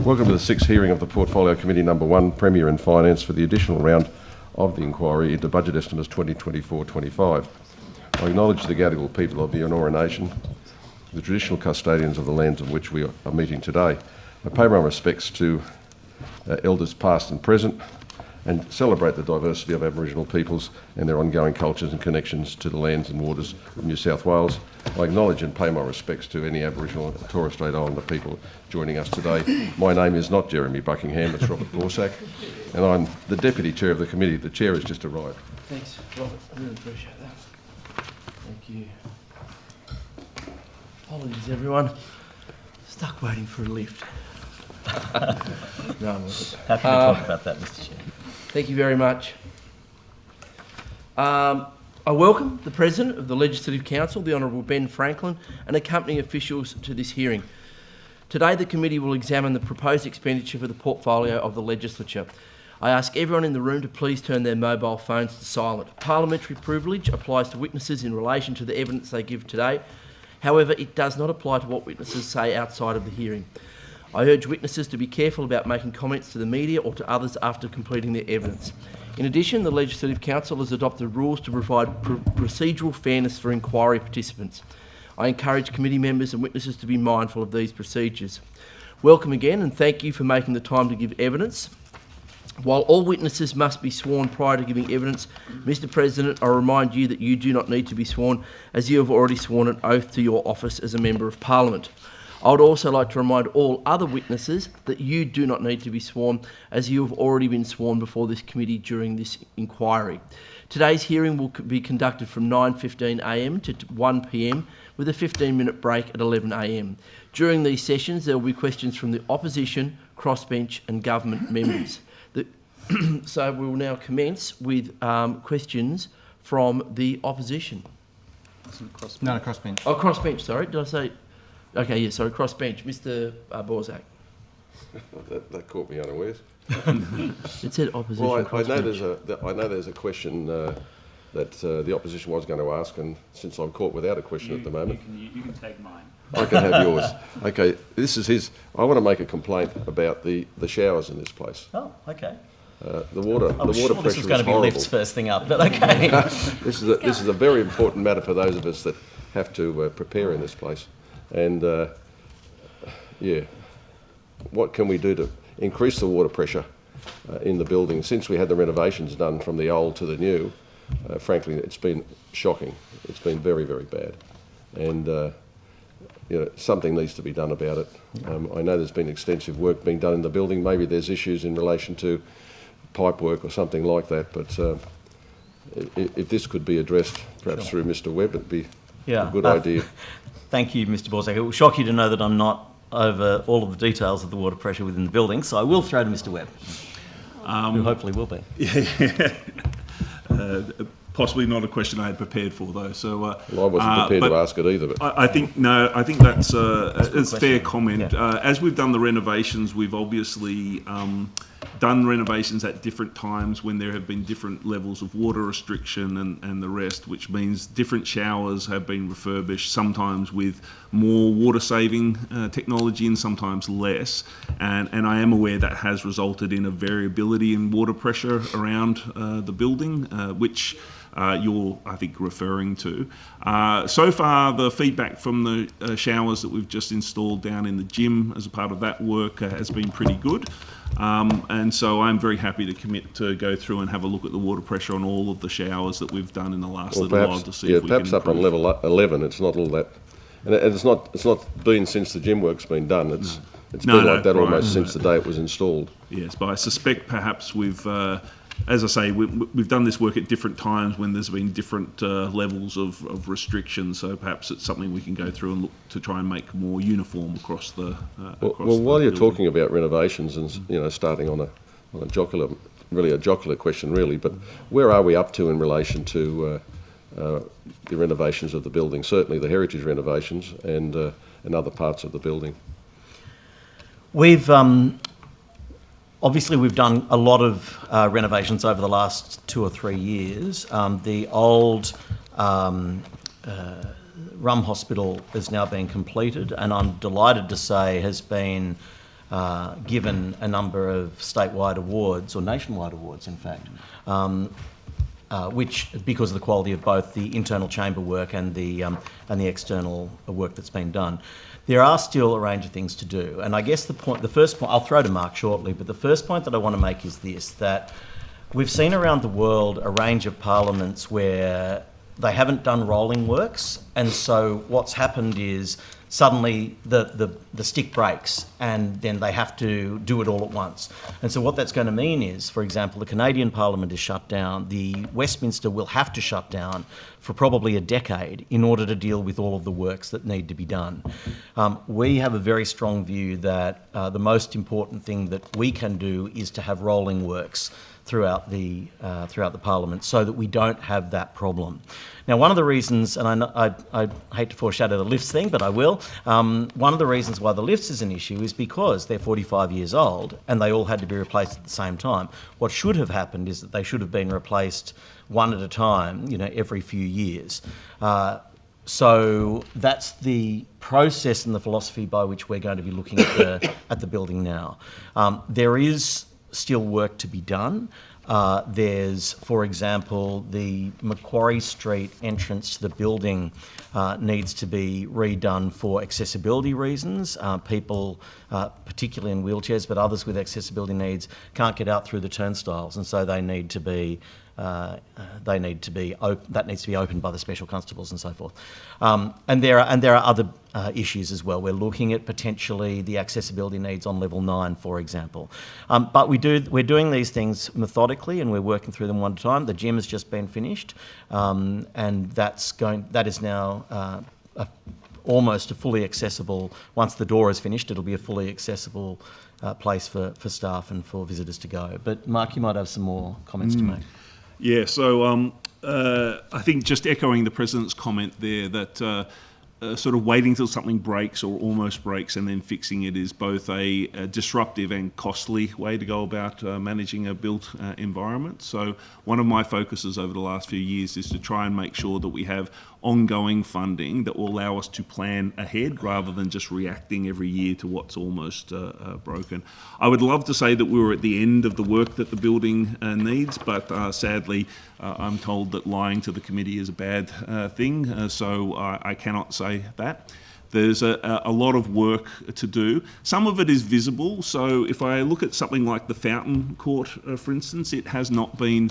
Welcome to the sixth hearing of the Portfolio Committee Number 1, Premier and Finance, for the additional round of the inquiry into budget estimates 2024-25. I acknowledge the Gadigal people of the Eora Nation, the traditional custodians of the lands on which we are meeting today. I pay my respects to elders past and present, and celebrate the diversity of Aboriginal peoples and their ongoing cultures and connections to the lands and waters of New South Wales. I acknowledge and pay my respects to any Aboriginal and Torres Strait Islander people joining us today. My name is not Jeremy Buckingham, it's Robert Borsak, and I'm the Deputy Chair of the committee. The Chair has just arrived. Thanks, Robert. I really appreciate that. Thank you. Apologies, everyone. Stuck waiting for a lift. No, I'm happy to talk about that, Mr. Chair. Thank you very much. I welcome the President of the Legislative Council, the Honourable Ben Franklin, and accompanying officials to this hearing. Today, the committee will examine the proposed expenditure for the portfolio of the Legislature. I ask everyone in the room to please turn their mobile phones to silent. Parliamentary privilege applies to witnesses in relation to the evidence they give today. However, it does not apply to what witnesses say outside of the hearing. I urge witnesses to be careful about making comments to the media or to others after completing their evidence. In addition, the Legislative Council has adopted rules to provide procedural fairness for inquiry participants. I encourage committee members and witnesses to be mindful of these procedures. Welcome again, and thank you for making the time to give evidence. While all witnesses must be sworn prior to giving evidence, Mr. President, I remind you that you do not need to be sworn, as you have already sworn an oath to your office as a Member of Parliament. I would also like to remind all other witnesses that you do not need to be sworn, as you have already been sworn before this committee during this inquiry. Today's hearing will be conducted from 9:15am to 1pm, with a 15-minute break at 11am. During these sessions, there will be questions from the opposition, crossbench and government members. So we will now commence with questions from the opposition. No, crossbench. Oh, crossbench, sorry. Did I say... Okay, yeah, sorry, crossbench. Mr. Borsak. that caught me unawares. It said opposition. Well, I know there's a question that the opposition was going to ask, and since I'm caught without a question at the moment, you can take mine. I can have yours. Okay, this is his. I want to make a complaint about the showers in this place. Oh, okay. The water I was pressure sure this was going to be horrible. lifts first thing up, but okay. This is a very important matter for those of us that have to prepare in this place. And yeah, what can we do to increase the water pressure in the building? Since we had the renovations done from the old to the new, frankly, it's been shocking. It's been very, very bad, and you know, something needs to be done about it. I know there's been extensive work being done in the building. Maybe there's issues in relation to pipe work or something like that, but if this could be addressed, perhaps through Mr. Webb, it'd be a good idea. Thank you, Mr. Borsak. It will shock you to know that I'm not over all of the details of the water pressure within the building, so I will throw to Mr. Webb, who hopefully will be. Possibly not a question I had prepared for, though. So well, I wasn't prepared to ask it either. But I think that's a fair comment. Yeah. As we've done the renovations, we've obviously done renovations at different times when there have been different levels of water restriction and the rest, which means different showers have been refurbished, sometimes with more water-saving technology and sometimes less. And I am aware that has resulted in a variability in water pressure around the building, which you're, I think, referring to. So far, the feedback from the showers that we've just installed down in the gym as a part of that work has been pretty good. And so I'm very happy to commit to go through and have a look at the water pressure on all of the showers that we've done in the last little while to see if we can improve. Perhaps up on level 11, it's not all that, and it's not been since the gym work's been done. It's been like that almost since the day it was installed. Yes, but I suspect perhaps we've, as I say, we've done this work at different times when there's been different levels of restrictions. So perhaps it's something we can go through and look to try and make more uniform across the. While you're talking about renovations and starting on a jocular question really, but where are we up to in relation to the renovations of the building? Certainly the heritage renovations and other parts of the building. We've obviously done a lot of renovations over the last 2 or 3 years. The old Rum Hospital is now being completed, and I'm delighted to say has been given a number of statewide awards, or nationwide awards, in fact, which, because of the quality of both the internal chamber work and the external work that's been done. There are still a range of things to do, and I guess the first point, I'll throw to Mark shortly, but the first point that I want to make is this, that we've seen around the world a range of parliaments where they haven't done rolling works, and so what's happened is suddenly the stick breaks and then they have to do it all at once. And so what that's going to mean is, for example, the Canadian Parliament is shut down. The Westminster will have to shut down for probably a decade in order to deal with all of the works that need to be done. We have a very strong view that the most important thing that we can do is to have rolling works throughout the Parliament, so that we don't have that problem. Now, one of the reasons, and I hate to foreshadow the lifts thing, but I will, one of the reasons why the lifts is an issue is because they're 45 years old and they all had to be replaced at the same time. What should have happened is that they should have been replaced one at a time, every few years. So that's the process and the philosophy by which we're going to be looking at the building now. There is still work to be done. There's, for example, the Macquarie Street entrance to the building needs to be redone for accessibility reasons. People, particularly in wheelchairs, but others with accessibility needs, can't get out through the turnstiles, and so they need to be that needs to be opened by the special constables and so forth. And there are other issues as well. We're looking at potentially the accessibility needs on level 9, for example. But we're doing these things methodically, and we're working through them one at a time. The gym has just been finished, and that is now almost a fully accessible. Once the door is finished, it'll be a fully accessible place for staff and for visitors to go. But Mark, you might have some more comments to make. Yeah, so I think just echoing the President's comment there that sort of waiting till something breaks or almost breaks and then fixing it is both a disruptive and costly way to go about managing a built environment. So one of my focuses over the last few years is to try and make sure that we have ongoing funding that will allow us to plan ahead rather than just reacting every year to what's almost broken. I would love to say that we were at the end of the work that the building needs, but sadly I'm told that lying to the committee is a bad thing, so I cannot say that. There's a lot of work to do. Some of it is visible, so if I look at something like the Fountain Court, for instance, it has not been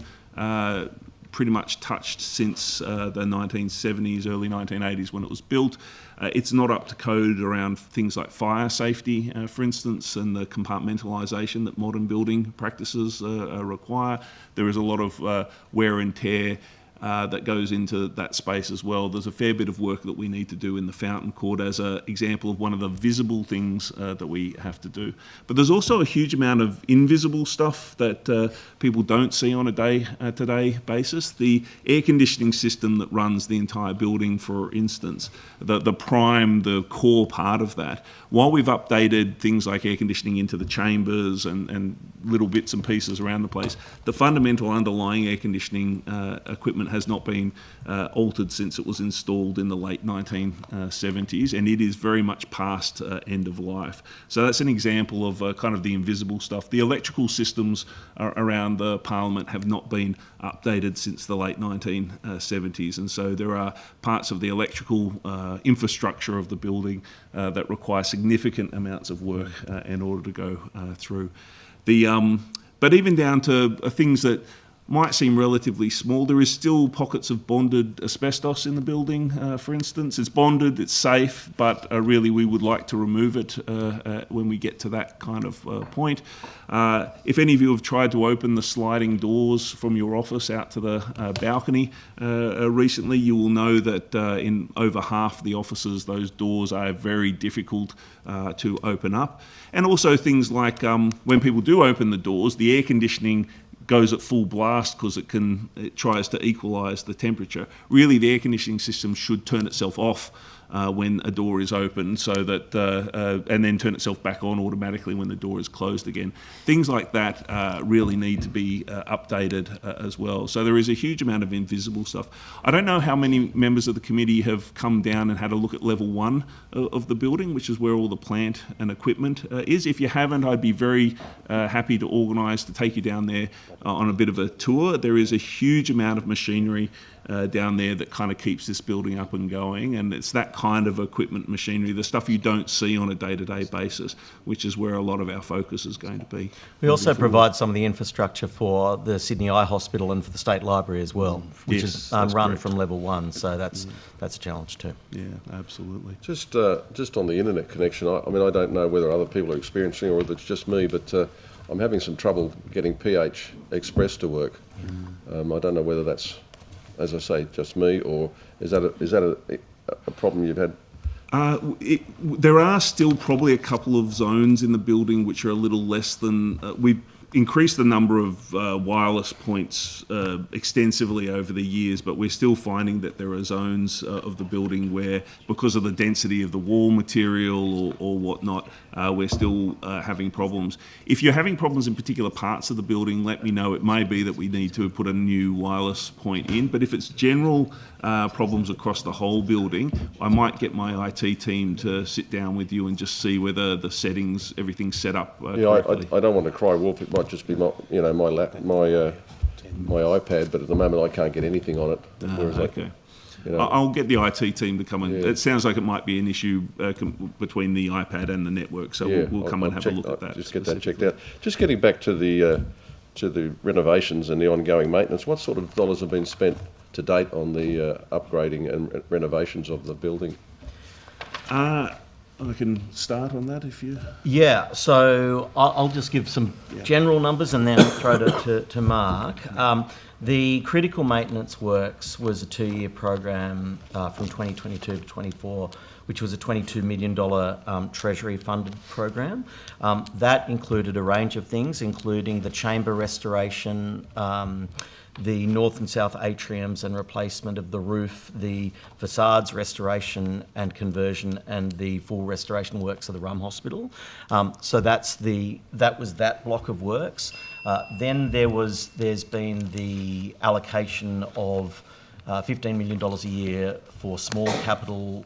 pretty much touched since the 1970s, early 1980s when it was built. It's not up to code around things like fire safety, for instance, and the compartmentalisation that modern building practices require. There is a lot of wear and tear that goes into that space as well. There's a fair bit of work that we need to do in the Fountain Court as an example of one of the visible things that we have to do. But there's also a huge amount of invisible stuff that people don't see on a day-to-day basis. The air conditioning system that runs the entire building, for instance, the core part of that, while we've updated things like air conditioning into the chambers and little bits and pieces around the place, the fundamental underlying air conditioning equipment has not been altered since it was installed in the late 1970s, and it is very much past end of life. So that's an example of kind of the invisible stuff. The electrical systems around the Parliament have not been updated since the late 1970s, and so there are parts of the electrical infrastructure of the building that require significant amounts of work in order to go through. But even down to things that might seem relatively small, there is still pockets of bonded asbestos in the building, for instance. It's bonded, it's safe, but really we would like to remove it when we get to that kind of point. If any of you have tried to open the sliding doors from your office out to the balcony recently, you will know that in over half the offices, those doors are very difficult to open up. And also things like when people do open the doors, the air conditioning goes at full blast because it tries to equalise the temperature. Really, the air conditioning system should turn itself off when a door is open, so that and then turn itself back on automatically when the door is closed again. Things like that really need to be updated as well. So there is a huge amount of invisible stuff. I don't know how many members of the committee have come down and had a look at level 1 of the building, which is where all the plant and equipment is. If you haven't, I'd be very happy to organise to take you down there on a bit of a tour. There is a huge amount of machinery down there that kind of keeps this building up and going, and it's that kind of equipment, machinery, the stuff you don't see on a day-to-day basis, which is where a lot of our focus is going to be. We also provide some of the infrastructure for the Sydney Eye Hospital and for the State Library as well, which is run correct. from level 1, so that's a challenge too. Yeah, absolutely. Just on the internet connection, I mean, I don't know whether other people are experiencing it or whether it's just me, but I'm having some trouble getting PH Express to work. I don't know whether that's, as I say, just me, or is that a problem you've had? There are still probably a couple of zones in the building which are a little less than... we've increased the number of wireless points extensively over the years, but we're still finding that there are zones of the building where, because of the density of the wall material or whatnot, we're still having problems. If you're having problems in particular parts of the building, let me know. It may be that we need to put a new wireless point in, but if it's general problems across the whole building, I might get my IT team to sit down with you and just see whether the settings, everything's set up correctly. I don't want to cry wolf. It might just be my iPad, but at the moment I can't get anything on it. Okay. You know, I'll get the IT team to come and... Yeah. It sounds like it might be an issue between the iPad and the network, so we'll come and have a look at that. Just get that checked out. Just getting back to the renovations and the ongoing maintenance, what sort of dollars have been spent to date on the upgrading and renovations of the building? I can start on that if you... Yeah, so I'll just give some general numbers and then throw it to Mark. The critical maintenance works was a 2-year program from 2022 to 24, which was a $22 million Treasury funded program. That included a range of things, including the chamber restoration, the north and south atriums and replacement of the roof, the facades restoration and conversion, and the full restoration works of the Rum Hospital. So that was that block of works. Then there's been the allocation of $15 million a year for small capital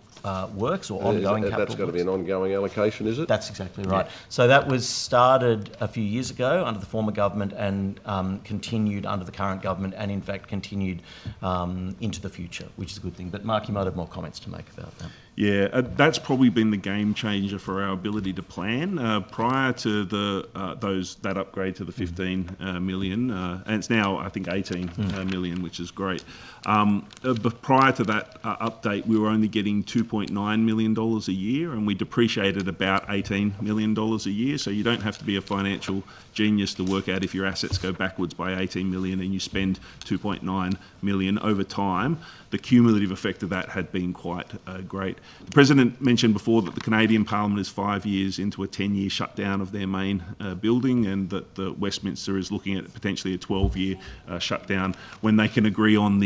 works or ongoing capital That's got to be an ongoing allocation, is it? That's exactly right. Yeah. So that was started a few years ago under the former government and continued under the current government, and in fact continued into the future, which is a good thing. But Mark, you might have more comments to make about that. Yeah, that's probably been the game changer for our ability to plan. Prior to that upgrade to the 15 million, and it's now I think 18 million, which is great. But prior to that update, we were only getting $2.9 million a year, and we depreciated about $18 million a year. So you don't have to be a financial genius to work out if your assets go backwards by 18 million and you spend 2.9 million over time. The cumulative effect of that had been quite great. The President mentioned before that the Canadian Parliament is 5 years into a 10-year shutdown of their main building, and that the Westminster is looking at potentially a 12-year shutdown when they can agree on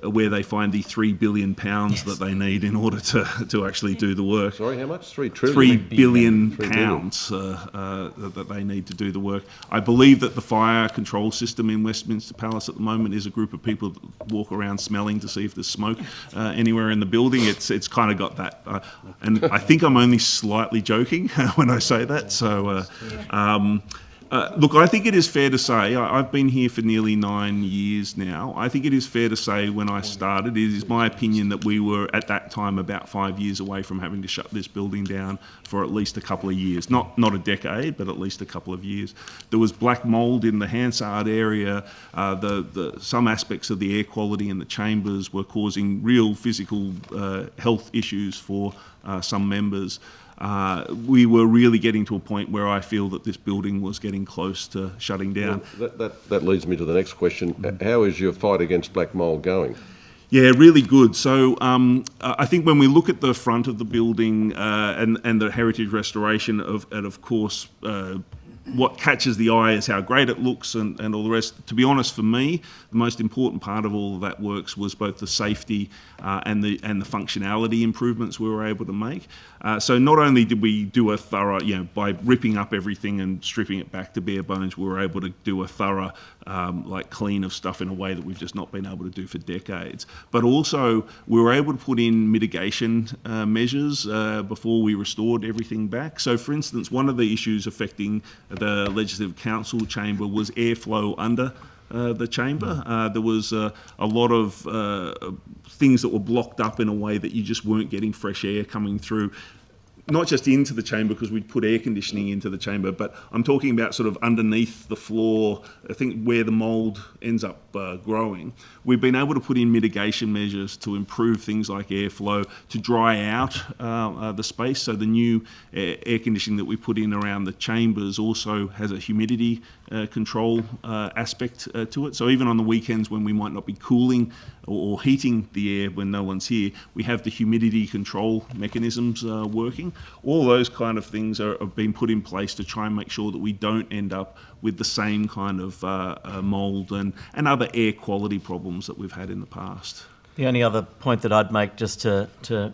where they find the £3 billion that they need in order to actually do the work. Sorry, how much? 3 trillion? £3 billion that they need to do the work. I believe that the fire control system in Westminster Palace at the moment is a group of people that walk around smelling to see if there's smoke anywhere in the building. It's kind of got that. And I think I'm only slightly joking when I say that. So, look, I think it is fair to say, I've been here for nearly 9 years now. I think it is fair to say when I started, it is my opinion that we were at that time about 5 years away from having to shut this building down for at least a couple of years. Not a decade, but at least a couple of years. There was black mould in the Hansard area. Some aspects of the air quality in the chambers were causing real physical health issues for some members. We were really getting to a point where I feel that this building was getting close to shutting down. Well, that leads me to the next question. How is your fight against black mould going? Yeah, really good. So I think when we look at the front of the building and the heritage restoration and of course what catches the eye is how great it looks and all the rest. To be honest, for me, the most important part of all of that works was both the safety and the functionality improvements we were able to make. So not only did we do a thorough, by ripping up everything and stripping it back to bare bones, we were able to do a thorough clean of stuff in a way that we've just not been able to do for decades. But also we were able to put in mitigation measures before we restored everything back. So for instance, one of the issues affecting the Legislative Council chamber was airflow under the chamber. There was a lot of things that were blocked up in a way that you just weren't getting fresh air coming through. Not just into the chamber, because we'd put air conditioning into the chamber, but I'm talking about sort of underneath the floor, I think where the mould ends up growing. We've been able to put in mitigation measures to improve things like airflow, to dry out the space. So the new air conditioning that we put in around the chambers also has a humidity control aspect to it. So even on the weekends when we might not be cooling or heating the air when no one's here, we have the humidity control mechanisms working. All those kind of things have been put in place to try and make sure that we don't end up with the same kind of mould and other air quality problems that we've had in the past. The only other point that I'd make, just to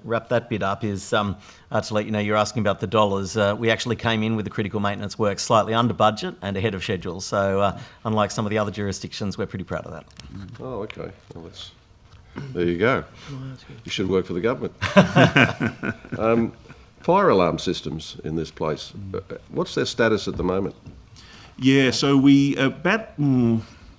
wrap that bit up, is to let you know, you're asking about the dollars. We actually came in with the critical maintenance work slightly under budget and ahead of schedule. So unlike some of the other jurisdictions, we're pretty proud of that. Oh, okay. Well, there you go. You should work for the government. Fire alarm systems in this place, what's their status at the moment? Yeah, so we,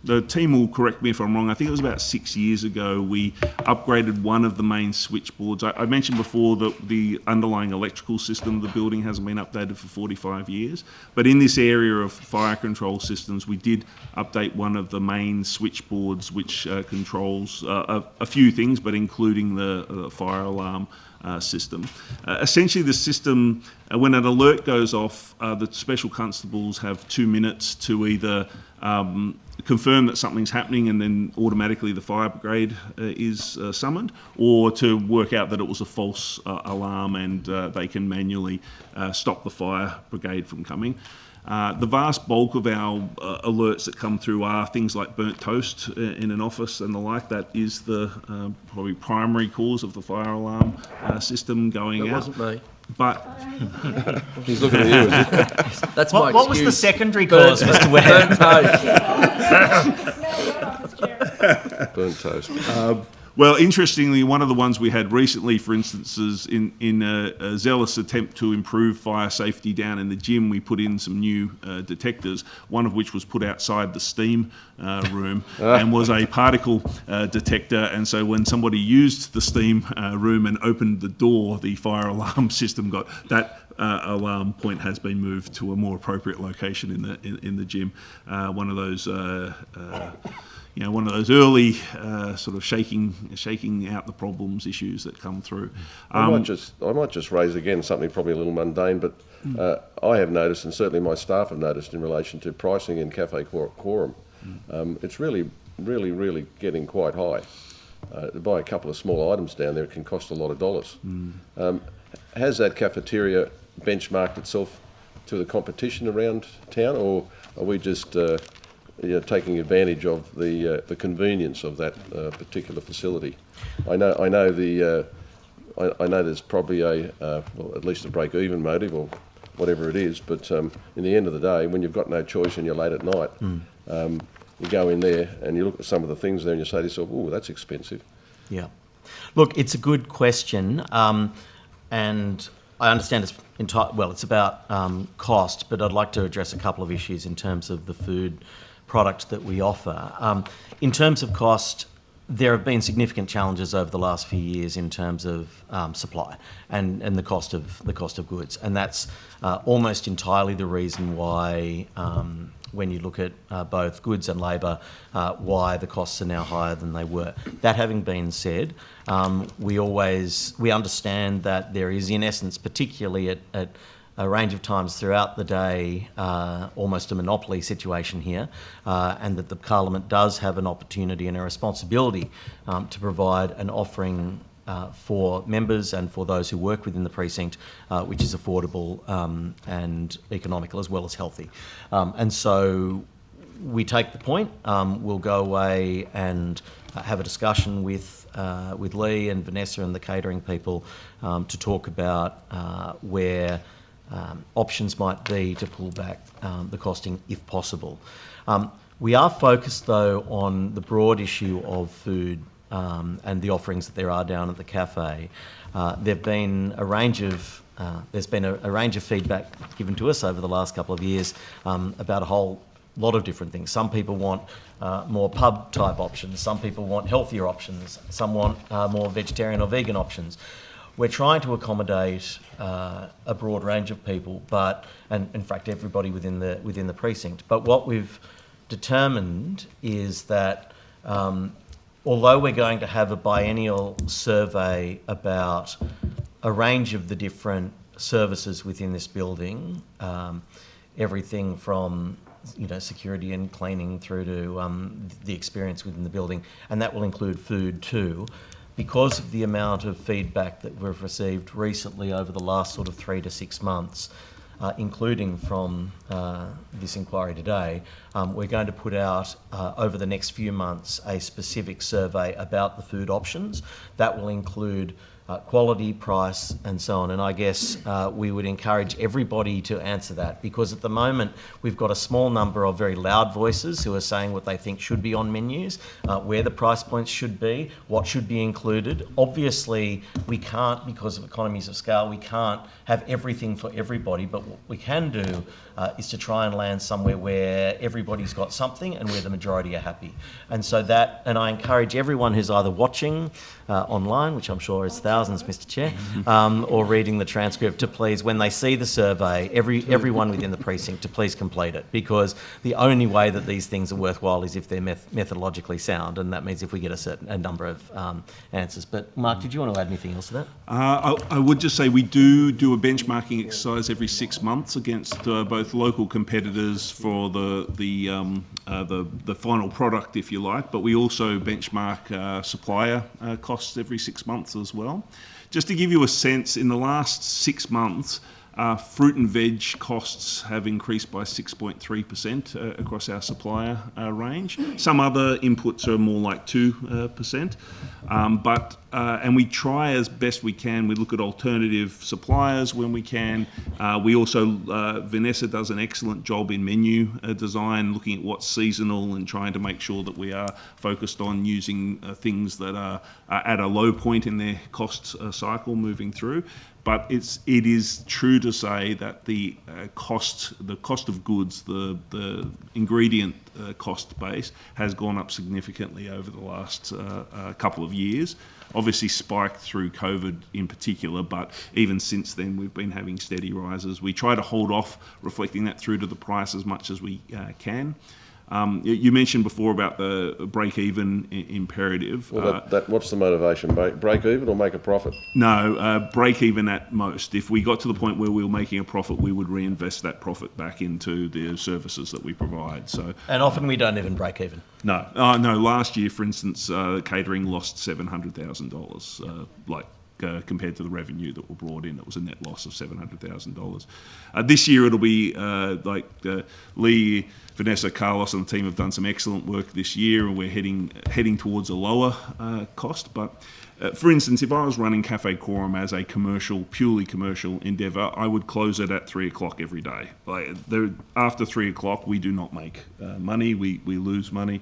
the team will correct me if I'm wrong, I think it was about 6 years ago, we upgraded one of the main switchboards. I mentioned before that the underlying electrical system of the building hasn't been updated for 45 years. But in this area of fire control systems, we did update one of the main switchboards, which controls a few things, but including the fire alarm system. Essentially, the system, when an alert goes off, the special constables have 2 minutes to either confirm that something's happening and then automatically the fire brigade is summoned, or to work out that it was a false alarm and they can manually stop the fire brigade from coming. The vast bulk of our alerts that come through are things like burnt toast in an office and the like. That is the probably primary cause of the fire alarm system going out. That wasn't me. But He's looking at you, is he? That's my What was the excuse. secondary cause, Mr. Ware? Burnt toast. Burnt toast. well, interestingly, one of the ones we had recently, for instance, is in a zealous attempt to improve fire safety down in the gym, we put in some new detectors, one of which was put outside the steam room and was a particle detector. And so when somebody used the steam room and opened the door, the fire alarm system got that alarm point has been moved to a more appropriate location in the gym. One of those early sort of shaking out the problems issues that come through. I might just raise again something probably a little mundane, but I have noticed, and certainly my staff have noticed, in relation to pricing in Cafe Quorum, it's really getting quite high. To buy a couple of small items down there, it can cost a lot of dollars. Has that cafeteria benchmarked itself to the competition around town, or are we just taking advantage of the convenience of that particular facility? I know there's probably at least a break-even motive or whatever it is, but in the end of the day, when you've got no choice and you're late at night, you go in there and you look at some of the things there and you say to yourself, "Oh, that's expensive." Yeah. Look, it's a good question, and I understand it's about cost, but I'd like to address a couple of issues in terms of the food product that we offer. In terms of cost, there have been significant challenges over the last few years in terms of supply and the cost of goods, and that's almost entirely the reason why, when you look at both goods and labour, why the costs are now higher than they were. That having been said, we understand that there is, in essence, particularly at a range of times throughout the day, almost a monopoly situation here, and that the Parliament does have an opportunity and a responsibility to provide an offering for members and for those who work within the precinct, which is affordable and economical as well as healthy. And so we take the point. We'll go away and have a discussion with Lee and Vanessa and the catering people to talk about where options might be to pull back the costing if possible. We are focused though on the broad issue of food and the offerings that there are down at the cafe. There've been a range of there's been a range of feedback given to us over the last couple of years about a whole lot of different things. Some people want more pub type options, some people want healthier options, some want more vegetarian or vegan options. We're trying to accommodate a broad range of people, and in fact everybody within the precinct. But what we've determined is that although we're going to have a biennial survey about a range of the different services within this building, everything from security and cleaning through to the experience within the building, and that will include food too. Because of the amount of feedback that we've received recently over the last sort of 3 to 6 months, including from this inquiry today, we're going to put out over the next few months a specific survey about the food options. That will include quality, price, and so on. And I guess we would encourage everybody to answer that, because at the moment we've got a small number of very loud voices who are saying what they think should be on menus, where the price points should be, what should be included. Obviously, we can't, because of economies of scale, we can't have everything for everybody, but what we can do is to try and land somewhere where everybody's got something and where the majority are happy. And so and I encourage everyone who's either watching online, which I'm sure is thousands, Mr. Chair, or reading the transcript, to please, when they see the survey, everyone within the precinct to please complete it, because the only way that these things are worthwhile is if they're methodologically sound, and that means if we get a number of answers. But Mark, did you want to add anything else to that? I would just say we do a benchmarking exercise every 6 months against both local competitors for the final product, if you like, but we also benchmark supplier costs every 6 months as well. Just to give you a sense, in the last 6 months, fruit and veg costs have increased by 6.3% across our supplier range. Some other inputs are more like 2%, and we try as best we can. We look at alternative suppliers when we can. We also, Vanessa does an excellent job in menu design, looking at what's seasonal and trying to make sure that we are focused on using things that are at a low point in their cost cycle moving through. But it is true to say that the cost of goods, the ingredient cost base, has gone up significantly over the last couple of years. Obviously spiked through COVID in particular, but even since then we've been having steady rises. We try to hold off reflecting that through to the price as much as we can. You mentioned before about the break-even imperative. Well, what's the motivation? Break even or make a profit? No, break even at most. If we got to the point where we were making a profit, we would reinvest that profit back into the services that we provide. So, and often we don't even break even. No. No, last year, for instance, catering lost $700,000, compared to the revenue that were brought in. It was a net loss of $700,000. This year it'll be Lee, Vanessa, Carlos and the team have done some excellent work this year, and we're heading towards a lower cost. But for instance, if I was running Cafe Quorum as a purely commercial endeavour, I would close it at 3 o'clock every day. After 3 o'clock, we do not make money. We lose money.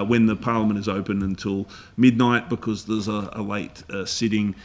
When the Parliament is open until midnight because there's a late sitting,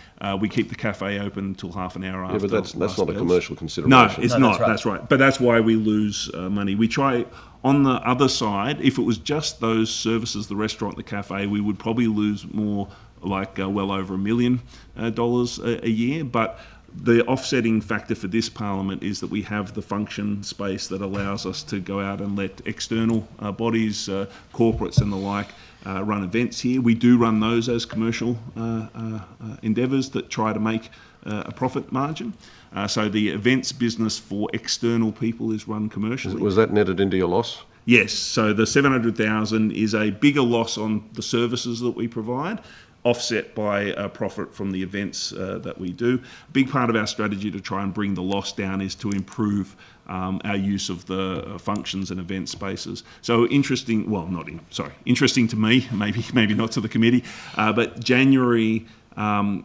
we keep the cafe open until half an hour after. Yeah, but that's not a commercial consideration. No, it's not. That's right. But that's why we lose money. We try. On the other side, if it was just those services, the restaurant, the cafe, we would probably lose more, well over $1 million a year. But the offsetting factor for this Parliament is that we have the function space that allows us to go out and let external bodies, corporates and the like, run events here. We do run those as commercial endeavours that try to make a profit margin. So the events business for external people is run commercially. Was that netted into your loss? Yes. So the $700,000 is a bigger loss on the services that we provide. offset by profit from the events that we do. A big part of our strategy to try and bring the loss down is to improve our use of the functions and event spaces. So interesting to me, maybe not to the committee, but January, late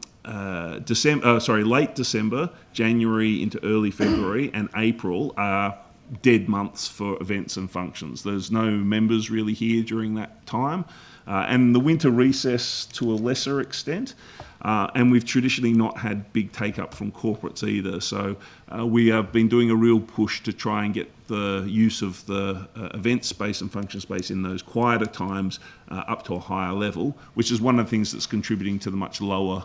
December, January into early February and April are dead months for events and functions. There's no members really here during that time. And the winter recess to a lesser extent. And we've traditionally not had big take-up from corporates either. So we have been doing a real push to try and get the use of the event space and function space in those quieter times up to a higher level, which is one of the things that's contributing to the much lower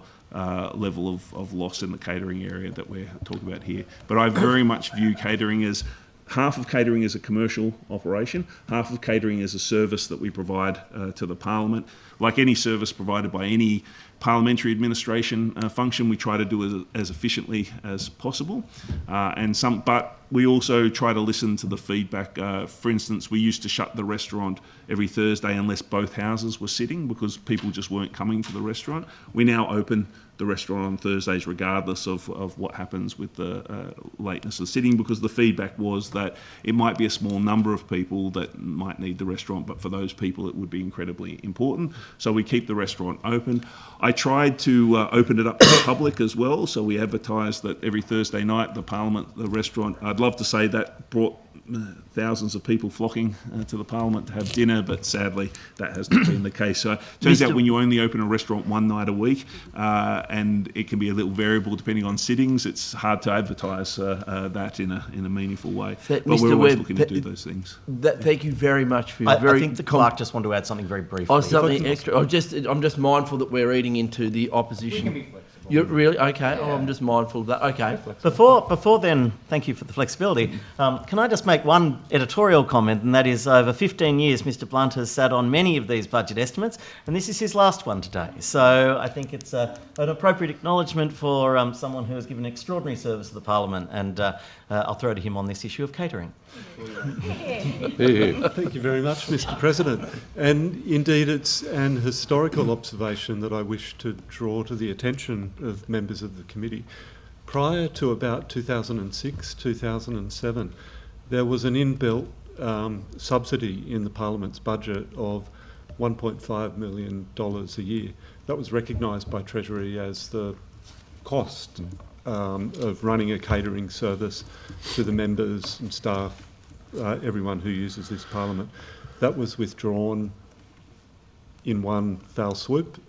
level of loss in the catering area that we're talking about here. But I very much view catering as half of catering is a commercial operation, half of catering is a service that we provide to the Parliament. Like any service provided by any parliamentary administration function, we try to do it as efficiently as possible. But we also try to listen to the feedback. For instance, we used to shut the restaurant every Thursday unless both houses were sitting because people just weren't coming to the restaurant. We now open the restaurant on Thursdays regardless of what happens with the lateness of sitting, because the feedback was that it might be a small number of people that might need the restaurant, but for those people it would be incredibly important. So we keep the restaurant open. I tried to open it up to the public as well, so we advertised that every Thursday night the restaurant, I'd love to say that brought thousands of people flocking to the Parliament to have dinner, but sadly that hasn't been the case. So it turns out when you only open a restaurant one night a week, and it can be a little variable depending on sittings, it's hard to advertise that in a meaningful way. But we're always looking to do those things. Thank you very much for your I think the clerk just wanted to add something very briefly. Oh, something extra. I'm just mindful that we're eating into the opposition. We can be flexible. You're really okay. Yeah. Oh, I'm just mindful of that. Okay. Before then, thank you for the flexibility. Can I just make one editorial comment, and that is over 15 years Mr Blunt has sat on many of these budget estimates, and this is his last one today. So I think it's an appropriate acknowledgement for someone who has given extraordinary service to the Parliament, and I'll throw to him on this issue of catering. Thank you very much, Mr President. And indeed, it's an historical observation that I wish to draw to the attention of members of the committee. Prior to about 2006, 2007, there was an inbuilt subsidy in the Parliament's budget of $1.5 million a year. That was recognised by Treasury as the cost of running a catering service to the members and staff, everyone who uses this Parliament. That was withdrawn in one foul swoop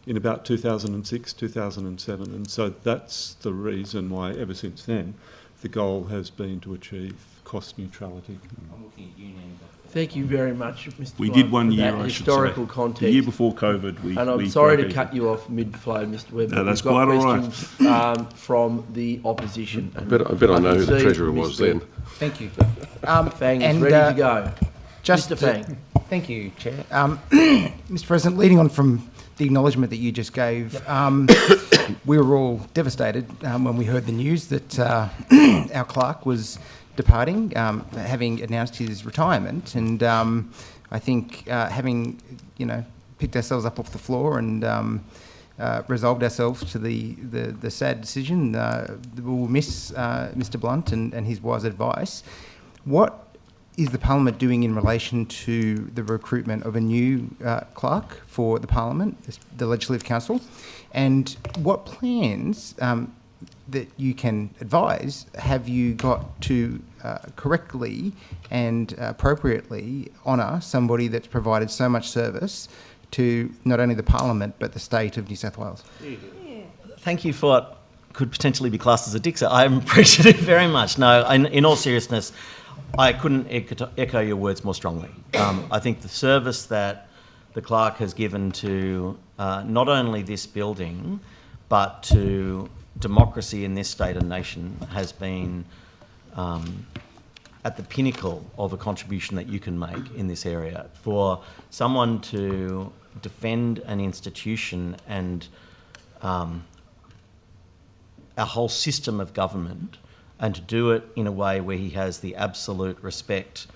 in about 2006, 2007. And so that's the reason why, ever since then, the goal has been to achieve cost neutrality. I'm looking at you now. Thank you very much, Mr. We Blunt, did one for year, that I should historical say. context. The year before COVID, we. And I'm we sorry to broke cut you off mid-flow, Mr. Webb. No, but that's we've got quite all right. questions from the opposition. I bet I know who the see treasurer was then. Thank you. Fang is ready to go. Just Mr. Fang. Thank you, Chair. Mr. President, leading on from the acknowledgement that you just gave, we were all devastated when we heard the news that our clerk was departing, having announced his retirement, and I think having picked ourselves up off the floor and resolved ourselves to the sad decision, we will miss Mr. Blunt and his wise advice. What is the Parliament doing in relation to the recruitment of a new clerk for the Parliament, the Legislative Council, and what plans that you can advise have you got to correctly and appropriately honour somebody that's provided so much service to not only the Parliament but the state of New South Wales? Thank you for what could potentially be classed as a dixer. I'm appreciative very much. No, in all seriousness, I couldn't echo your words more strongly. I think the service that the clerk has given to not only this building but to democracy in this state and nation has been at the pinnacle of a contribution that you can make in this area. For someone to defend an institution and our whole system of government, and to do it in a way where he has the absolute respect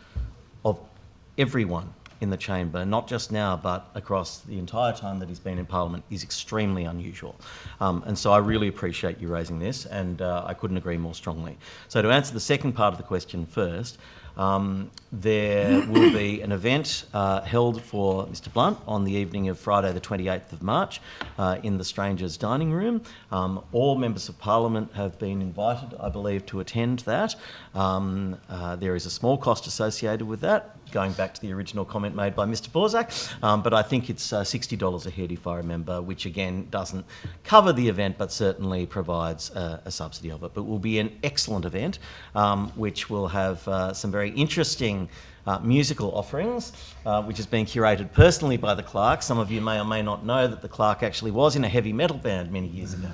of everyone in the chamber, not just now, but across the entire time that he's been in Parliament, is extremely unusual. And so I really appreciate you raising this, and I couldn't agree more strongly. So to answer the second part of the question first, there will be an event held for Mr Blunt on the evening of Friday the 28th of March in the Strangers Dining Room. All members of Parliament have been invited, I believe, to attend that. There is a small cost associated with that, going back to the original comment made by Mr Borzak, but I think it's $60 a head if I remember, which again doesn't cover the event but certainly provides a subsidy of it. But will be an excellent event which will have some very interesting musical offerings, which is being curated personally by the clerk. Some of you may or may not know that the clerk actually was in a heavy metal band many years ago.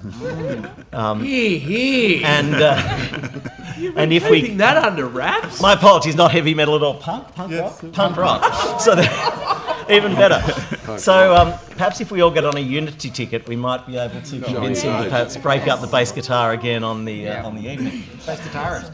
And if we Keeping that under wraps? my apologies, not heavy metal at all. Punk rock. So even better. So perhaps if we all get on a Unity ticket, we might be able to convince him to perhaps break up the bass guitar again on the evening. Bass guitarist.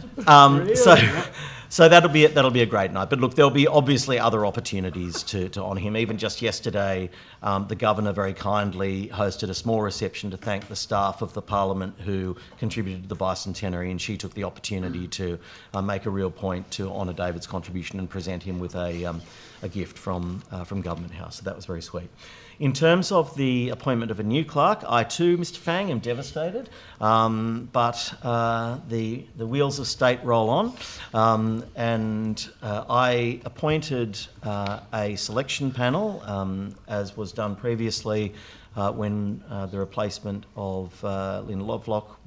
So that'll be a great night. But look, there'll be obviously other opportunities to honour him. Even just yesterday, the Governor very kindly hosted a small reception to thank the staff of the Parliament who contributed to the bicentenary, and she took the opportunity to make a real point to honour David's contribution and present him with a gift from Government House. So that was very sweet. In terms of the appointment of a new clerk, I too, Mr Fang, am devastated, but the wheels of state roll on, and I appointed a selection panel, as was done previously when the replacement of Lynn Lovelock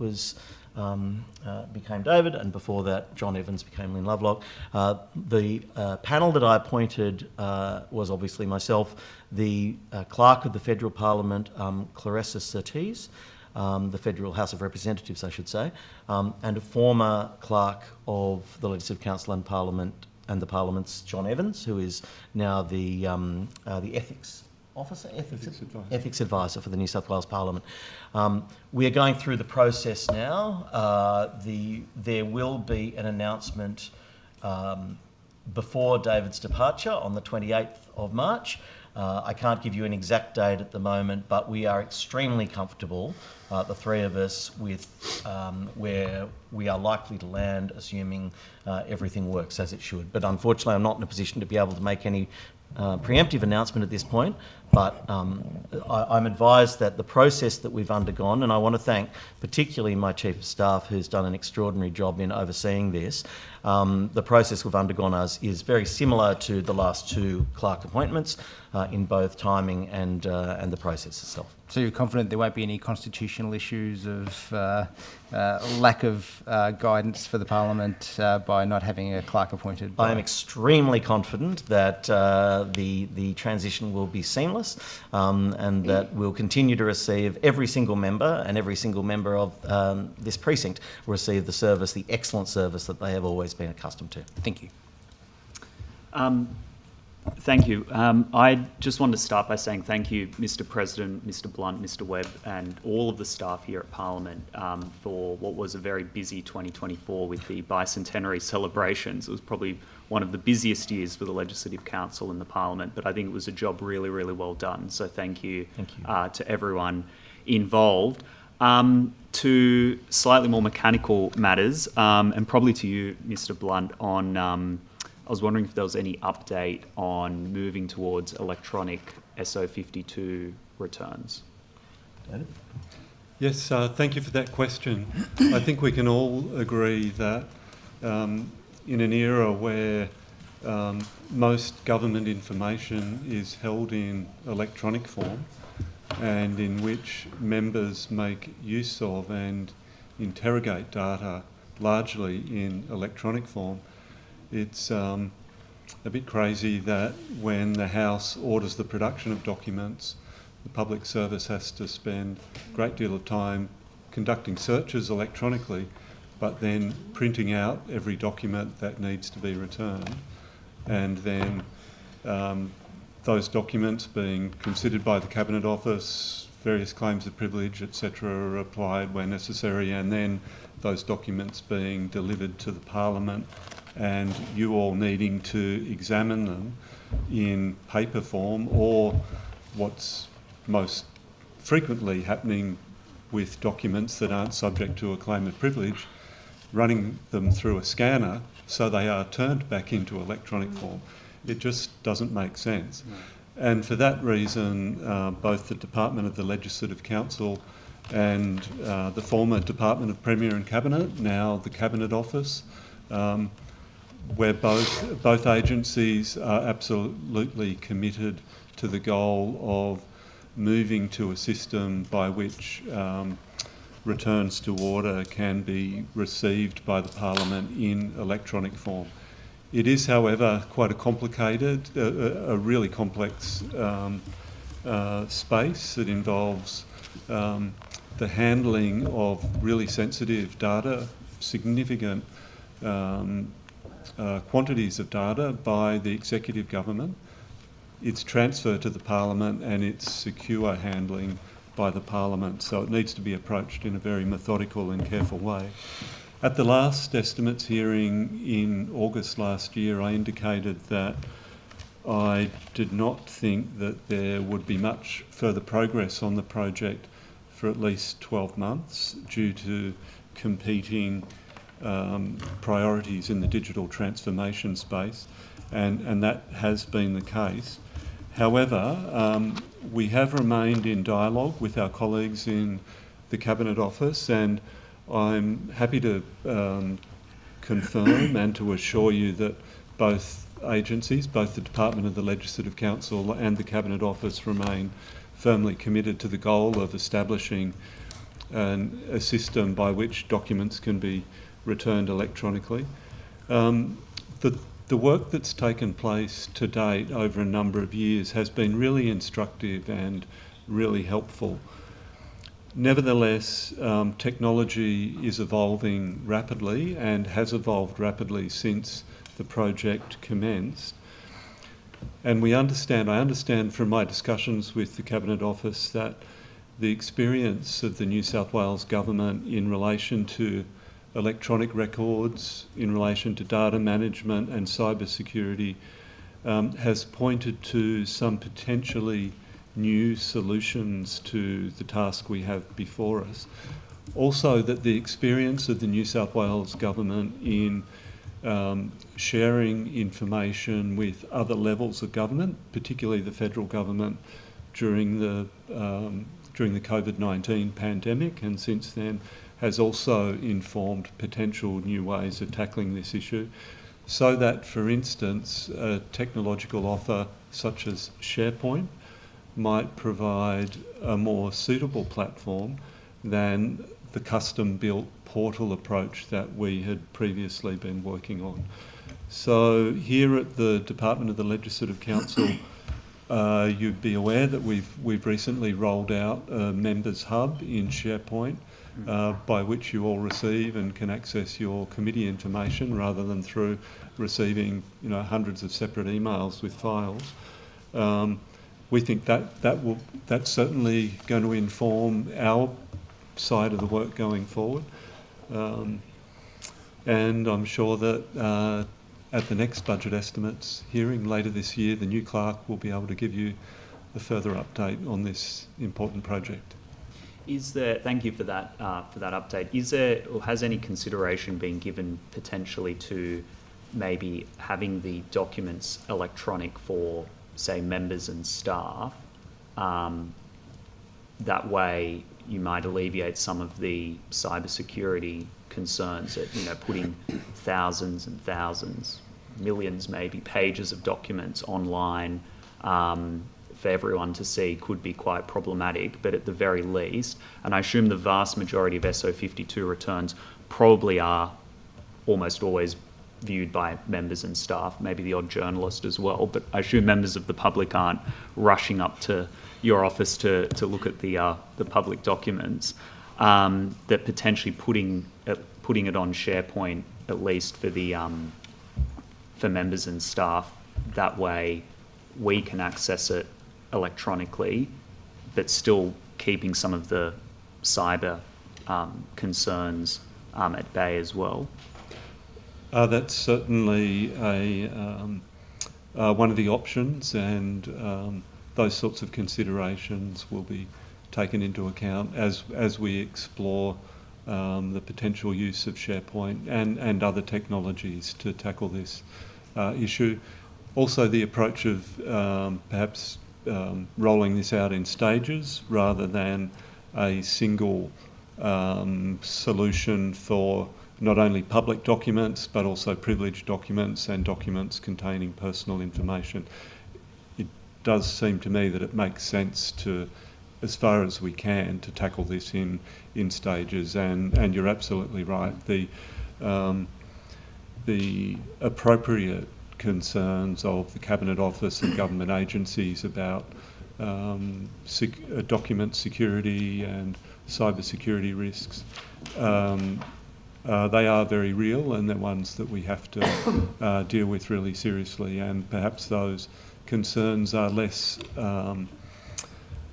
became David, and before that John Evans became Lynn Lovelock. The panel that I appointed was obviously myself, the Clerk of the Federal Parliament, Clarissa Surtees, the Federal House of Representatives, I should say, and a former Clerk of the Legislative Council and Parliament and the Parliament's John Evans, who is now the Ethics Officer, Ethics Advisor for the New South Wales Parliament. We are going through the process now. There will be an announcement before David's departure on the 28th of March. I can't give you an exact date at the moment, but we are extremely comfortable, the three of us, with where we are likely to land, assuming everything works as it should. But unfortunately, I'm not in a position to be able to make any preemptive announcement at this point, but I'm advised that the process that we've undergone, and I want to thank particularly my Chief of Staff who's done an extraordinary job in overseeing this, the process we've undergone is very similar to the last two clerk appointments in both timing and the process itself. So you're confident there won't be any constitutional issues of lack of guidance for the Parliament by not having a clerk appointed? I am extremely confident that the transition will be seamless and that we'll continue to receive every single member, and every single member of this precinct will receive the service, the excellent service that they have always been accustomed to. Thank you. Thank you. I just wanted to start by saying thank you, Mr President, Mr Blunt, Mr Webb, and all of the staff here at Parliament for what was a very busy 2024 with the bicentenary celebrations. It was probably one of the busiest years for the Legislative Council and the Parliament, but I think it was a job really, really well done. So thank you. To everyone involved. To slightly more mechanical matters, and probably to you, Mr Blunt, on I was wondering if there was any update on moving towards electronic SO52 returns. David? Yes, thank you for that question. I think we can all agree that in an era where most government information is held in electronic form and in which members make use of and interrogate data largely in electronic form, it's a bit crazy that when the House orders the production of documents, the public service has to spend a great deal of time conducting searches electronically, but then printing out every document that needs to be returned, and then those documents being considered by the Cabinet Office, various claims of privilege, etc., are applied where necessary, and then those documents being delivered to the Parliament and you all needing to examine them in paper form, or what's most frequently happening with documents that aren't subject to a claim of privilege, running them through a scanner so they are turned back into electronic form. It just doesn't make sense. And for that reason, both the Department of the Legislative Council and the former Department of Premier and Cabinet, now the Cabinet Office, where both agencies are absolutely committed to the goal of moving to a system by which returns to order can be received by the Parliament in electronic form. It is, however, quite a complicated, a really complex space that involves the handling of really sensitive data, significant quantities of data by the executive government, its transfer to the Parliament and its secure handling by the Parliament. So it needs to be approached in a very methodical and careful way. At the last estimates hearing in August last year, I indicated that I did not think that there would be much further progress on the project for at least 12 months due to competing priorities in the digital transformation space, and that has been the case. However, we have remained in dialogue with our colleagues in the Cabinet Office, and I'm happy to confirm and to assure you that both agencies, both the Department of the Legislative Council and the Cabinet Office, remain firmly committed to the goal of establishing a system by which documents can be returned electronically. The work that's taken place to date over a number of years has been really instructive and really helpful. Nevertheless, technology is evolving rapidly and has evolved rapidly since the project commenced. And I understand from my discussions with the Cabinet Office that the experience of the New South Wales Government in relation to electronic records, in relation to data management and cybersecurity, has pointed to some potentially new solutions to the task we have before us. Also, that the experience of the New South Wales Government in sharing information with other levels of government, particularly the federal government, during the COVID-19 pandemic and since then, has also informed potential new ways of tackling this issue. So that, for instance, a technological offer such as SharePoint might provide a more suitable platform than the custom-built portal approach that we had previously been working on. So here at the Department of the Legislative Council, you'd be aware that we've recently rolled out a members hub in SharePoint, by which you all receive and can access your committee information rather than through receiving hundreds of separate emails with files. We think that's certainly going to inform our side of the work going forward. And I'm sure that at the next budget estimates hearing later this year, the new clerk will be able to give you a further update on this important project. Thank you for that update. Is there, or has any consideration been given potentially to maybe having the documents electronic for, say, members and staff? That way you might alleviate some of the cybersecurity concerns that, putting thousands and thousands, millions maybe, pages of documents online for everyone to see could be quite problematic, but at the very least, and I assume the vast majority of SO52 returns probably are almost always viewed by members and staff, maybe the odd journalist as well, but I assume members of the public aren't rushing up to your office to look at the public documents, that potentially putting it on SharePoint, at least for members and staff, that way we can access it electronically, but still keeping some of the cyber concerns at bay as well. That's certainly one of the options, and those sorts of considerations will be taken into account as we explore the potential use of SharePoint and other technologies to tackle this issue. Also, the approach of perhaps rolling this out in stages rather than a single solution for not only public documents but also privileged documents and documents containing personal information. It does seem to me that it makes sense to, as far as we can, to tackle this in stages, and you're absolutely right. The appropriate concerns of the Cabinet Office and government agencies about document security and cyber security risks, they are very real, and they're ones that we have to deal with really seriously, and perhaps those concerns are less of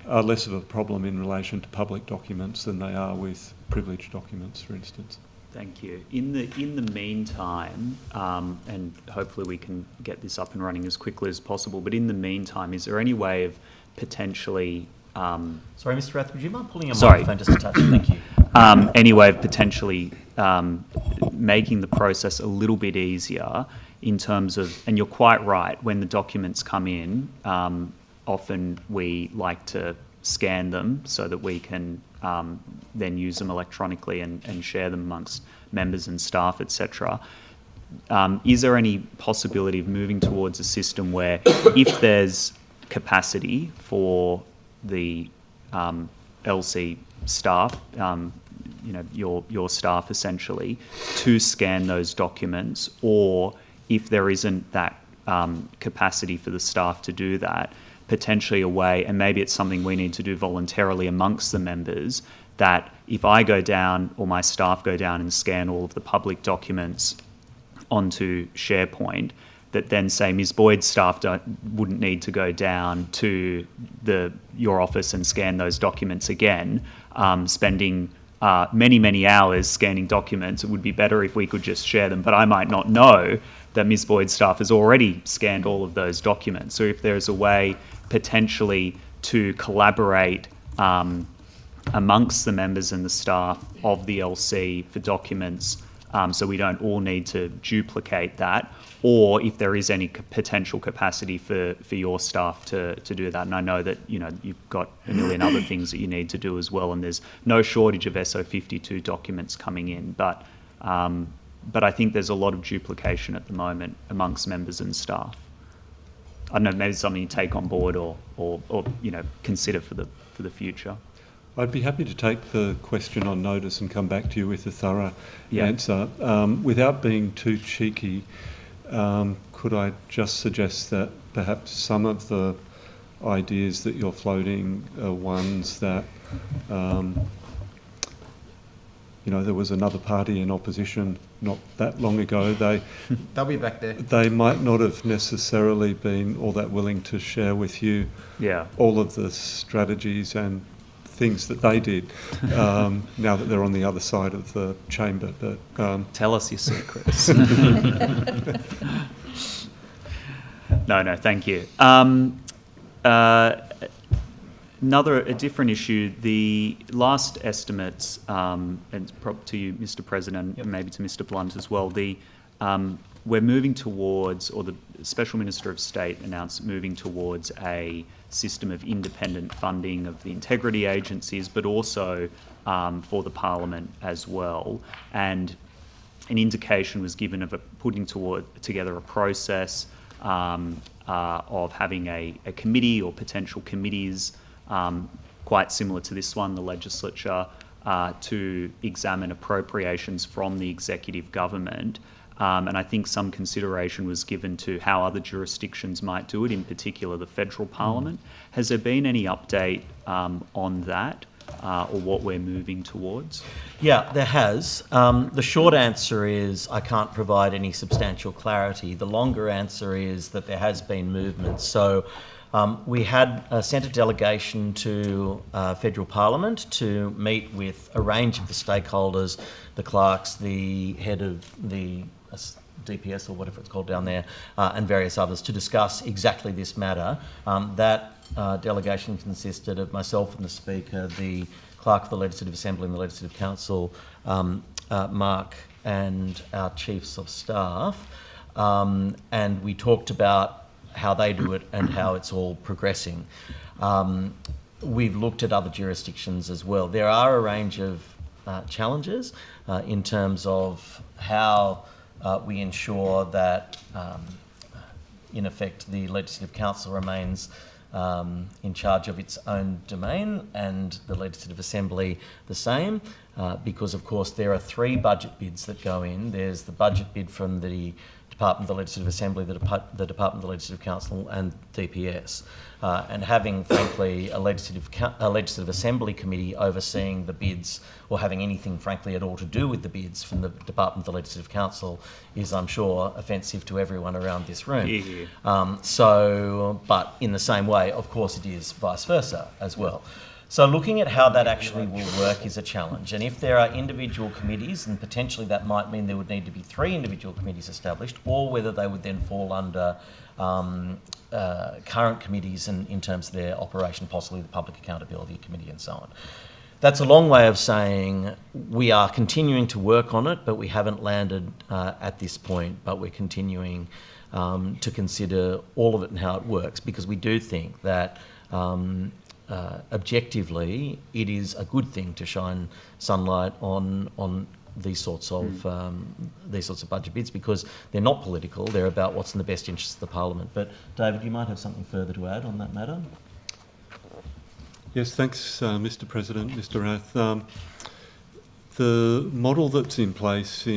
a problem in relation to public documents than they are with privileged documents, for instance. Thank you. In the meantime, and hopefully we can get this up and running as quickly as possible, but in the meantime, is there any way of potentially... Sorry, Mr. Rath, would you mind pulling your Sorry. microphone just a touch? Thank you. Any way of potentially making the process a little bit easier in terms of... And you're quite right, when the documents come in, often we like to scan them so that we can then use them electronically and share them amongst members and staff, etc. Is there any possibility of moving towards a system where if there's capacity for the LC staff, your staff essentially, to scan those documents, or if there isn't that capacity for the staff to do that, potentially a way, and maybe it's something we need to do voluntarily amongst the members, that if I go down or my staff go down and scan all of the public documents onto SharePoint, that then say Ms. Boyd's staff wouldn't need to go down to your office and scan those documents again, spending many hours scanning documents. It would be better if we could just share them, but I might not know that Ms. Boyd's staff has already scanned all of those documents. So if there's a way potentially to collaborate amongst the members and the staff of the LC for documents, so we don't all need to duplicate that, or if there is any potential capacity for your staff to do that. And I know that you've got a million other things that you need to do as well, and there's no shortage of SO52 documents coming in, but I think there's a lot of duplication at the moment amongst members and staff. I don't know, maybe it's something you take on board or consider for the future. I'd be happy to take the question on notice and come back to you with a thorough answer. Without being too cheeky, could I just suggest that perhaps some of the ideas that you're floating are ones that, there was another party in opposition not that long ago. They'll be back there. They might not have necessarily been all that willing to share with you all of the strategies and things that they did now that they're on the other side of the chamber. But tell us your secrets. No, thank you. A different issue, the last estimates, and to you, Mr. President, and maybe to Mr. Blunt as well, we're moving towards, or the Special Minister of State announced moving towards a system of independent funding of the integrity agencies, but also for the Parliament as well. And an indication was given of putting together a process of having a committee or potential committees, quite similar to this one, the Legislature, to examine appropriations from the executive government. And I think some consideration was given to how other jurisdictions might do it, in particular the federal parliament. Has there been any update on that or what we're moving towards? Yeah, there has. The short answer is I can't provide any substantial clarity. The longer answer is that there has been movement. So we had sent a delegation to federal parliament to meet with a range of the stakeholders, the clerks, the head of the DPS or whatever it's called down there, and various others to discuss exactly this matter. That delegation consisted of myself and the Speaker, the Clerk of the Legislative Assembly and the Legislative Council, Mark and our Chiefs of Staff, and we talked about how they do it and how it's all progressing. We've looked at other jurisdictions as well. There are a range of challenges in terms of how we ensure that, in effect, the Legislative Council remains in charge of its own domain and the Legislative Assembly the same, because, of course, there are 3 budget bids that go in. There's the budget bid from the Department of the Legislative Assembly, the Department of the Legislative Council and DPS. And having, frankly, a Legislative Assembly committee overseeing the bids or having anything, frankly, at all to do with the bids from the Department of the Legislative Council is, I'm sure, offensive to everyone around this room. Yeah. But in the same way, of course, it is vice versa as well. So looking at how that actually will work is a challenge. And if there are individual committees, and potentially that might mean there would need to be 3 individual committees established, or whether they would then fall under current committees in terms of their operation, possibly the Public Accountability Committee and so on. That's a long way of saying we are continuing to work on it, but we haven't landed at this point, but we're continuing to consider all of it and how it works, because we do think that objectively it is a good thing to shine sunlight on these sorts of budget bids, because they're not political, they're about what's in the best interests of the Parliament. But David, you might have something further to add on that matter. Yes, thanks, Mr. President, Mr. Rath. The model that's in place for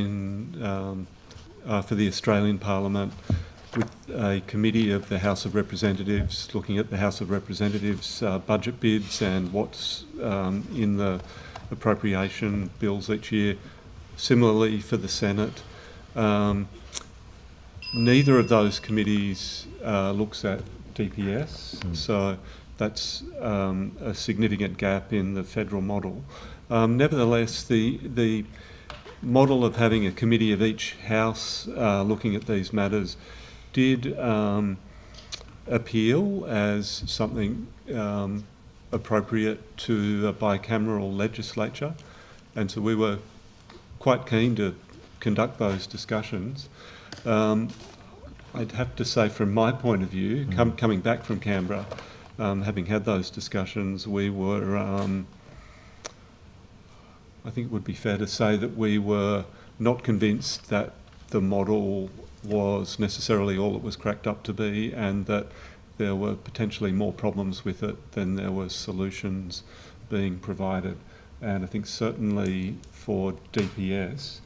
the Australian Parliament, with a committee of the House of Representatives looking at the House of Representatives' budget bids and what's in the appropriation bills each year. Similarly for the Senate, neither of those committees looks at DPS, so that's a significant gap in the federal model. Nevertheless, the model of having a committee of each house looking at these matters did appeal as something appropriate to a bicameral legislature, and so we were quite keen to conduct those discussions. I'd have to say, from my point of view, coming back from Canberra, having had those discussions, we were, I think it would be fair to say that we were not convinced that the model was necessarily all it was cracked up to be, and that there were potentially more problems with it than there were solutions being provided. And I think certainly for DPS,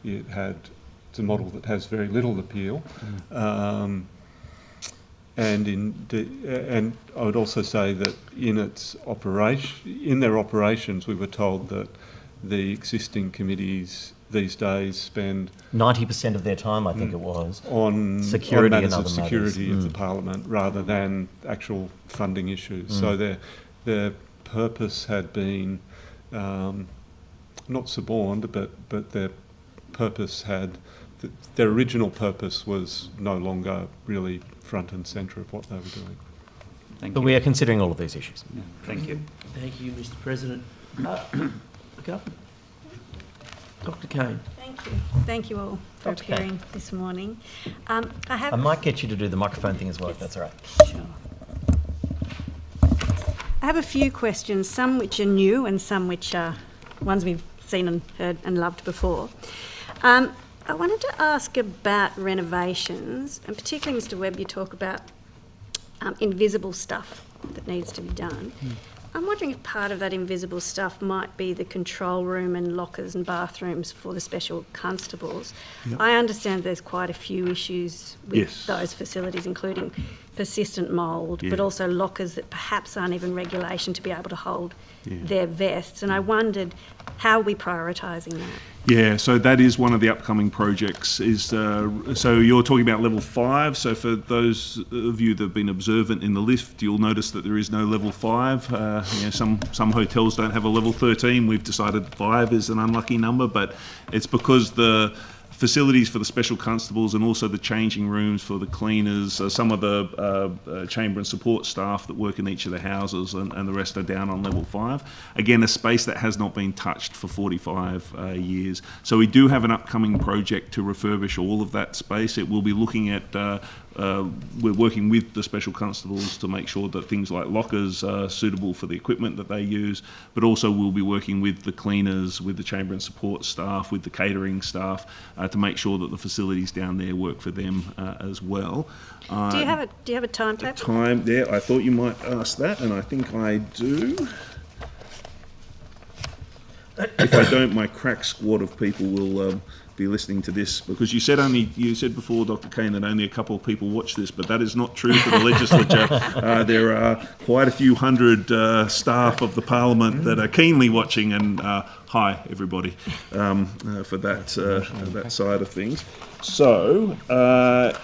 it's a model that has very little appeal. And I would also say that in their operations, we were told that the existing committees these days spend 90% of their time, I think it was, on security matters and other of security matters. of the Parliament rather than actual funding issues. So their purpose had been not suborned, but their purpose their original purpose was no longer really front and centre of what they were doing. Thank But you. we are considering all of these issues. Thank you. Thank you, Mr. President. Okay. Dr. Kane. Thank you. Thank you all for Dr. Kane. appearing this morning. I I might get you to do the microphone thing as well, if that's all right. Sure. I have a few questions, some which are new and some which are ones we've seen and heard and loved before. I wanted to ask about renovations, and particularly, Mr. Webb, you talk about invisible stuff that needs to be done. I'm wondering if part of that invisible stuff might be the control room and lockers and bathrooms for the special constables. Yep. I understand there's quite a few issues with Yes. those facilities, including persistent mould, but Yeah. also lockers that perhaps aren't even regulation to be able to hold Yeah. their vests. And I wondered, how are we prioritising that? Yeah, so that is one of the upcoming projects. So you're talking about level 5. So for those of you that have been observant in the lift, you'll notice that there is no level 5. Some hotels don't have a level 13. We've decided 5 is an unlucky number, but it's because the facilities for the special constables and also the changing rooms for the cleaners, some of the chamber and support staff that work in each of the houses, and the rest are down on level 5. Again, a space that has not been touched for 45 years. So we do have an upcoming project to refurbish all of that space. It will be looking at we're working with the special constables to make sure that things like lockers are suitable for the equipment that they use, but also we'll be working with the cleaners, with the chamber and support staff, with the catering staff to make sure that the facilities down there work for them as well. Do you have a timetable? Time there. I thought you might ask that, and I think I do. If I don't, my crack squad of people will be listening to this, because you said before, Dr. Kane, that only a couple of people watch this, but that is not true for the legislature. There are quite a few hundred staff of the Parliament that are keenly watching, and hi everybody for that side of things. So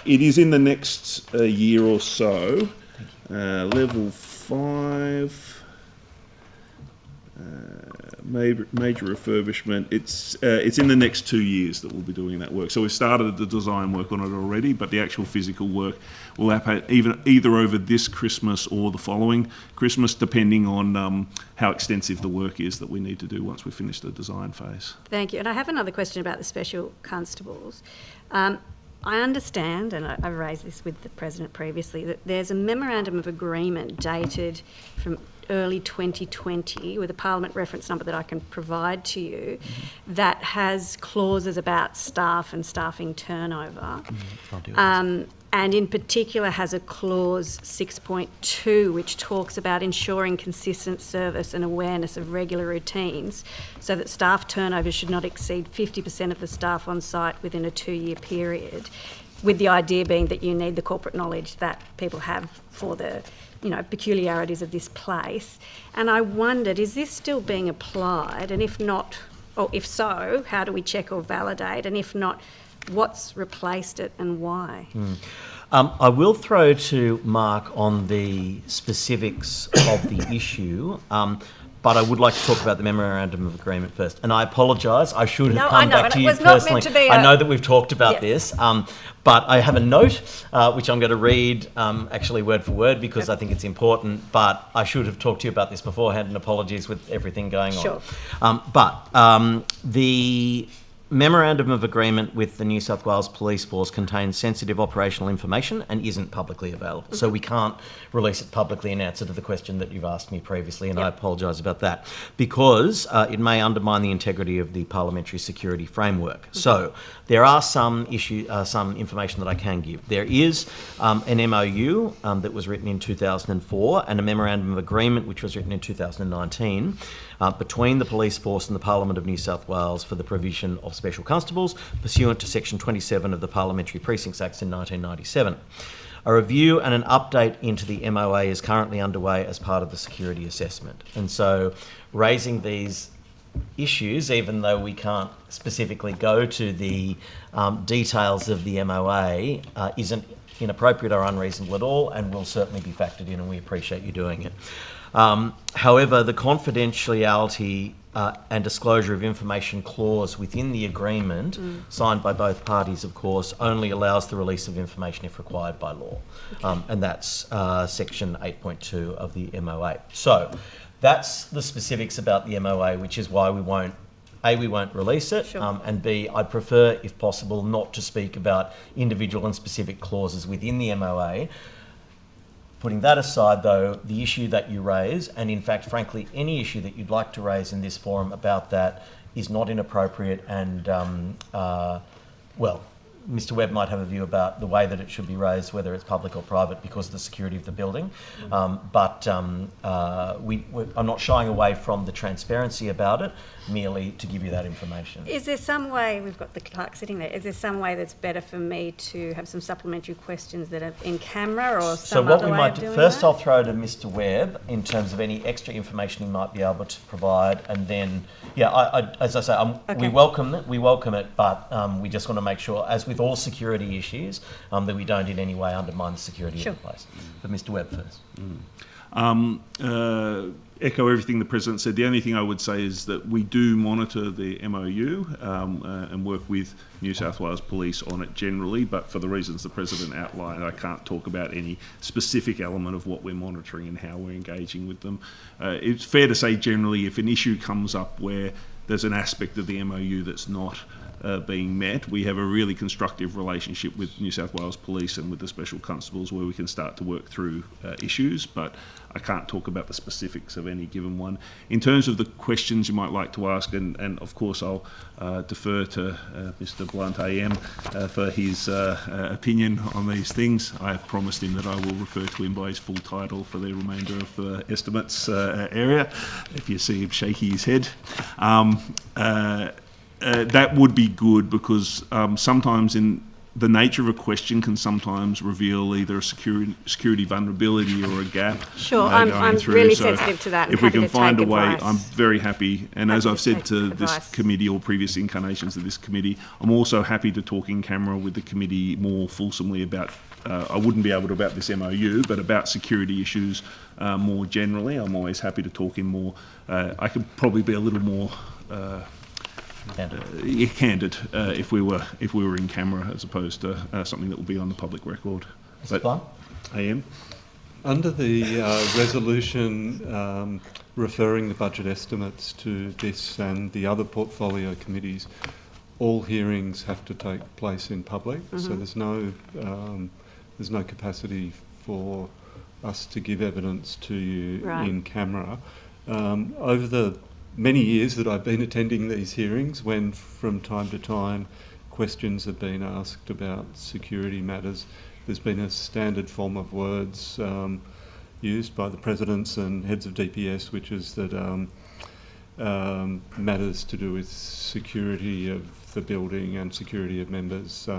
it is in the next year or so. Level 5. Major refurbishment. It's in the next 2 years that we'll be doing that work. So we've started the design work on it already, but the actual physical work will happen either over this Christmas or the following Christmas, depending on how extensive the work is that we need to do once we finish the design phase. Thank you. And I have another question about the special constables. I understand, and I've raised this with the President previously, that there's a memorandum of agreement dated from early 2020 with a Parliament reference number that I can provide to you that has clauses about staff and staffing turnover. And in particular has a clause 6.2 which talks about ensuring consistent service and awareness of regular routines so that staff turnover should not exceed 50% of the staff on site within a 2-year period, with the idea being that you need the corporate knowledge that people have for the peculiarities of this place. And I wondered, is this still being applied? And if not, or if so, how do we check or validate? And if not, what's replaced it and why? I will throw to Mark on the specifics of the issue, but I would like to talk about the memorandum of agreement first. And I apologise, I should have come back to you personally. I know that we've talked about this, but I have a note which I'm going to read actually word for word because I think it's important, but I should have talked to you about this beforehand, and apologies with everything going on. Sure. But the memorandum of agreement with the New South Wales Police Force contains sensitive operational information and isn't publicly available. So we can't release it publicly in answer to the question that you've asked me previously, and I apologise about that, because it may undermine the integrity of the parliamentary security framework. So there are some information that I can give. There is an MOU that was written in 2004 and a memorandum of agreement which was written in 2019 between the Police Force and the Parliament of New South Wales for the provision of special constables pursuant to Section 27 of the Parliamentary Precincts Acts in 1997. A review and an update into the MOA is currently underway as part of the security assessment. And so raising these issues, even though we can't specifically go to the details of the MOA, isn't inappropriate or unreasonable at all, and will certainly be factored in, and we appreciate you doing it. However, the confidentiality and disclosure of information clause within the agreement, signed by both parties, of course, only allows the release of information if required by law. And that's Section 8.2 of the MOA. So that's the specifics about the MOA, which is why we won't release it, and B, I'd prefer, if possible, not to speak about individual and specific clauses within the MOA. Putting that aside, though, the issue that you raise, and in fact, frankly, any issue that you'd like to raise in this forum about that is not inappropriate, and, well, Mr. Webb might have a view about the way that it should be raised, whether it's public or private, because of the security of the building. But I'm not shying away from the transparency about it, merely to give you that information. Is there some way, we've got the clerk sitting there, is there some way that's better for me to have some supplementary questions that are in camera, or some other way of doing that? So what we might do, first I'll throw to Mr. Webb in terms of any extra information he might be able to provide, and then, as I say, we welcome it, but we just want to make sure, as with with all security issues, that we don't in any way undermine the security Sure. of the place. But Mr Webb first. Echo everything the President said. The only thing I would say is that we do monitor the MOU and work with New South Wales Police on it generally, but for the reasons the President outlined, I can't talk about any specific element of what we're monitoring and how we're engaging with them. It's fair to say generally if an issue comes up where there's an aspect of the MOU that's not being met, we have a really constructive relationship with New South Wales Police and with the Special Constables where we can start to work through issues, but I can't talk about the specifics of any given one. In terms of the questions you might like to ask, and of course I'll defer to Mr Blunt AM for his opinion on these things. I have promised him that I will refer to him by his full title for the remainder of the estimates area, if you see him shaking his head. That would be good because sometimes in the nature of a question can sometimes reveal either a security vulnerability or a gap. Sure, going I'm through. really So sensitive to that. I'm if we happy can to find a take way, advice. I'm very happy. And as Happy I've to said take to this advice. committee or previous incarnations of this committee, I'm also happy to talk in camera with the committee more fulsomely about, I wouldn't be able to about this MOU, but about security issues more generally. I'm always happy to talk in more, I could probably be a little more candid if we were in camera as opposed to something that will be on the public record. Mr Blunt? I am. Under the resolution referring the budget estimates to this and the other portfolio committees, all hearings have to take place in public, so there's no capacity for us to give evidence to you in camera. Over the many years that I've been attending these hearings, when from time to time questions have been asked about security matters, there's been a standard form of words used by the presidents and heads of DPS, which is that matters to do with security of the building and security of members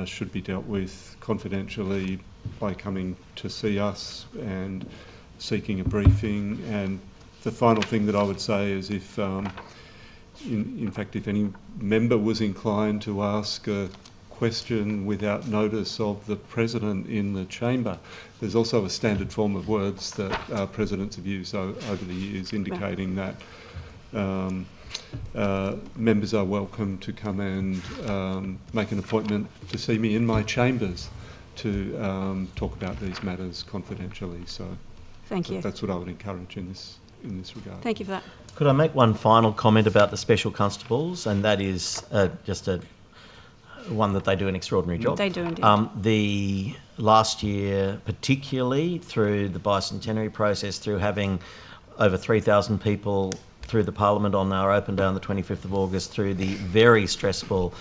should be dealt with confidentially by coming to see us and seeking a briefing. And the final thing that I would say is if, in fact, if any member was inclined to ask a question without notice of the President in the chamber, there's also a standard form of words that presidents have used over the years indicating that members are welcome to come and make an appointment to see me in my chambers to talk about these matters confidentially. So Thank you. that's what I would encourage in this regard. Thank you for that. Could I make one final comment about the Special Constables, and that is just one that they do an extraordinary job. They do indeed. The last year, particularly through the bicentenary process, through having over 3,000 people through the Parliament on our open day on the 25th of August, through the very stressful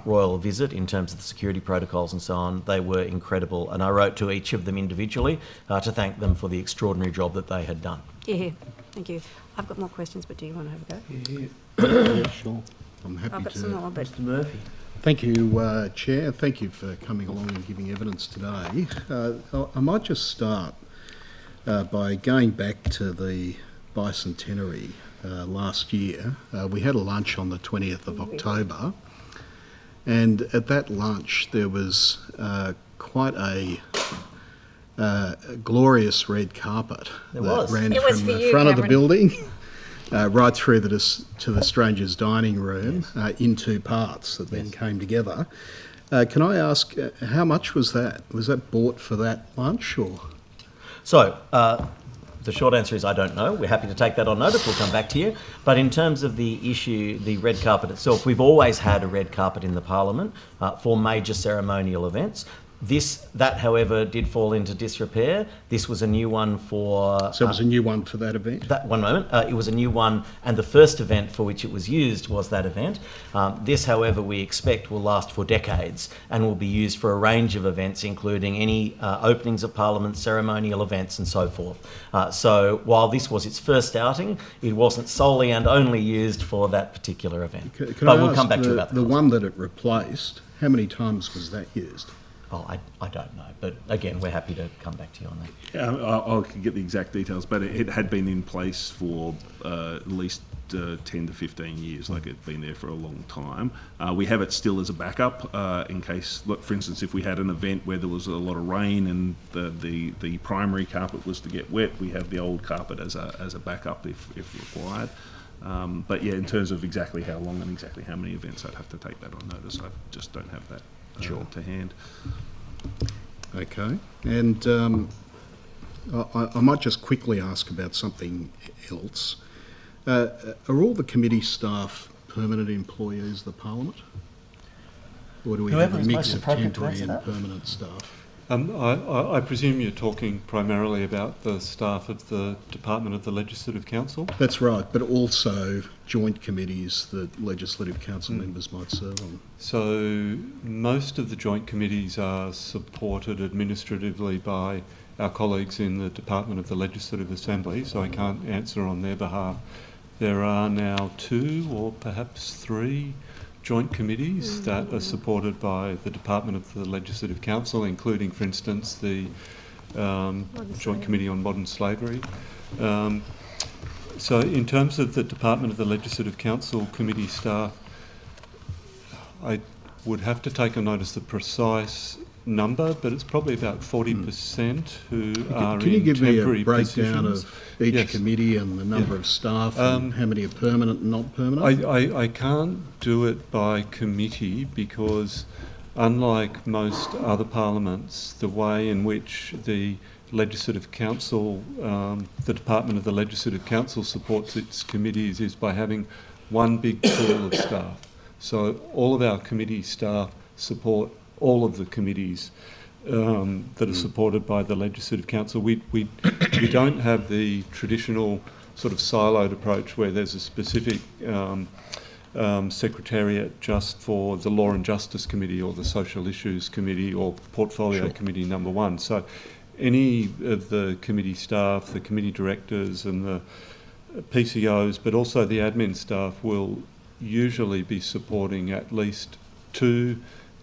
royal visit in terms of the security protocols and so on, they were incredible. And I wrote to each of them individually to thank them for the extraordinary job that they had done. Yeah, thank you. I've got more questions, but do you want to have a go? Yeah, sure. I'm happy I've got to. some more, but Mr Murphy. Thank you, Chair. Thank you for coming along and giving evidence today. I might just start by going back to the bicentenary last year. We had a lunch on the 20th of October, and at that lunch there was quite a glorious red carpet that ran It was from for the you, front of the Cameron. building right through to the strangers' dining room in two parts that then came together. Can I ask, how much was that? Was that bought for that lunch or? So, the short answer is I don't know. We're happy to take that on notice. We'll come back to you. But in terms of the issue, the red carpet itself, we've always had a red carpet in the Parliament for major ceremonial events. That, however, did fall into disrepair. This was a new one for... So it was a new one for that event? That one moment. It was a new one, and the first event for which it was used was that event. This, however, we expect will last for decades and will be used for a range of events, including any openings of Parliament, ceremonial events and so forth. So while this was its first outing, it wasn't solely and only used for that particular event. Can But I we'll ask come back to you about the one that it replaced, how many times was that used? Oh, I don't know. But again, we're happy to come back to you on that. Yeah, I'll get the exact details, but it had been in place for at least 10 to 15 years, like it's been there for a long time. We have it still as a backup in case, look, for instance, if we had an event where there was a lot of rain and the primary carpet was to get wet, we have the old carpet as a backup if required. But yeah, in terms of exactly how long and exactly how many events, I'd have to take that on notice. I just don't have that to hand. Okay. And I might just quickly ask about something else. Are all the committee staff permanent employees of the Parliament? Or do we have a mix of temporary and permanent staff? I presume you're talking primarily about the staff of the Department of the Legislative Council? That's right, but also joint committees that Legislative Council members might serve on. So most of the joint committees are supported administratively by our colleagues in the Department of the Legislative Assembly, so I can't answer on their behalf. There are now 2 or perhaps 3 joint committees that are supported by the Department of the Legislative Council, including, for instance, the Joint Committee on Modern Slavery. So in terms of the Department of the Legislative Council committee staff, I would have to take a notice the precise number, but it's probably about 40% who are Can you in give me a temporary breakdown positions. of each Yes. committee and the number of staff and how many are permanent and not permanent? I can't do it by committee because, unlike most other parliaments, the way in which the Legislative Council, the Department of the Legislative Council supports its committees is by having one big pool of staff. So all of our committee staff support all of the committees that are supported by the Legislative Council. We don't have the traditional sort of siloed approach where there's a specific secretariat just for the Law and Justice Committee or the Social Issues Committee or Portfolio Committee number 1. So any of the committee staff, the committee directors and the PCOs, but also the admin staff will usually be supporting at least 2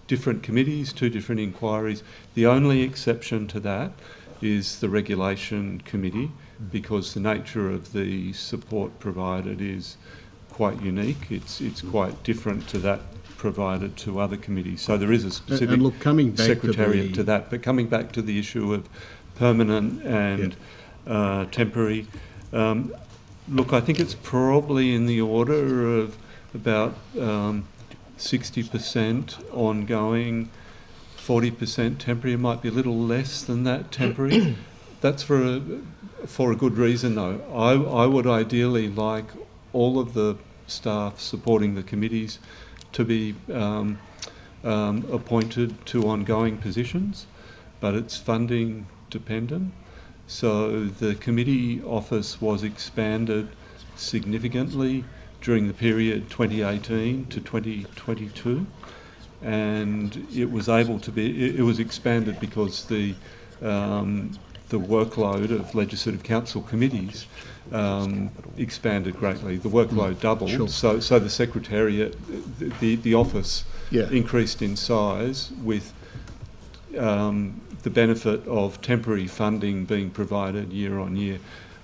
different committees, 2 different inquiries. The only exception to that is the Regulation Committee, because the nature of the support provided is quite unique. It's quite different to that provided to other committees. So there is a specific And look, coming back secretariat to that. But coming back to the issue of permanent and temporary, look, I think it's probably in the order of about 60% ongoing, 40% temporary. It might be a little less than that temporary. That's for a good reason, though. I would ideally like all of the staff supporting the committees to be appointed to ongoing positions, but it's funding dependent. So the committee office was expanded significantly during the period 2018 to 2022, and it was able to be. It was expanded because the workload of Legislative Council committees expanded greatly. The workload doubled, Sure. so the secretariat, the office, increased in size with the benefit of temporary funding being provided year on year.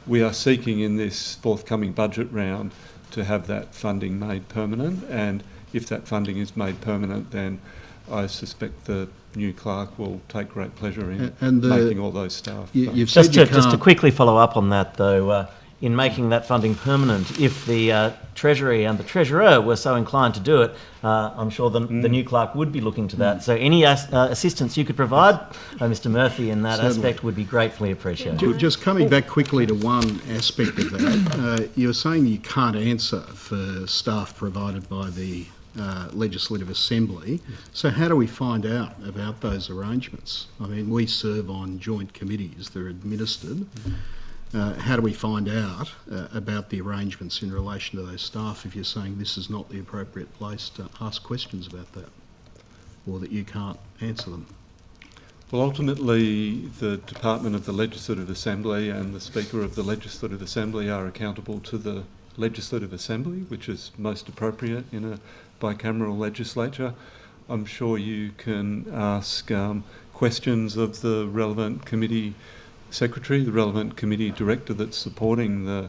We are seeking in this forthcoming budget round to have that funding made permanent, and if that funding is made permanent, then I suspect the new clerk will take great pleasure in making all those staff. You've said Just to quickly follow up on that, though, in making that funding permanent, if the Treasury and the Treasurer were so inclined to do it, I'm sure the new clerk would be looking to that. So any assistance you could provide, Mr Murphy, in that aspect would be gratefully appreciated. Just coming back quickly to one aspect of that, you're saying you can't answer for staff provided by the Legislative Assembly. So how do we find out about those arrangements? I mean, we serve on joint committees, they're administered. How do we find out about the arrangements in relation to those staff if you're saying this is not the appropriate place to ask questions about that, or that you can't answer them? Well, ultimately, the Department of the Legislative Assembly and the Speaker of the Legislative Assembly are accountable to the Legislative Assembly, which is most appropriate in a bicameral legislature. I'm sure you can ask questions of the relevant committee secretary, the relevant committee director that's supporting the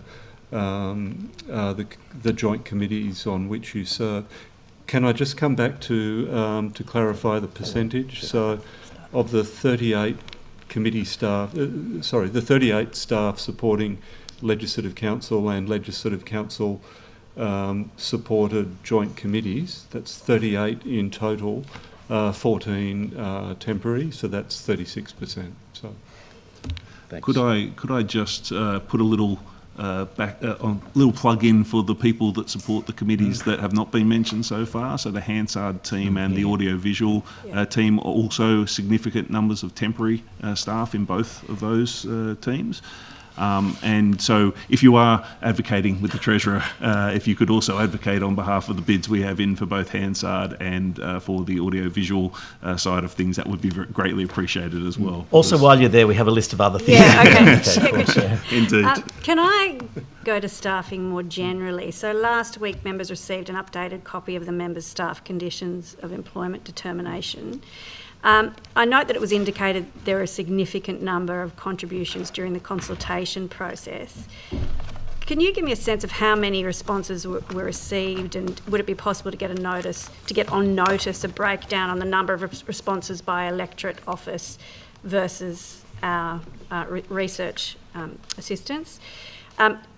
the joint committees on which you serve. Can I just come back to clarify the percentage? So, of the 38 committee staff, the 38 staff supporting Legislative Council and Legislative Council supported joint committees, that's 38 in total, 14 temporary, so that's 36%. So, Thanks. Could I just put a little little plug in for the people that support the committees that have not been mentioned so far? So the Hansard team and the audiovisual team are also significant numbers of temporary staff in both of those teams. And so if you are advocating with the Treasurer, if you could also advocate on behalf of the bids we have in for both Hansard and for the audio-visual side of things, that would be greatly appreciated as well. Also, while you're there, we have a list of other things. Yeah, okay. Indeed. Can I go to staffing more generally? So last week, members received an updated copy of the members' staff conditions of employment determination. I note that it was indicated there are a significant number of contributions during the consultation process. Can you give me a sense of how many responses were received, and would it be possible to get on notice a breakdown on the number of responses by electorate office versus our research assistants?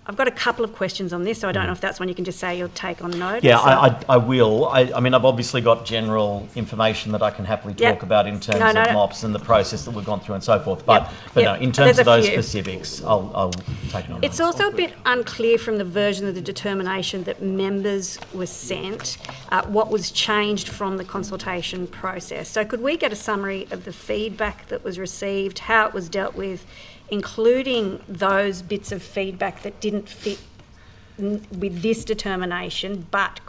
I've got a couple of questions on this, so I don't know if that's one you can just say you'll take on notice. Yeah, I will. I mean, I've obviously got general information that I can happily talk about in terms of MOPS and the process that we've gone through and so forth. But no, in terms of those specifics, I'll take it on. It's also a bit unclear from the version of the determination that members were sent what was changed from the consultation process. So could we get a summary of the feedback that was received, how it was dealt with, including those bits of feedback that didn't fit with this determination but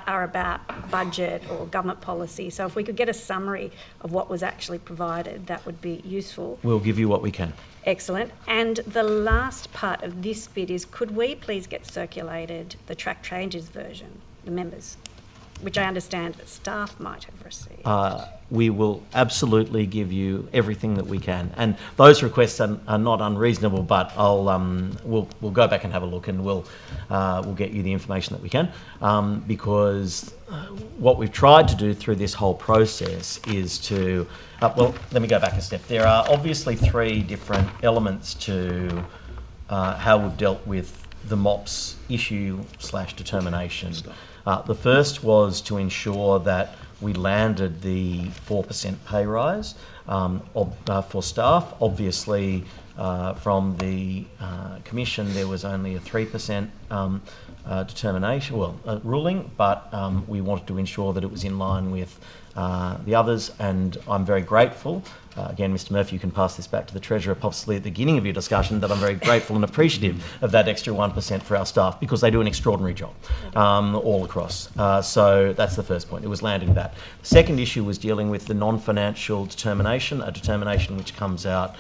are about budget or government policy? So if we could get a summary of what was actually provided, that would be useful. We'll give you what we can. Excellent. And the last part of this bit is, could we please get circulated the track changes version, the members, which I understand that staff might have received? We will absolutely give you everything that we can, and those requests are not unreasonable. But we'll go back and have a look, and we'll get you the information that we can, because what we've tried to do through this whole process is to well, let me go back a step. There are obviously three different elements to how we've dealt with the MOPS issue / determination. The first was to ensure that we landed the 4% pay rise for staff. Obviously, from the Commission, there was only a 3% ruling, but we wanted to ensure that it was in line with the others, and I'm very grateful. Again, Mr Murphy, you can pass this back to the Treasurer possibly at the beginning of your discussion, that I'm very grateful and appreciative of that extra 1% for our staff, because they do an extraordinary job all across. So that's the first point. It was landing that. The second issue was dealing with the non-financial determination, a determination which comes out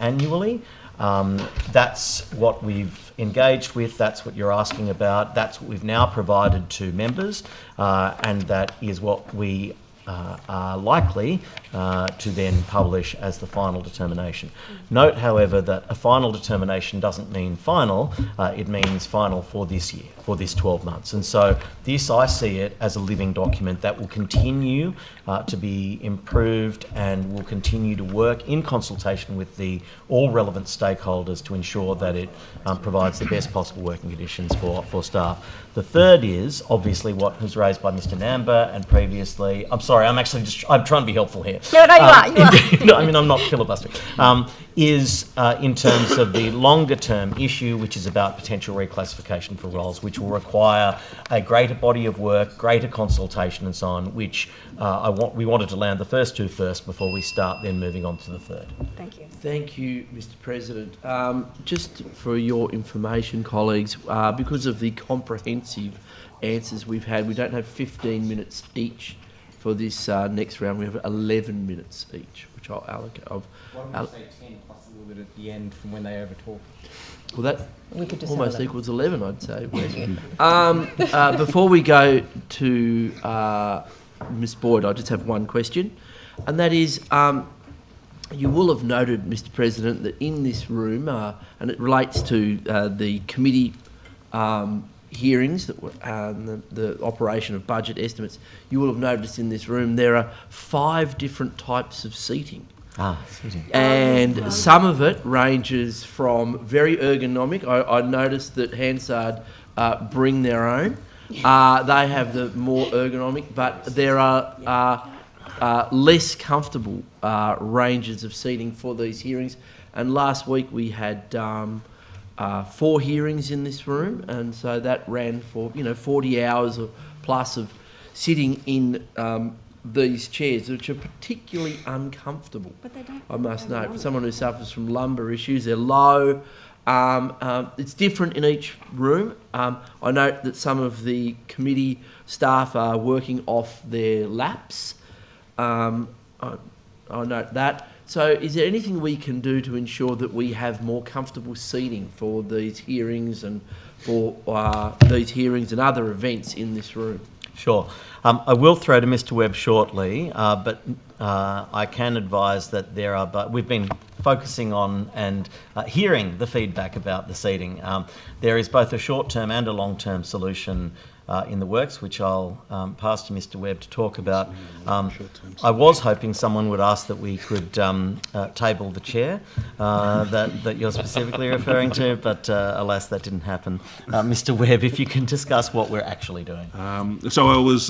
annually. That's what we've engaged with, that's what you're asking about, that's what we've now provided to members, and that is what we are likely to then publish as the final determination. Note, however, that a final determination doesn't mean final, it means final for this year, for this 12 months. And so this, I see it as a living document that will continue to be improved, and will continue to work in consultation with all relevant stakeholders to ensure that it provides the best possible working conditions for staff. The third is obviously what was raised by Mr Namba and previously. I'm sorry, I'm trying to be helpful here. No, you are. No, I mean, I'm not filibustering. Is in terms of the longer term issue, which is about potential reclassification for roles, which will require a greater body of work, greater consultation and so on, which we wanted to land the first two first before we start then moving on to the third. Thank you. Thank you, Mr President. Just for your information, colleagues, because of the comprehensive answers we've had, we don't have 15 minutes each for this next round. We have 11 minutes each, which I'll allocate. Why don't we say 10 plus a little bit at the end from when they overtalk? Well, that We could just almost equals 11, I'd say. Before we go to Ms Boyd, I just have one question, and that is, you will have noted, Mr President, that in this room, and it relates to the committee hearings, that were, the operation of budget estimates, you will have noticed in this room there are 5 different types of seating. And some of it ranges from very ergonomic. I noticed that Hansard bring their own. They have the more ergonomic, but there are less comfortable ranges of seating for these hearings. And last week we had 4 hearings in this room, and so that ran for 40 hours or plus of sitting in these chairs, which are particularly uncomfortable. But they don't. I must note, for someone who suffers from lumbar issues, they're low. It's different in each room. I note that some of the committee staff are working off their laps. I note that. So is there anything we can do to ensure that we have more comfortable seating for these hearings and for these hearings and other events in this room? Sure. I will throw to Mr. Webb shortly, but I can advise that we've been focusing on and hearing the feedback about the seating. There is both a short-term and a long-term solution in the works, which I'll pass to Mr. Webb to talk about. I was hoping someone would ask that we could table the chair that you're specifically referring to, but alas, that didn't happen. Mr. Webb, if you can discuss what we're actually doing. So I was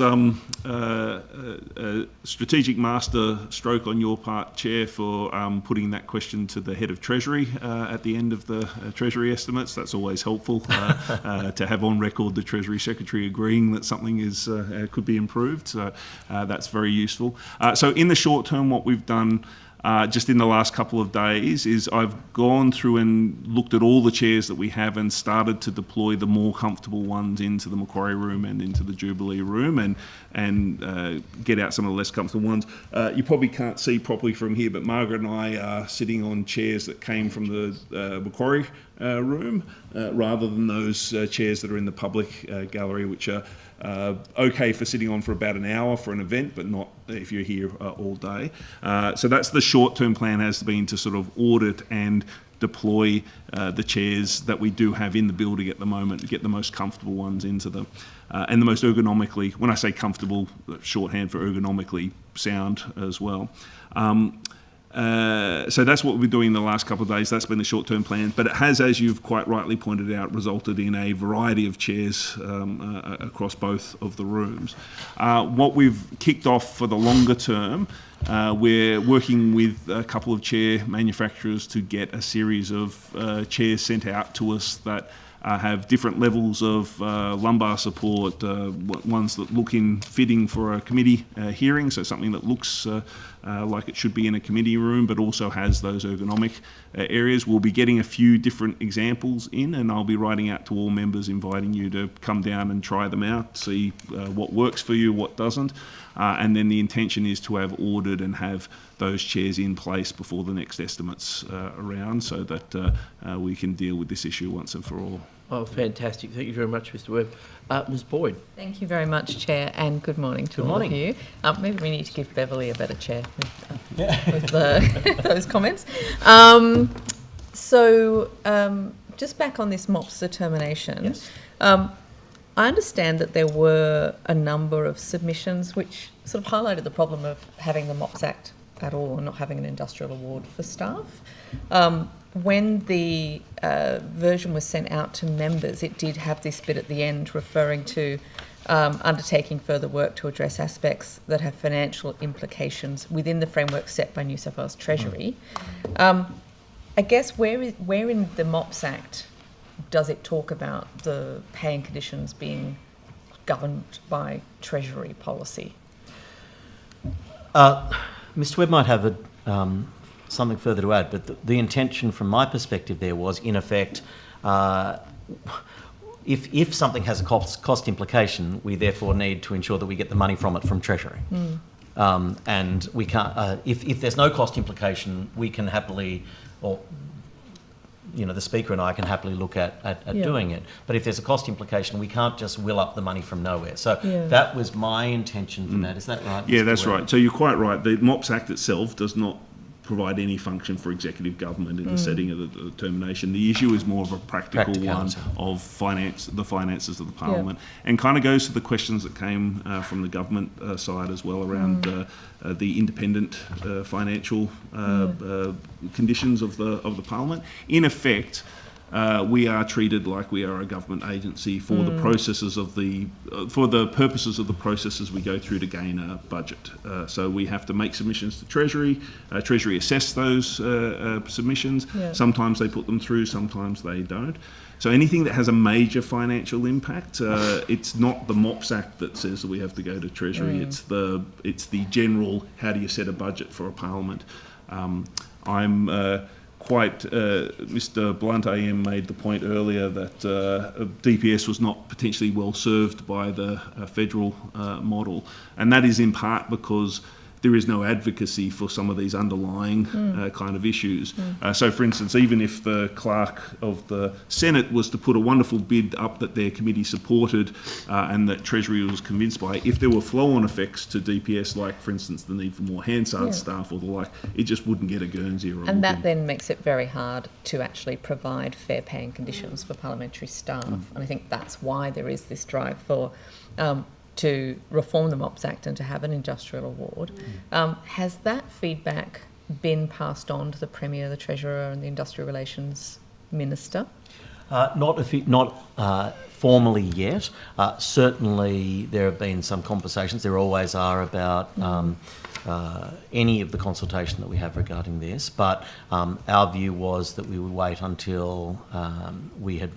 strategic master stroke on your part, Chair, for putting that question to the head of Treasury at the end of the Treasury estimates. That's always helpful to have on record the Treasury Secretary agreeing that something is could be improved. So that's very useful. So in the short term, what we've done just in the last couple of days is I've gone through and looked at all the chairs that we have and started to deploy the more comfortable ones into the Macquarie room and into the Jubilee room and get out some of the less comfortable ones. You probably can't see properly from here, but Margaret and I are sitting on chairs that came from the Macquarie room rather than those chairs that are in the public gallery, which are okay for sitting on for about an hour for an event, but not if you're here all day. So that's the short-term plan, has been to sort of audit and deploy the chairs that we do have in the building at the moment to get the most comfortable ones into them. And the most ergonomically, when I say comfortable, shorthand for ergonomically sound as well. So that's what we've been doing in the last couple of days. That's been the short-term plan. But it has, as you've quite rightly pointed out, resulted in a variety of chairs across both of the rooms. What we've kicked off for the longer term, we're working with a couple of chair manufacturers to get a series of chairs sent out to us that have different levels of lumbar support, ones that look fitting for a committee hearing, so something that looks like it should be in a committee room, but also has those ergonomic areas. We'll be getting a few different examples in, and I'll be writing out to all members, inviting you to come down and try them out, see what works for you, what doesn't. And then the intention is to have ordered and have those chairs in place before the next estimates around, so that we can deal with this issue once and for all. Oh, fantastic. Thank you very much, Mr. Webb. Ms. Boyd. Thank you very much, Chair, and good morning to all of you. Maybe we need to give Beverly a better chair with those comments. Just back on this MOPS determination, yes. I understand that there were a number of submissions which sort of highlighted the problem of having the MOPS Act at all and not having an industrial award for staff. When the version was sent out to members, it did have this bit at the end referring to undertaking further work to address aspects that have financial implications within the framework set by New South Wales Treasury. I guess where in the MOPS Act does it talk about the pay and conditions being governed by Treasury policy? Mr. Webb might have something further to add, but the intention from my perspective there was, in effect, if something has a cost implication, we therefore need to ensure that we get the money from it from Treasury. And we can't, if there's no cost implication, we can happily, or the Speaker and I can happily look at doing it. But if there's a cost implication, we can't just will up the money from nowhere. So that was my intention from that. Is that right? Yeah, Mr. that's Webb? right. So you're quite right. The MOPS Act itself does not provide any function for executive government in the setting of the determination. The issue is more of a practical one of the finances of the Parliament, and kind of goes to the questions that came from the government side as well around the independent financial conditions of the Parliament. In effect, we are treated like we are a government agency for the processes of for the purposes of the processes we go through to gain a budget. So we have to make submissions to Treasury. Treasury assess those submissions. Sometimes they put them through, sometimes they don't. So anything that has a major financial impact, it's not the MOPS Act that says that we have to go to Treasury. It's the general, how do you set a budget for a Parliament? Mr. Blunt AM made the point earlier that DPS was not potentially well served by the federal model, and that is in part because there is no advocacy for some of these underlying kind of issues. So, for instance, even if the clerk of the Senate was to put a wonderful bid up that their committee supported and that Treasury was convinced by, if there were flow-on effects to DPS, like, for instance, the need for more Hansard staff or the like, it just wouldn't get a Guernsey or a And that Looking. then makes it very hard to actually provide fair paying conditions for parliamentary staff. And I think that's why there is this drive for to reform the MOPS Act and to have an industrial award. Has that feedback been passed on to the Premier, the Treasurer and the Industrial Relations Minister? Not formally yet. Certainly there have been some conversations, there always are, about any of the consultation that we have regarding this, but our view was that we would wait until we had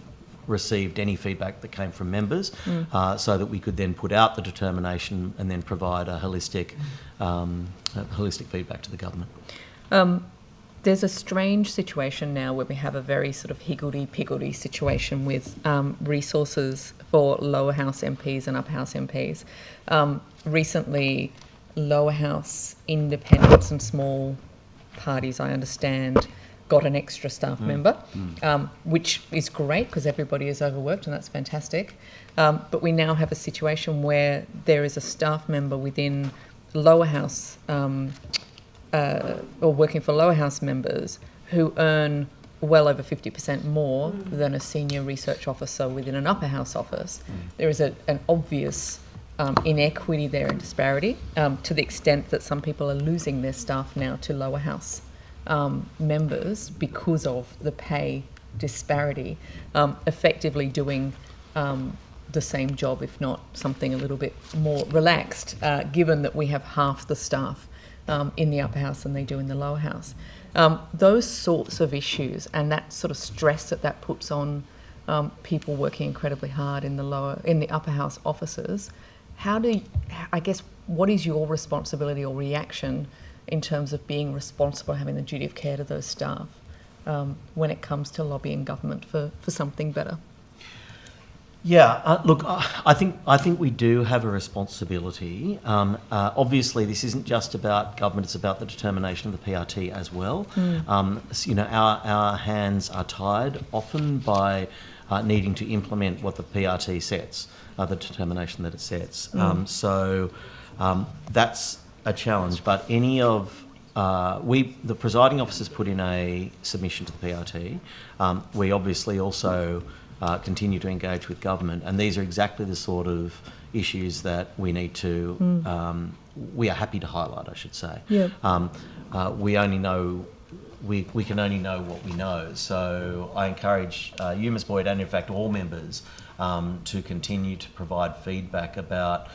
received any feedback that came from members so that we could then put out the determination and then provide a holistic feedback to the government. There's a strange situation now where we have a very sort of higgledy-piggledy situation with resources for lower house MPs and upper house MPs. Recently, lower house independents and small parties, I understand, got an extra staff member, which is great because everybody is overworked and that's fantastic. But we now have a situation where there is a staff member within lower house or working for lower house members who earn well over 50% more than a senior research officer within an upper house office. There is an obvious inequity there and disparity to the extent that some people are losing their staff now to lower house members because of the pay disparity, effectively doing the same job, if not something a little bit more relaxed, given that we have half the staff in the upper house than they do in the lower house. Those sorts of issues and that sort of stress that puts on people working incredibly hard in the upper house offices, what is your responsibility or reaction in terms of being responsible, having the duty of care to those staff when it comes to lobbying government for something better? Yeah, look, I think we do have a responsibility. Obviously, this isn't just about government; it's about the determination of the PRT as well. Our hands are tied often by needing to implement what the PRT sets, the determination that it sets. So that's a challenge. But the presiding officers put in a submission to the PRT. We obviously also continue to engage with government, and these are exactly the sort of issues that we need to, we are happy to highlight, I should say. Yeah. We can only know what we know. So I encourage you, Ms. Boyd, and in fact all members to continue to provide feedback about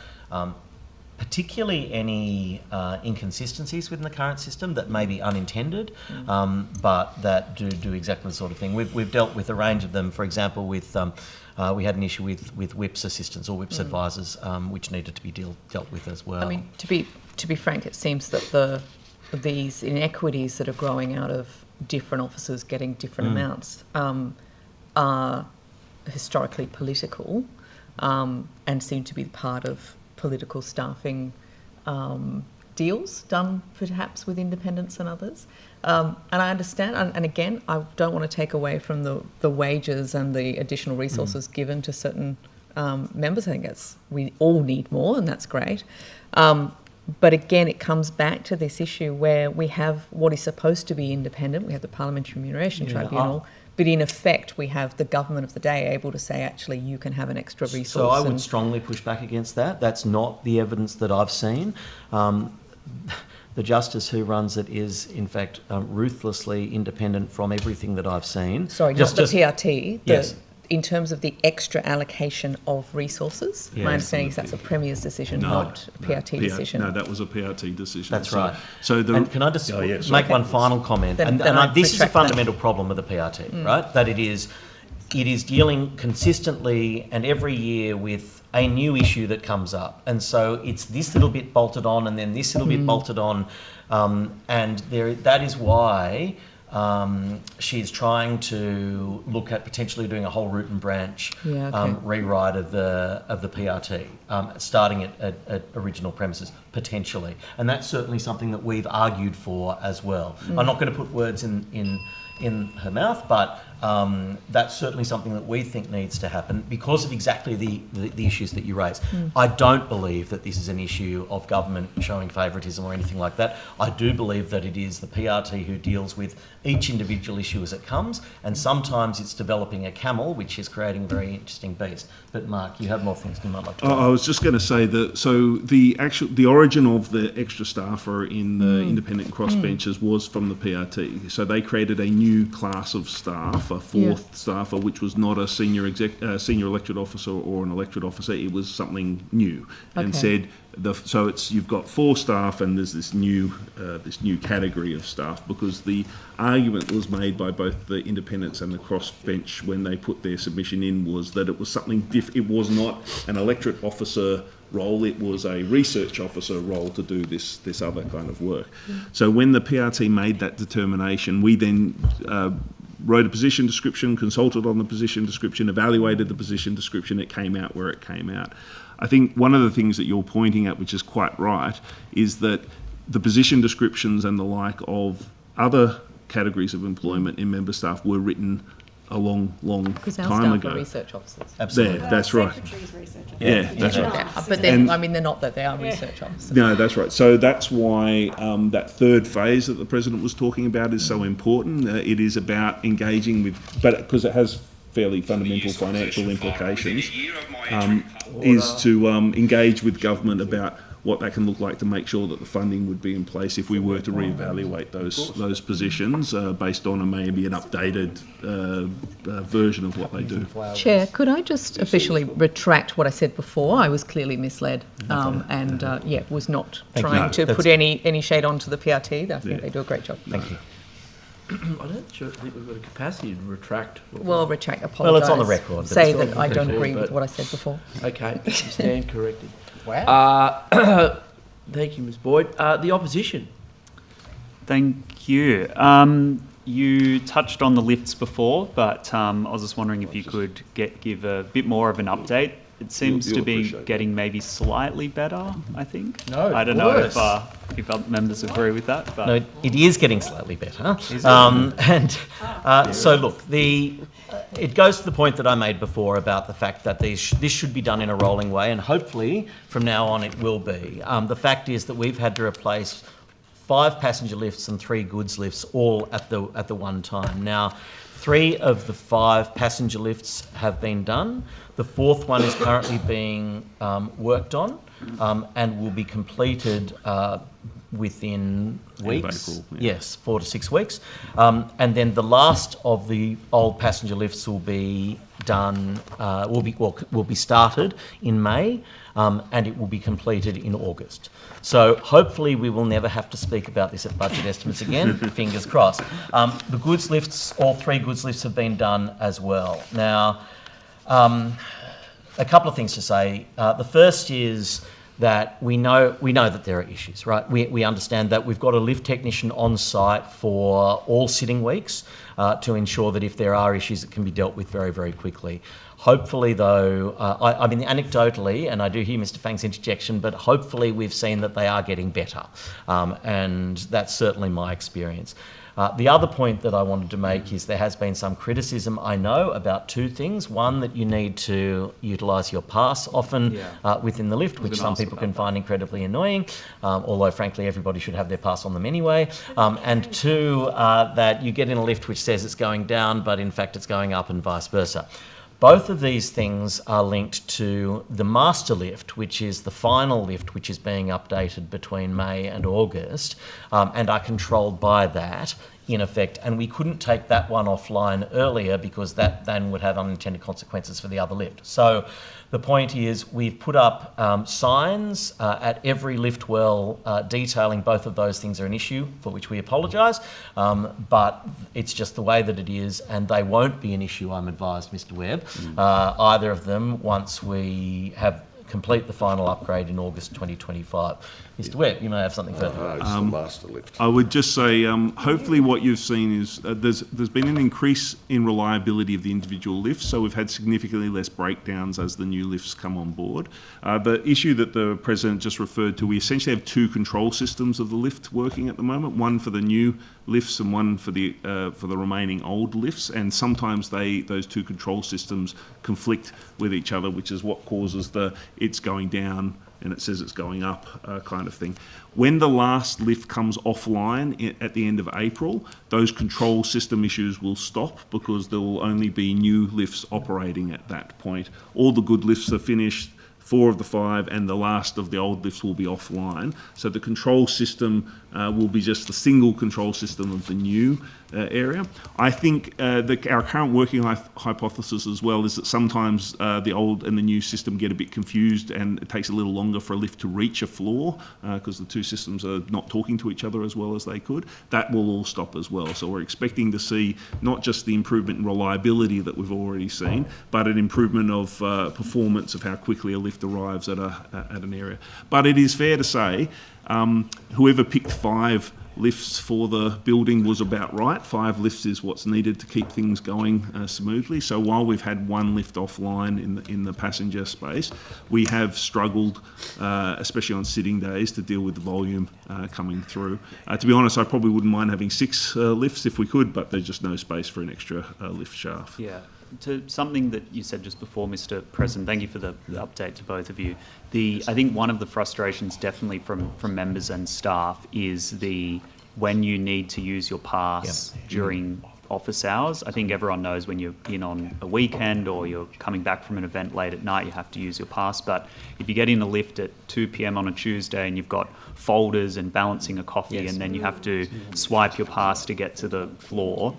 particularly any inconsistencies within the current system that may be unintended, but that do exactly the sort of thing. We've dealt with a range of them. For example, with we had an issue with WIP's assistants or WIP's advisors, which needed to be dealt with as well. I mean, to be frank, it seems that these inequities that are growing out of different officers getting different amounts are historically political and seem to be part of political staffing deals done perhaps with independents and others. And I understand, and again, I don't want to take away from the wages and the additional resources given to certain members. I think we all need more, and that's great. But again, it comes back to this issue where we have what is supposed to be independent. We have the Parliamentary Remuneration Tribunal, but in effect, we have the government of the day able to say, actually, you can have an extra resource. So I would strongly push back against that. That's not the evidence that I've seen. The justice who runs it is, in fact, ruthlessly independent from everything that I've seen. Sorry, not the PRT. Yes. In terms of the extra allocation of resources, my understanding is that's a Premier's decision, not a PRT decision. No, that was a PRT decision. That's right. So and can I just make one final comment? This is a fundamental problem with the PRT, right? That it is dealing consistently and every year with a new issue that comes up. And so it's this little bit bolted on and then this little bit bolted on. And that is why she's trying to look at potentially doing a whole root and branch rewrite of the PRT, starting at original premises, potentially. And that's certainly something that we've argued for as well. I'm not going to put words in her mouth, but that's certainly something that we think needs to happen because of exactly the issues that you raise. I don't believe that this is an issue of government showing favouritism or anything like that. I do believe that it is the PRT who deals with each individual issue as it comes, and sometimes it's developing a camel, which is creating a very interesting beast. But Mark, you have more things you might like to add. I was just going to say that, so the origin of the extra staffer in the independent crossbenchers was from the PRT. So they created a new class of staff, a fourth staffer, which was not a senior elected officer or an elected officer. It was something new, and said so you've got 4 staff and there's this new category of staff, because the argument was made by both the independents and the crossbench when they put their submission in was that it was something different. It was not an electorate officer role, it was a research officer role to do this other kind of work. So when the PRT made that determination, we then wrote a position description, consulted on the position description, evaluated the position description, it came out where it came out. I think one of the things that you're pointing at, which is quite right, is that the position descriptions and the like of other categories of employment in member staff were written a long time ago. Because our staff are research officers. Absolutely. That's right. That's right. But then, they're not that, they are research officers. No, that's right. So that's why that third phase that the President was talking about is so important. It is about engaging with, but because it has fairly fundamental financial implications, is to engage with government about what that can look like to make sure that the funding would be in place if we were to reevaluate those positions based on maybe an updated version of what they do. Chair, could I just officially retract what I said before? I was clearly misled and was not trying to put any shade onto the PRT. I think they do a great job. Thank you. I don't think we've got a capacity to retract. Apologise. Well, it's on the record. Say that I don't agree with what I said before. Okay, you stand corrected. Wow. Thank you, Ms Boyd. The opposition. Thank you. You touched on the lifts before, but I was just wondering if you could give a bit more of an update. It seems to be getting maybe slightly better, I think. No, I don't know if other members agree with that. But No, it is getting slightly better. So look, it goes to the point that I made before about the fact that this should be done in a rolling way, and hopefully from now on it will be. The fact is that we've had to replace 5 passenger lifts and 3 goods lifts all at the one time. Now, 3 of the 5 passenger lifts have been done. The 4th one is currently being worked on and will be completed within weeks. April, Yes, 4 to 6 weeks. And then the last of the old passenger lifts will be done. Will be started in May, and it will be completed in August. So hopefully we will never have to speak about this at budget estimates again. Fingers crossed. The goods lifts, all 3 goods lifts have been done as well. Now, a couple of things to say. The first is that we know that there are issues, right? We understand that. We've got a lift technician on site for all sitting weeks to ensure that if there are issues, it can be dealt with very, very quickly. Hopefully, though, I mean, anecdotally, and I do hear Mr. Fang's interjection, but hopefully we've seen that they are getting better, and that's certainly my experience. The other point that I wanted to make is there has been some criticism, I know, about two things. One, that you need to utilise your pass often within the lift, which some people can find incredibly annoying, although frankly everybody should have their pass on them anyway. And two, that you get in a lift which says it's going down, but in fact it's going up and vice versa. Both of these things are linked to the master lift, which is the final lift which is being updated between May and August, and are controlled by that in effect. And we couldn't take that one offline earlier because that then would have unintended consequences for the other lift. So the point is we've put up signs at every lift well detailing both of those things are an issue, for which we apologise, but it's just the way that it is, and they won't be an issue, I'm advised, Mr Webb, either of them, once we have complete the final upgrade in August 2025. Mr Webb, you may have something further. It's the master lift. I would just say, hopefully what you've seen is there's been an increase in reliability of the individual lifts, so we've had significantly less breakdowns as the new lifts come on board. The issue that the President just referred to, we essentially have two control systems of the lift working at the moment, one for the new lifts and one for the remaining old lifts, and sometimes those two control systems conflict with each other, which is what causes the it's going down and it says it's going up kind of thing. When the last lift comes offline at the end of April, those control system issues will stop because there will only be new lifts operating at that point. All the good lifts are finished, 4 of the 5, and the last of the old lifts will be offline. So the control system will be just the single control system of the new area. I think our current working hypothesis as well is that sometimes the old and the new system get a bit confused, and it takes a little longer for a lift to reach a floor because the two systems are not talking to each other as well as they could. That will all stop as well. So we're expecting to see not just the improvement in reliability that we've already seen, but an improvement of performance of how quickly a lift arrives at an area. But it is fair to say whoever picked 5 lifts for the building was about right. 5 lifts is what's needed to keep things going smoothly. So while we've had 1 lift offline in the passenger space, we have struggled, especially on sitting days, to deal with the volume coming through. To be honest, I probably wouldn't mind having 6 lifts if we could, but there's just no space for an extra lift shaft. Yeah. To something that you said just before, Mr. President, thank you for the update to both of you. I think one of the frustrations definitely from members and staff is when you need to use your pass during office hours. I think everyone knows when you're in on a weekend or you're coming back from an event late at night, you have to use your pass. But if you get in a lift at 2 p.m. on a Tuesday and you've got folders and balancing a coffee, and then you have to swipe your pass to get to the floor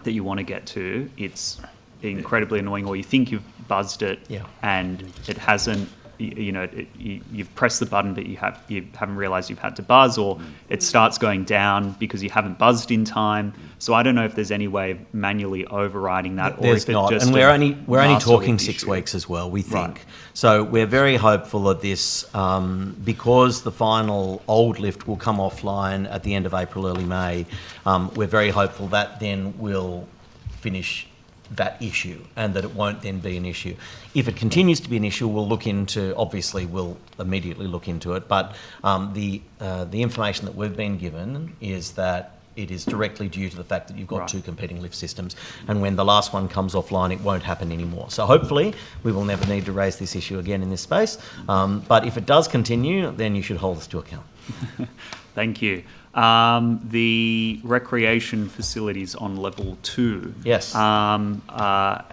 that you want to get to, it's incredibly annoying. Or you think you've buzzed it and it hasn't, you've pressed the button but you haven't realised you've had to buzz, or it starts going down because you haven't buzzed in time. So I don't know if there's any way of manually overriding that, or there's if it's not, just and we're only talking 6 issue. weeks as well, we think. Right. So we're very hopeful that this, because the final old lift will come offline at the end of April, early May, we're very hopeful that then will finish that issue and that it won't then be an issue. If it continues to be an issue, we'll immediately look into it. But the information that we've been given is that it is directly due to the fact that you've got 2 competing lift systems, and when the last one comes offline, it won't happen anymore. So hopefully we will never need to raise this issue again in this space. But if it does continue, then you should hold us to account. Thank you. The recreation facilities on level 2. Yes. I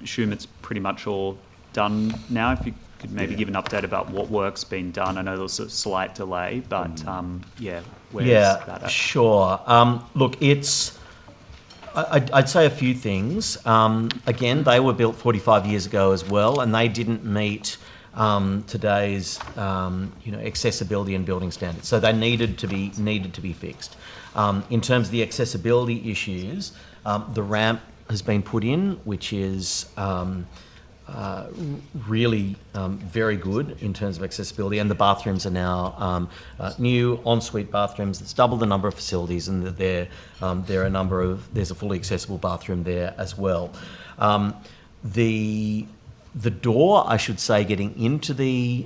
assume it's pretty much all done now. If you could maybe give an update about what work's been done. I know there was a slight delay, but where's that at? Sure. Look, I'd say a few things. Again, they were built 45 years ago as well, and they didn't meet today's accessibility and building standards. So they needed to be fixed. In terms of the accessibility issues, the ramp has been put in, which is really very good in terms of accessibility, and the bathrooms are now new ensuite bathrooms. It's double the number of facilities, and there's a fully accessible bathroom there as well. The door, I should say, getting into the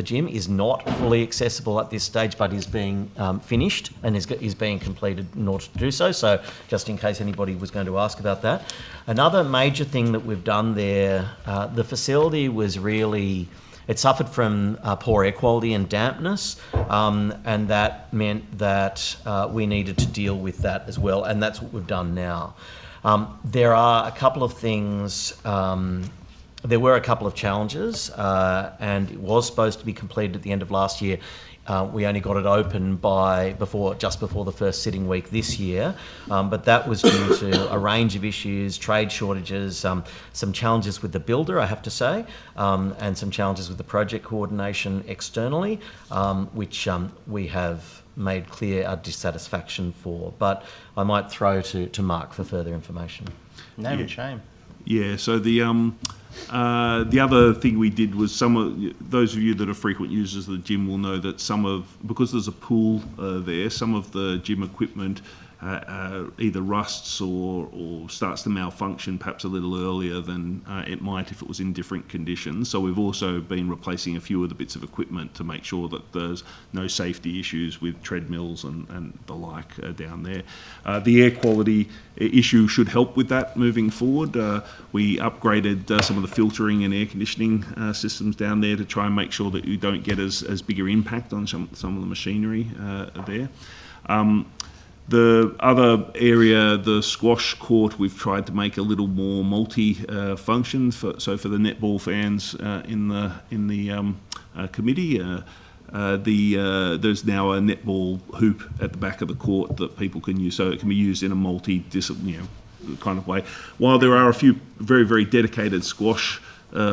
gym is not fully accessible at this stage, but is being finished and is being completed in order to do so. So just in case anybody was going to ask about that. Another major thing that we've done there, the facility was really, it suffered from poor air quality and dampness, and that meant that we needed to deal with that as well, and that's what we've done now. There are a couple of things. There were a couple of challenges, and it was supposed to be completed at the end of last year. We only got it open just before the first sitting week this year, but that was due to a range of issues, trade shortages, some challenges with the builder, I have to say, and some challenges with the project coordination externally, which we have made clear our dissatisfaction for. But I might throw to Mark for further information. Name and shame. Yeah, so the other thing we did was those of you that are frequent users of the gym will know that because there's a pool there, some of the gym equipment either rusts or starts to malfunction perhaps a little earlier than it might if it was in different conditions. So we've also been replacing a few of the bits of equipment to make sure that there's no safety issues with treadmills and the like down there. The air quality issue should help with that moving forward. We upgraded some of the filtering and air conditioning systems down there to try and make sure that you don't get as bigger impact on some of the machinery there. The other area, the squash court, we've tried to make a little more multi-function. So for the netball fans in the committee, there's now a netball hoop at the back of the court that people can use, so it can be used in a multi-disciplinary kind of way. While there are a few very, very dedicated squash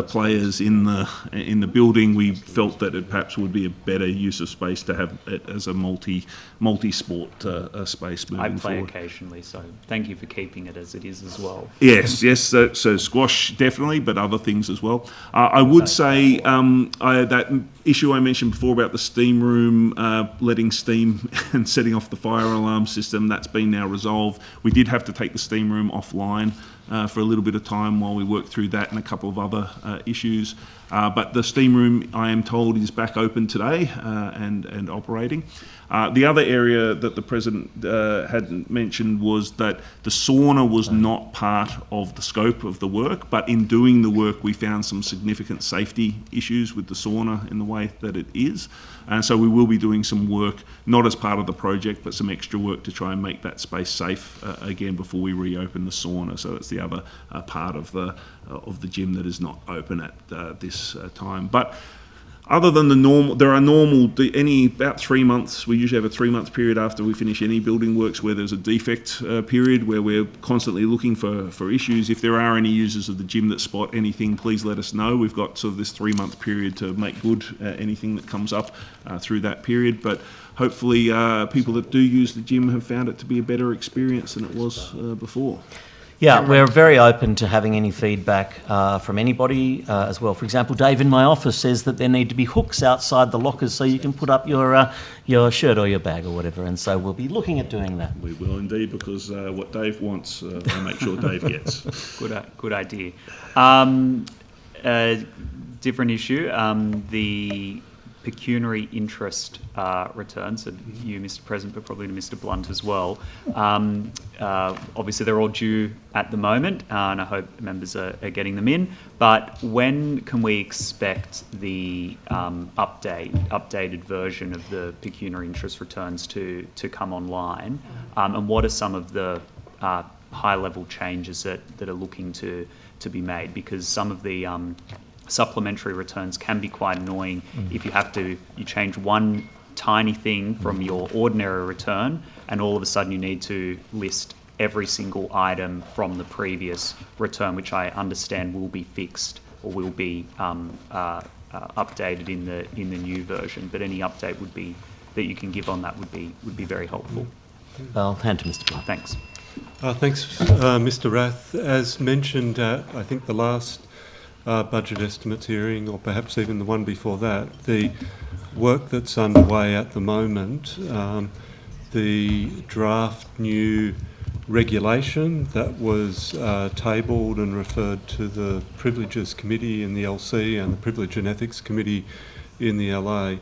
players in the building, we felt that it perhaps would be a better use of space to have it as a multi-sport space moving forward. I play occasionally, so thank you for keeping it as it is as well. Yes. So squash definitely, but other things as well. I would say that issue I mentioned before about the steam room letting steam and setting off the fire alarm system, that's been now resolved. We did have to take the steam room offline for a little bit of time while we worked through that and a couple of other issues. But the steam room, I am told, is back open today and operating. The other area that the President had mentioned was that the sauna was not part of the scope of the work, but in doing the work we found some significant safety issues with the sauna in the way that it is. And so we will be doing some work, not as part of the project, but some extra work to try and make that space safe again before we reopen the sauna. So that's the other part of the gym that is not open at this time. But other than the normal, there are about 3 months, we usually have a 3-month period after we finish any building works where there's a defect period where we're constantly looking for issues. If there are any users of the gym that spot anything, please let us know. We've got sort of this 3-month period to make good anything that comes up through that period. But hopefully people that do use the gym have found it to be a better experience than it was before. Yeah, we're very open to having any feedback from anybody as well. For example, Dave in my office says that there need to be hooks outside the lockers so you can put up your shirt or your bag or whatever, and so we'll be looking at doing that. We will indeed, because what Dave wants, we'll make sure Dave gets. Good idea. Different issue, the pecuniary interest returns, and you, Mr. President, but probably to Mr. Blunt as well. Obviously, they're all due at the moment, and I hope members are getting them in. But when can we expect the updated version of the pecuniary interest returns to come online? And what are some of the high-level changes that are looking to be made? Because some of the supplementary returns can be quite annoying if you change one tiny thing from your ordinary return, and all of a sudden you need to list every single item from the previous return, which I understand will be fixed or will be updated in the new version. But any update that you can give on that would be very helpful. I'll hand to Mr. Blunt. Thanks. Thanks, Mr. Rath. As mentioned, I think the last budget estimates hearing, or perhaps even the one before that, the work that's underway at the moment, the draft new regulation that was tabled and referred to the Privileges Committee in the LC and the Privilege and Ethics Committee in the LA.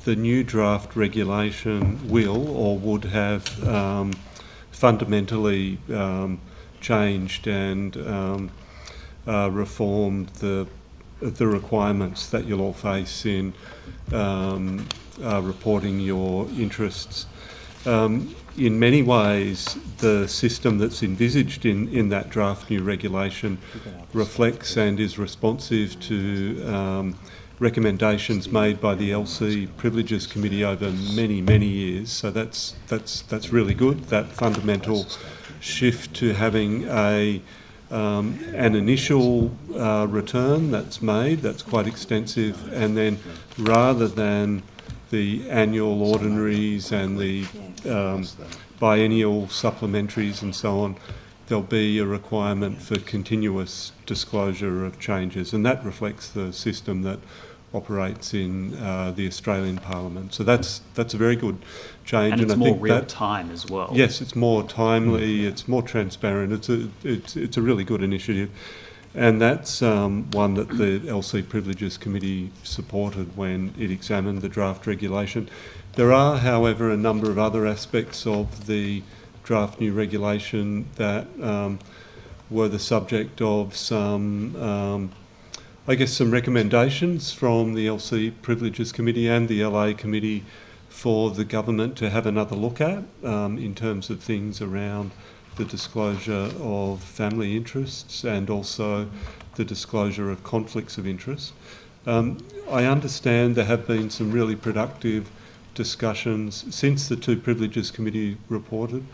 The new draft regulation will or would have fundamentally changed and reformed the requirements that you'll all face in reporting your interests. In many ways, the system that's envisaged in that draft new regulation reflects and is responsive to recommendations made by the LC Privileges Committee over many, many years. So that's really good. That fundamental shift to having an initial return that's made, that's quite extensive, and then rather than the annual ordinaries and the biennial supplementaries and so on, there'll be a requirement for continuous disclosure of changes, and that reflects the system that operates in the Australian Parliament. So that's a very good change. And it's I more think real time as well. Yes, it's more timely, it's more transparent, it's a really good initiative. And that's one that the LC Privileges Committee supported when it examined the draft regulation. There are, however, a number of other aspects of the draft new regulation that were the subject of some recommendations from the LC Privileges Committee and the LA Committee for the government to have another look at in terms of things around the disclosure of family interests and also the disclosure of conflicts of interest. I understand there have been some really productive discussions since the two Privileges Committee reported.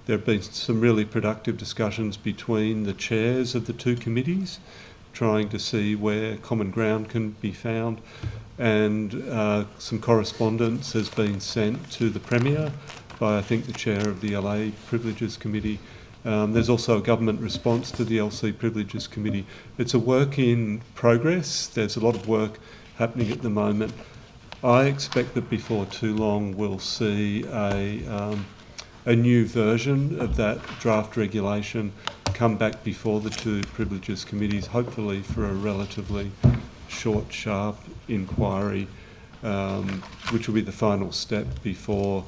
There have been some really productive discussions between the chairs of the two committees, trying to see where common ground can be found, and some correspondence has been sent to the Premier by, I think, the chair of the LA Privileges Committee. There's also a government response to the LC Privileges Committee. It's a work in progress. There's a lot of work happening at the moment. I expect that before too long we'll see a new version of that draft regulation come back before the two Privileges Committees, hopefully for a relatively short, sharp inquiry, which will be the final step before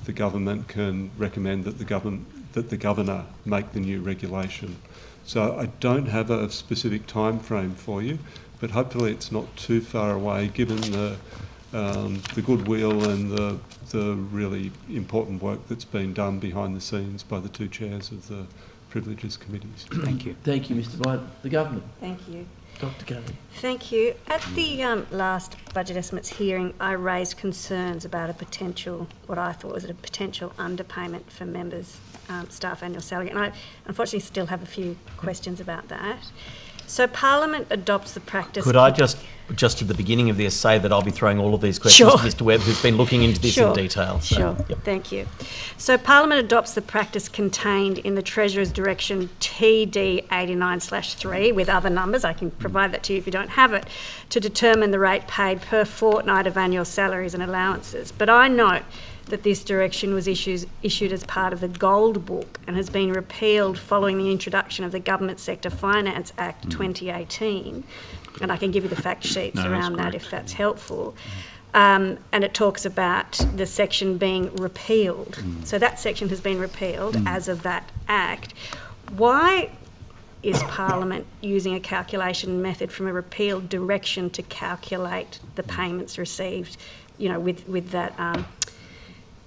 the government can recommend that the governor make the new regulation. So I don't have a specific time frame for you, but hopefully it's not too far away, given the goodwill and the really important work that's been done behind the scenes by the two chairs of the Privileges Committees. Thank you. Thank you, Mr. Blunt. The government. Thank you. Dr. Gunning. Thank you. At the last budget estimates hearing, I raised concerns about what I thought was a potential underpayment for members' staff annual salary, and I unfortunately still have a few questions about that. So Parliament adopts the practice... Could I just at the beginning of this, say that I'll be throwing all of these questions to Mr Webb, who's been looking into this in detail. So, sure, yep. Thank you. So Parliament adopts the practice contained in the Treasurer's Direction TD 89/3 with other numbers, I can provide that to you if you don't have it, to determine the rate paid per fortnight of annual salaries and allowances. But I note that this direction was issued as part of the Gold Book and has been repealed following the introduction of the Government Sector Finance Act 2018. And I can give you the fact sheets around that if that's helpful. And it talks about the section being repealed. So that section has been repealed as of that act. Why is Parliament using a calculation method from a repealed direction to calculate the payments received, with that...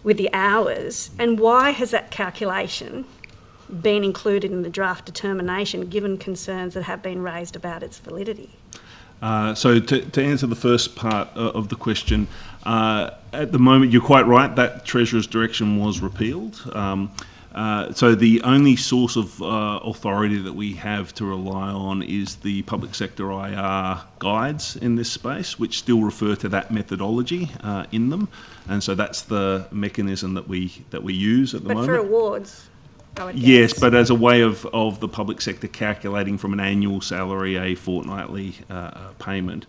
with the hours, and why has that calculation been included in the draft determination given concerns that have been raised about its validity? So to answer the first part of the question, at the moment you're quite right, that Treasurer's direction was repealed. So the only source of authority that we have to rely on is the public sector IR guides in this space, which still refer to that methodology in them, and so that's the mechanism that we use at the moment. But for awards, I would guess. Yes, but as a way of the public sector calculating from an annual salary a fortnightly payment.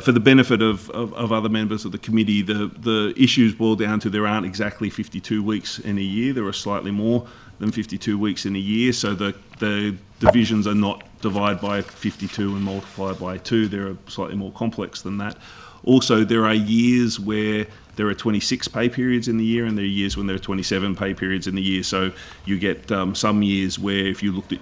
for the benefit of other members of the committee, the issues boil down to there aren't exactly 52 weeks in a year. There are slightly more than 52 weeks in a year, so the divisions are not divide by 52 and multiply by 2. They're slightly more complex than that. Also, there are years where there are 26 pay periods in the year, and there are years when there are 27 pay periods in the year. So you get some years where if you looked at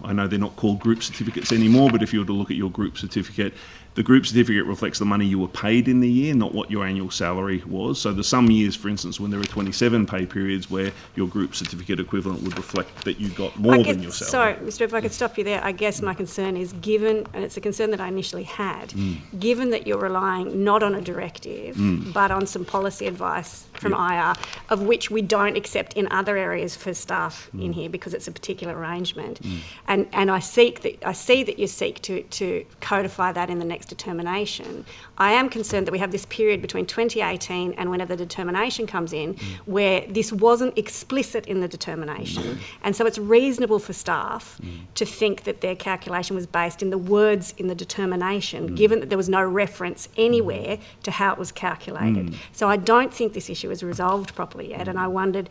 I know they're not called group certificates anymore, but if you were to look at your group certificate, the group certificate reflects the money you were paid in the year, not what your annual salary was. So there's some years, for instance, when there are 27 pay periods where your group certificate equivalent would reflect that you got more than your salary. Sorry, Mr. If I could stop you there, I guess my concern is given, and it's a concern that I initially had, given that you're relying not on a directive, but on some policy advice from IR, of which we don't accept in other areas for staff in here because it's a particular arrangement. And I see that you seek to codify that in the next determination. I am concerned that we have this period between 2018 and whenever the determination comes in where this wasn't explicit in the determination. And so it's reasonable for staff to think that their calculation was based in the words in the determination, given that there was no reference anywhere to how it was calculated. So I don't think this issue is resolved properly yet, and I wondered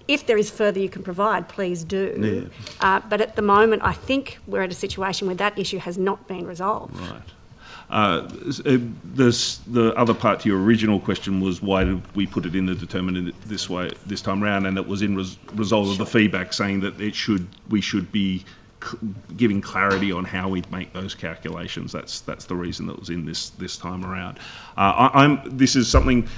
if there is further you can provide, please do. But at the moment, I think we're at a situation where that issue has not been resolved. Right. The other part to your original question was why did we put it in the determinant this way this time round, and it was in result of the feedback saying that we should be giving clarity on how we make those calculations. That's the reason that was in this time around. This is something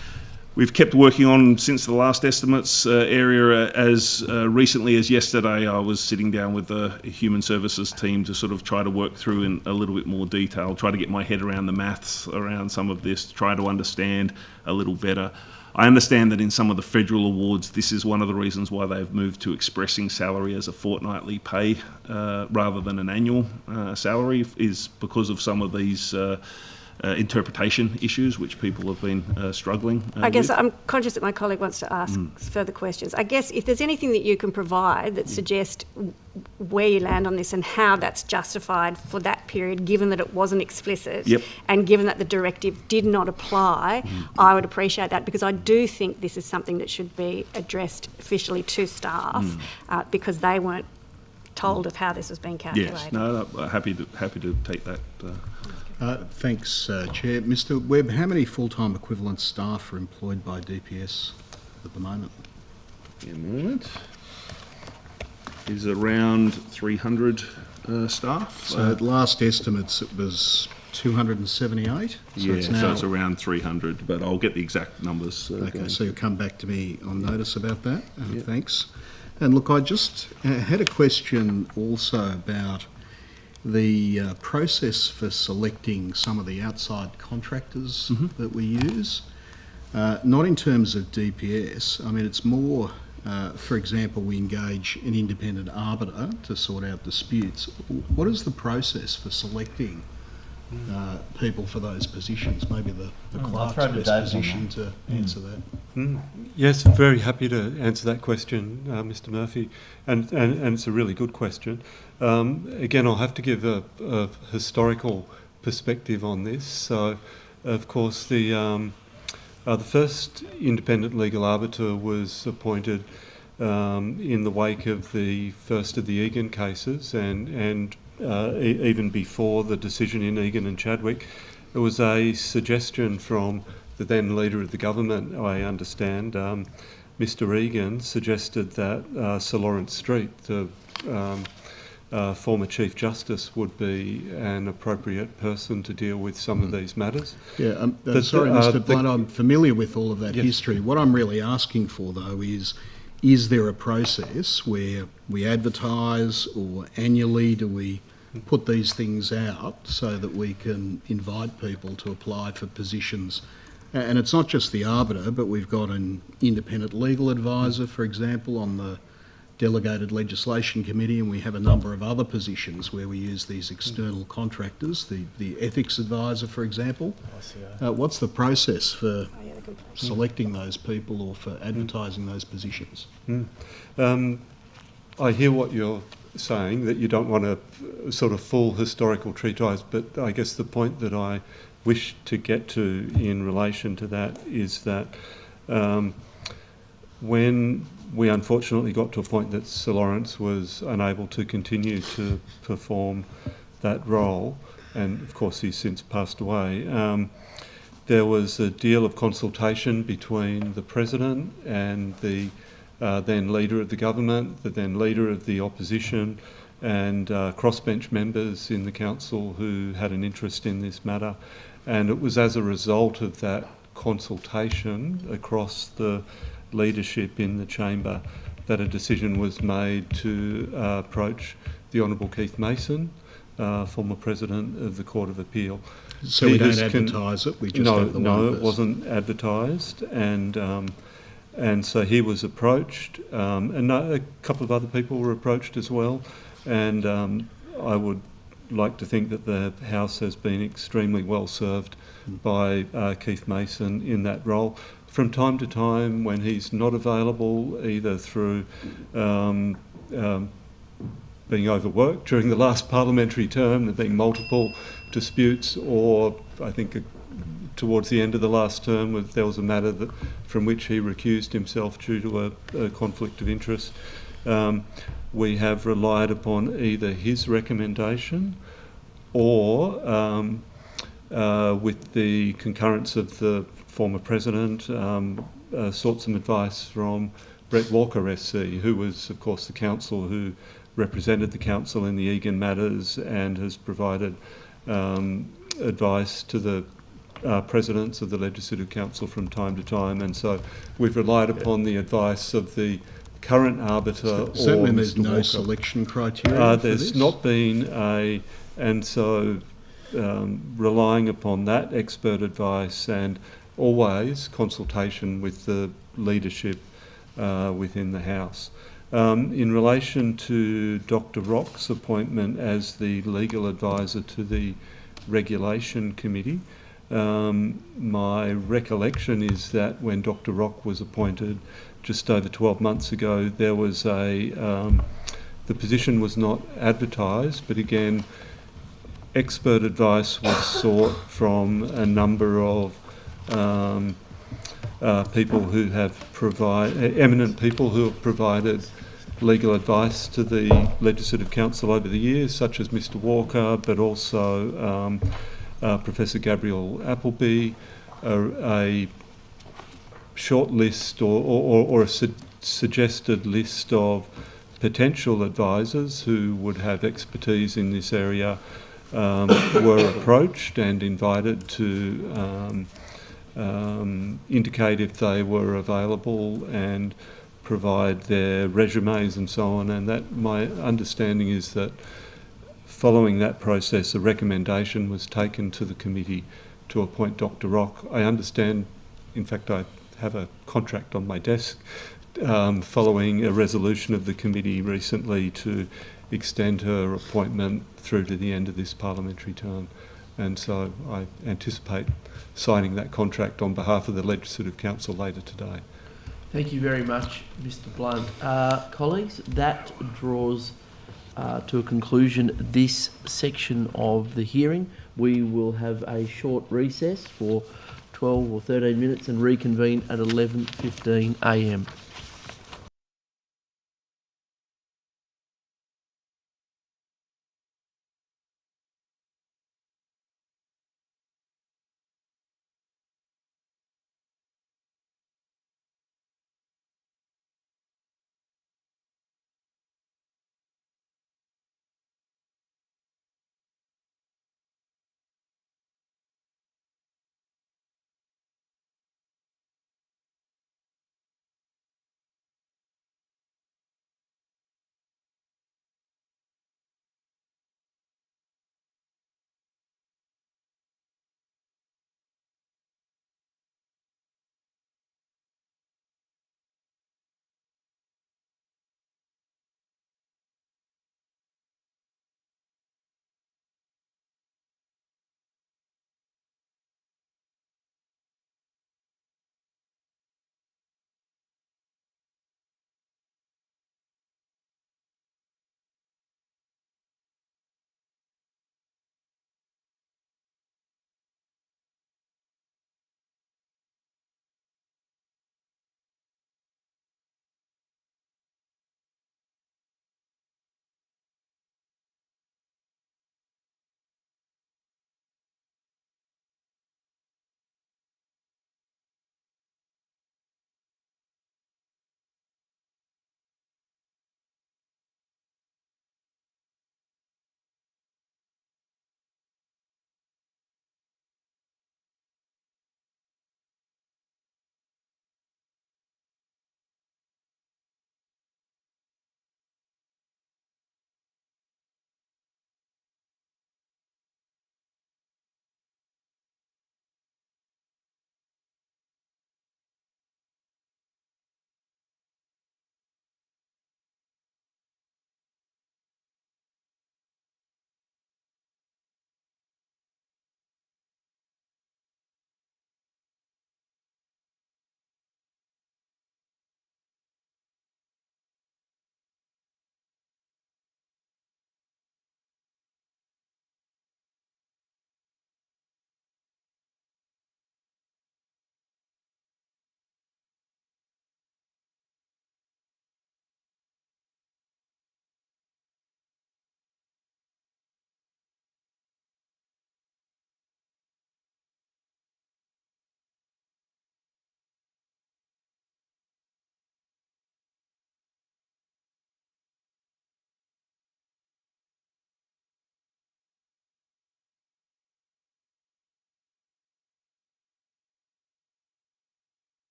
we've kept working on since the last estimates area. As recently as yesterday, I was sitting down with the Human Services team to sort of try to work through in a little bit more detail, try to get my head around the maths around some of this, try to understand a little better. I understand that in some of the federal awards, this is one of the reasons why they've moved to expressing salary as a fortnightly pay rather than an annual salary, is because of some of these interpretation issues which people have been struggling I guess with. I'm conscious that my colleague wants to ask further questions. I guess if there's anything that you can provide that suggests where you land on this and how that's justified for that period, given that it wasn't explicit and given that the directive did not apply, I would appreciate that, because I do think this is something that should be addressed officially to staff because they weren't told of how this was being calculated. Yes, no, happy to take that. Thanks, Chair. Mr. Webb, how many full-time equivalent staff are employed by DPS at the moment? In a moment. Is around 300 staff. So at last estimates it was 278? So it's around 300, but I'll get the exact numbers. Okay, so you'll come back to me on notice about that. Thanks. And look, I just had a question also about the process for selecting some of the outside contractors that we use. Not in terms of DPS, I mean it's more, for example, we engage an independent arbiter to sort out disputes. What is the process for selecting people for those positions? Maybe the clerk's best position to answer that. Yes, very happy to answer that question, Mr. Murphy, and it's a really good question. Again, I'll have to give a historical perspective on this. So, of course, the first independent legal arbiter was appointed in the wake of the first of the Egan cases, and even before the decision in Egan and Chadwick. It was a suggestion from the then leader of the government, I understand. Mr. Egan suggested that Sir Lawrence Street, the former Chief Justice, would be an appropriate person to deal with some of these matters. Yeah, sorry, Mr. Blunt, I'm familiar with all of that history. What I'm really asking for, though, is there a process where we advertise, or annually do we put these things out so that we can invite people to apply for positions? And it's not just the arbiter, but we've got an independent legal advisor, for example, on the Delegated Legislation Committee, and we have a number of other positions where we use these external contractors, the ethics advisor, for example. What's the process for selecting those people or for advertising those positions? I hear what you're saying, that you don't want a sort of full historical treatise, but I guess the point that I wish to get to in relation to that is that when we unfortunately got to a point that Sir Lawrence was unable to continue to perform that role, and of course he's since passed away, there was a deal of consultation between the President and the then Leader of the Government, the then Leader of the Opposition, and crossbench members in the Council who had an interest in this matter. And it was as a result of that consultation across the leadership in the chamber that a decision was made to approach the Honourable Keith Mason, former President of the Court of Appeal. So we don't advertise it, we just have the one No, it person. wasn't advertised, and so he was approached, and a couple of other people were approached as well, and I would like to think that the House has been extremely well served by Keith Mason in that role. From time to time, when he's not available, either through being overworked during the last parliamentary term, there being multiple disputes, or I think towards the end of the last term there was a matter from which he recused himself due to a conflict of interest. We have relied upon either his recommendation or, with the concurrence of the former President, sought some advice from Brett Walker SC, who was, of course, the counsel who represented the council in the Egan matters and has provided advice to the presidents of the Legislative Council from time to time. And so we've relied upon the advice of the current arbiter. Does that mean or there's Mr. no Walker. selection criteria for There's this? not been a, and so relying upon that expert advice and always consultation with the leadership within the House. In relation to Dr. Rock's appointment as the legal advisor to the Regulation Committee, my recollection is that when Dr. Rock was appointed just over 12 months ago, there was the position was not advertised, but again, expert advice was sought from a number of people who have eminent people who have provided legal advice to the Legislative Council over the years, such as Mr. Walker, but also Professor Gabriel Appleby, a short list or a suggested list of potential advisors who would have expertise in this area were approached and invited to indicate if they were available and provide their resumes and so on. And that, my understanding is that following that process, a recommendation was taken to the committee to appoint Dr. Rock. I understand, in fact, I have a contract on my desk following a resolution of the committee recently to extend her appointment through to the end of this parliamentary term. And so I anticipate signing that contract on behalf of the Legislative Council later today. Thank you very much, Mr. Blunt. Colleagues, that draws to a conclusion this section of the hearing. We will have a short recess for 12 or 13 minutes and reconvene at 11:15 a.m.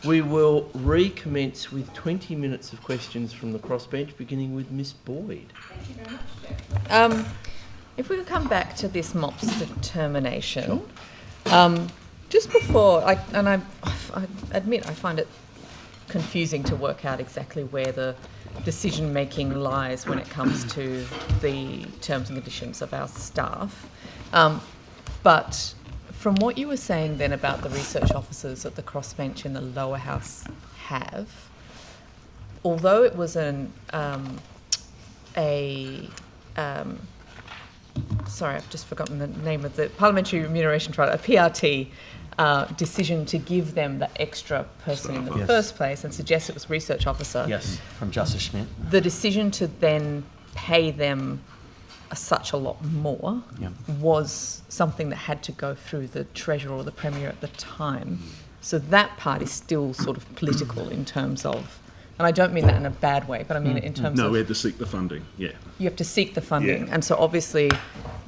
We will recommence with 20 minutes of questions from the crossbench, beginning with Miss Boyd. Thank you very much, Chair. If we could come back to this MOPS determination, just before, I admit I find it confusing to work out exactly where the decision-making lies when it comes to the terms and conditions of our staff. But from what you were saying then about the research officers that the crossbench in the lower house have, although it was sorry, I've just forgotten the name of the Parliamentary Remuneration Trial, a PRT decision to give them the extra person in the first place and suggest it was research officer. Yes, from Justice Schmidt. The decision to then pay them such a lot more was something that had to go through the Treasurer or the Premier at the time. So that part is still sort of political in terms of, and I don't mean that in a bad way, but I mean it in terms of... No, we had to seek the funding, yeah. You have to seek the funding. Yeah. And so obviously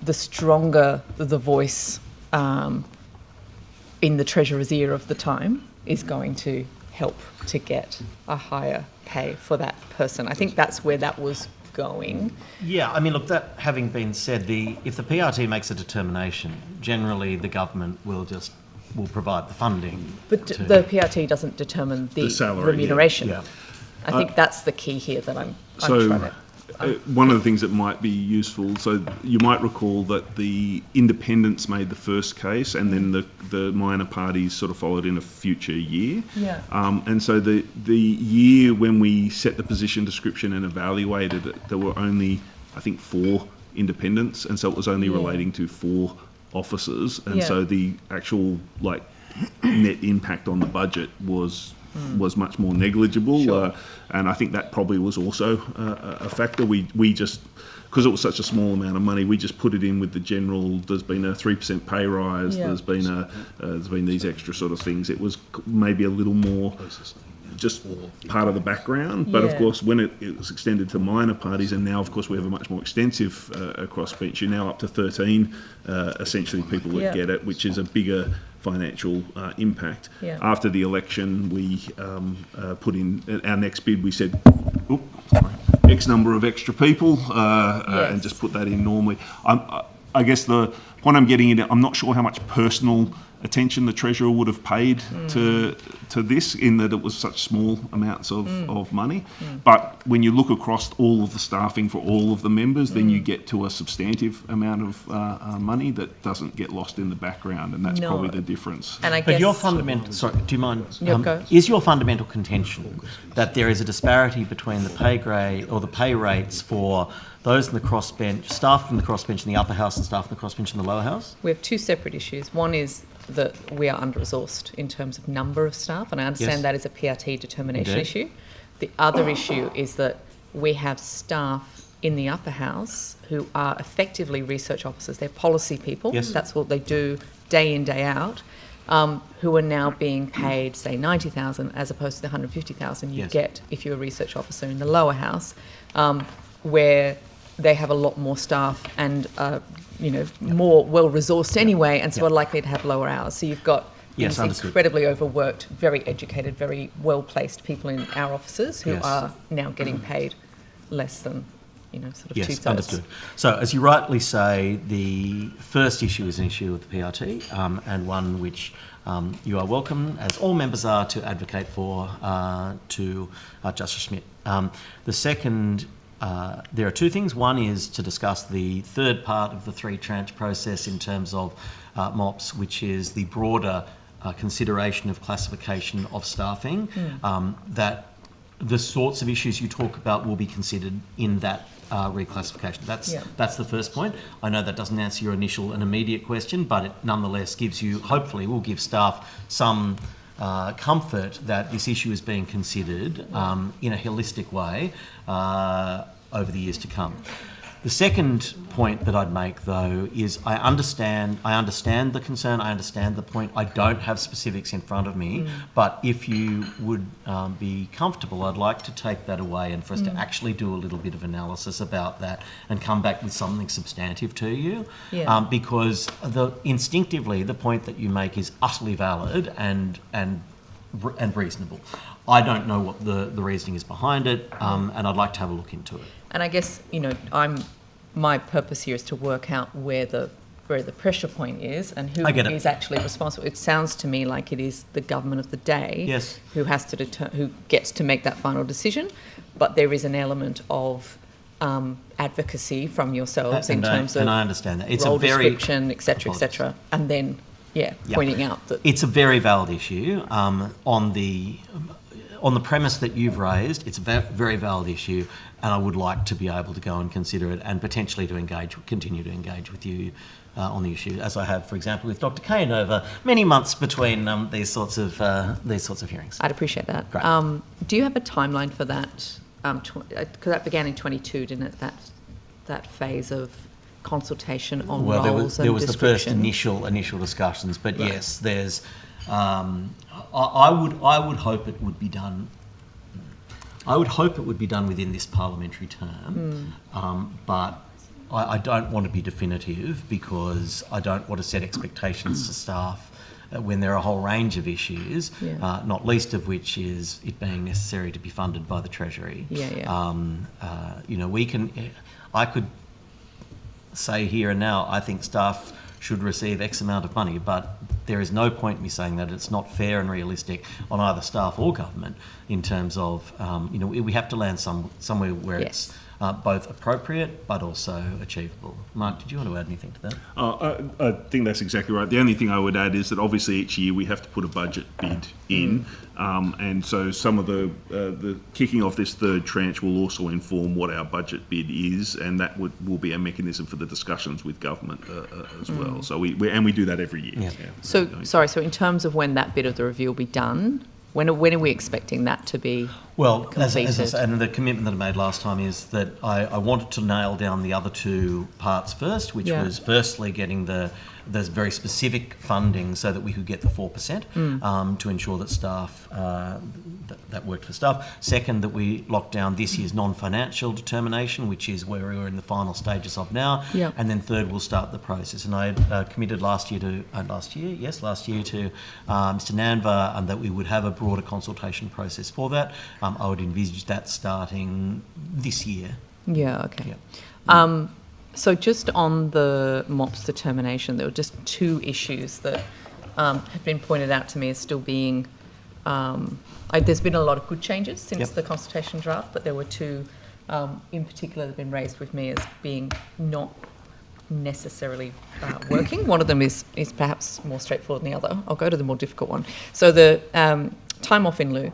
the stronger the voice in the Treasurer's ear of the time is going to help to get a higher pay for that person. I think that's where that was going. Yeah, I mean, look, that having been said, if the PRT makes a determination, generally the government will provide the funding. But the PRT doesn't determine the salary, remuneration. Yeah. I think that's the key here that I'm So trying to... one of the things that might be useful, so you might recall that the independents made the first case and then the minor parties sort of followed in a future year. Yeah. And so the year when we set the position description and evaluated it, there were only, I think, 4 independents, and so it was only relating to 4 officers, and so the actual net impact on the budget was much more negligible. Sure. And I think that probably was also a factor. We just, because it was such a small amount of money, we just put it in with the general. There's been a 3% pay rise. Yeah. There's been these extra sort of things. It was maybe a little more just part of the background. But of course, when it was extended to minor parties, and now of course we have a much more extensive crossbench. You're now up to 13 essentially people that get it, which is a bigger financial impact. Yeah. After the election, we put in our next bid. We said, X number of extra people, and just put that in normally. I guess the point I'm getting at, I'm not sure how much personal attention the Treasurer would have paid to this, in that it was such small amounts of money. But when you look across all of the staffing for all of the members, then you get to a substantive amount of money that doesn't get lost in the background, and that's probably the difference. And I But guess... your fundamental, sorry, do you mind? Go. Is your fundamental contention that there is a disparity between the pay grade or the pay rates for those in the crossbench, staff in the crossbench in the upper house and staff in the crossbench in the lower house? We have 2 separate issues. One is that we are under-resourced in terms of number of staff, and I understand that is a PRT determination issue. The other issue is that we have staff in the upper house who are effectively research officers. They're policy people. Yes. That's what they do day in, day out, who are now being paid, say, $90,000 as opposed to the $150,000 you get if you're a research officer in the lower house, where they have a lot more staff and more well-resourced anyway, and so are likely to have lower hours. So you've got these incredibly overworked, very educated, very well-placed people in our offices who are now getting paid less than, sort of 2/3. Understood. So, as you rightly say, the first issue is an issue with the PRT, and one which you are welcome, as all members are, to advocate for to Justice Schmidt. The second, there are 2 things. One is to discuss the third part of the 3-tranche process in terms of MOPS, which is the broader consideration of classification of staffing, that the sorts of issues you talk about will be considered in that reclassification. That's the first point. I know that doesn't answer your initial and immediate question, but it nonetheless gives you, hopefully will give staff some comfort that this issue is being considered in a holistic way over the years to come. The second point that I'd make, though, is I understand the concern, I understand the point. I don't have specifics in front of me, but if you would be comfortable, I'd like to take that away and for us to actually do a little bit of analysis about that and come back with something substantive to you. Because instinctively, the point that you make is utterly valid and and reasonable. I don't know what the reasoning is behind it, and I'd like to have a look into it. And I guess, my purpose here is to work out where the pressure point is and who is actually responsible. It sounds to me like it is the government of the day who has to who gets to make that final decision, but there is an element of advocacy from yourselves in terms of, and I understand that it's role a very description, etc., and then pointing out that it's a very valid issue on the premise that you've raised. It's a very valid issue, and I would like to be able to go and consider it and potentially to continue to engage with you on the issue, as I have, for example, with Dr. Kane over many months between these sorts of hearings. I'd appreciate that. Great. Do you have a timeline for that? Because that began in 22, didn't it? That phase of consultation on roles and there was the first description. initial discussions, but yes, there's. I would hope it would be done. I would hope it would be done within this parliamentary term, but I don't want to be definitive because I don't want to set expectations to staff when there are a whole range of issues, not least of which is it being necessary to be funded by the Treasury. I could say here and now, I think staff should receive X amount of money, but there is no point in me saying that. It's not fair and realistic on either staff or government in terms of, we have to land somewhere where it's both appropriate but also achievable. Mark, did you want to add anything to that? I think that's exactly right. The only thing I would add is that obviously each year we have to put a budget bid in, and so some of the kicking off this third tranche will also inform what our budget bid is, and that will be a mechanism for the discussions with government as well. So we do that every year. So in terms of when that bit of the review will be done, when are we expecting that to be completed? As I say, and the commitment that I made last time is that I wanted to nail down the other two parts first, which was firstly getting there's very specific funding so that we could get the 4% to ensure that staff, that worked for staff. Second, that we locked down this year's non-financial determination, which is where we're in the final stages of now. And then third, we'll start the process. And I had committed last year to Mr. Nanva, and that we would have a broader consultation process for that. I would envisage that starting this year. So just on the MOPS determination, there were just two issues that have been pointed out to me as still being... there's been a lot of good changes since the consultation draft, but there were two in particular that have been raised with me as being not necessarily working. One of them is perhaps more straightforward than the other. I'll go to the more difficult one. So the time off in lieu.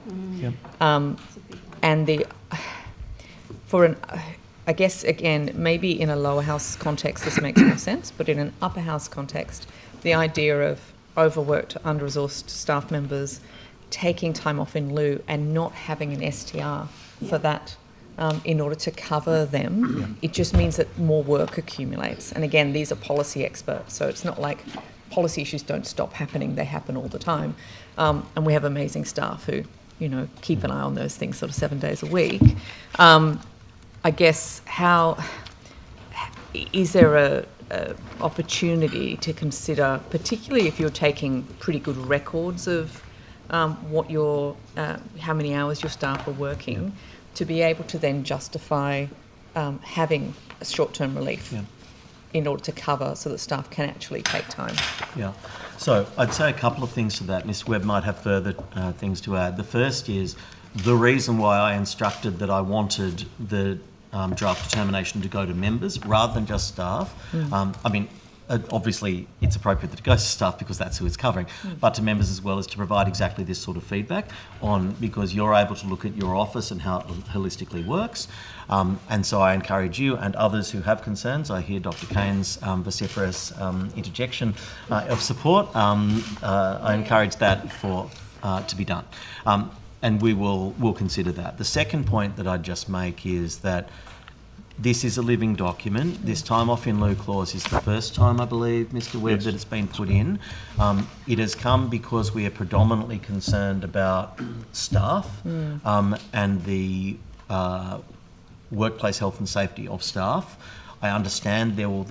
And I guess, again, maybe in a lower house context this makes more sense, but in an upper house context, the idea of overworked, under-resourced staff members taking time off in lieu and not having an STR for that in order to cover them, it just means that more work accumulates. And again, these are policy experts, so it's not like policy issues don't stop happening, they happen all the time. And we have amazing staff who, keep an eye on those things sort of 7 days a week. I guess is there a opportunity to consider, particularly if you're taking pretty good records of how many hours your staff are working, to be able to then justify having a short-term relief in order to cover so that staff can actually take time? So I'd say a couple of things to that. Ms. Webb might have further things to add. The first is the reason why I instructed that I wanted the draft determination to go to members rather than just staff. Obviously it's appropriate that it goes to staff because that's who it's covering, but to members as well, as to provide exactly this sort of feedback because you're able to look at your office and how it holistically works. And so I encourage you and others who have concerns. I hear Dr. Kane's vociferous interjection of support. I encourage that to be done. And we'll consider that. The second point that I'd just make is that this is a living document. This time off in lieu clause is the first time, I believe, Mr. Webb, that it's been put in. It has come because we are predominantly concerned about staff and the workplace health and safety of staff. I understand there will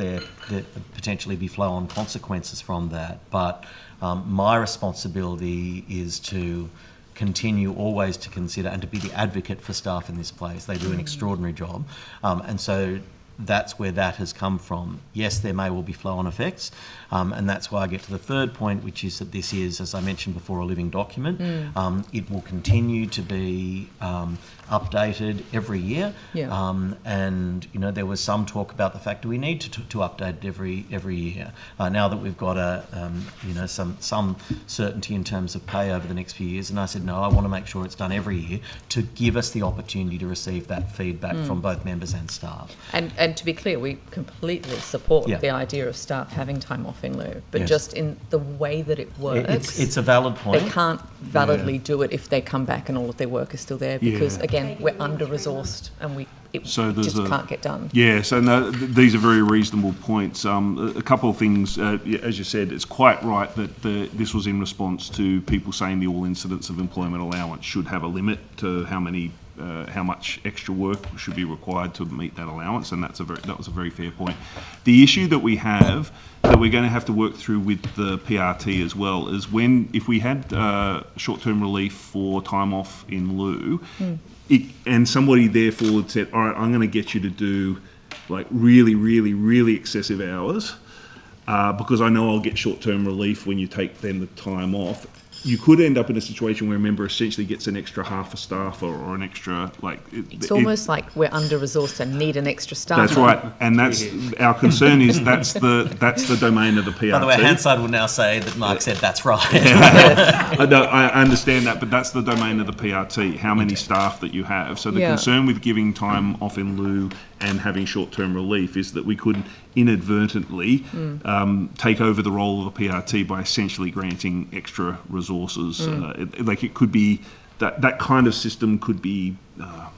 potentially be flow-on consequences from that, but my responsibility is to continue always to consider and to be the advocate for staff in this place. They do an extraordinary job. And so that's where that has come from. Yes, there may well be flow-on effects, and that's why I get to the third point, which is that this is, as I mentioned before, a living document. It will continue to be updated every year, and you know, there was some talk about the fact that we need to update it every year. Now that we've got you know, some certainty in terms of pay over the next few years, and I said no, I want to make sure it's done every year to give us the opportunity to receive that feedback from both members and staff. And to be clear, we completely support the idea of staff having time off in lieu, but just in the way that it works, it's a valid point. They can't validly do it if they come back and all of their work is still there, because again, we're under-resourced and it just can't get done. Yeah, so no, these are very reasonable points. A couple of things, as you said, it's quite right that this was in response to people saying the all incidents of employment allowance should have a limit to how much extra work should be required to meet that allowance, and that was a very fair point. The issue that we have, that we're going to have to work through with the PRT as well, is if we had short-term relief for time off in lieu, and somebody therefore had said, all right, I'm going to get you to do like really, really, really excessive hours, because I know I'll get short-term relief when you take then the time off. You could end up in a situation where a member essentially gets an extra half a staff or an extra, like... It's almost like we're under-resoured and need an extra staff. That's right, and that's our concern is that's the domain of the PRT. By the way, Hansard will now say that Mark said that's right. I understand that, but that's the domain of the PRT, how many staff that you have. So the concern with giving time off in lieu and having short-term relief is that we could inadvertently take over the role of the PRT by essentially granting extra resources. It could be that kind of system could be. I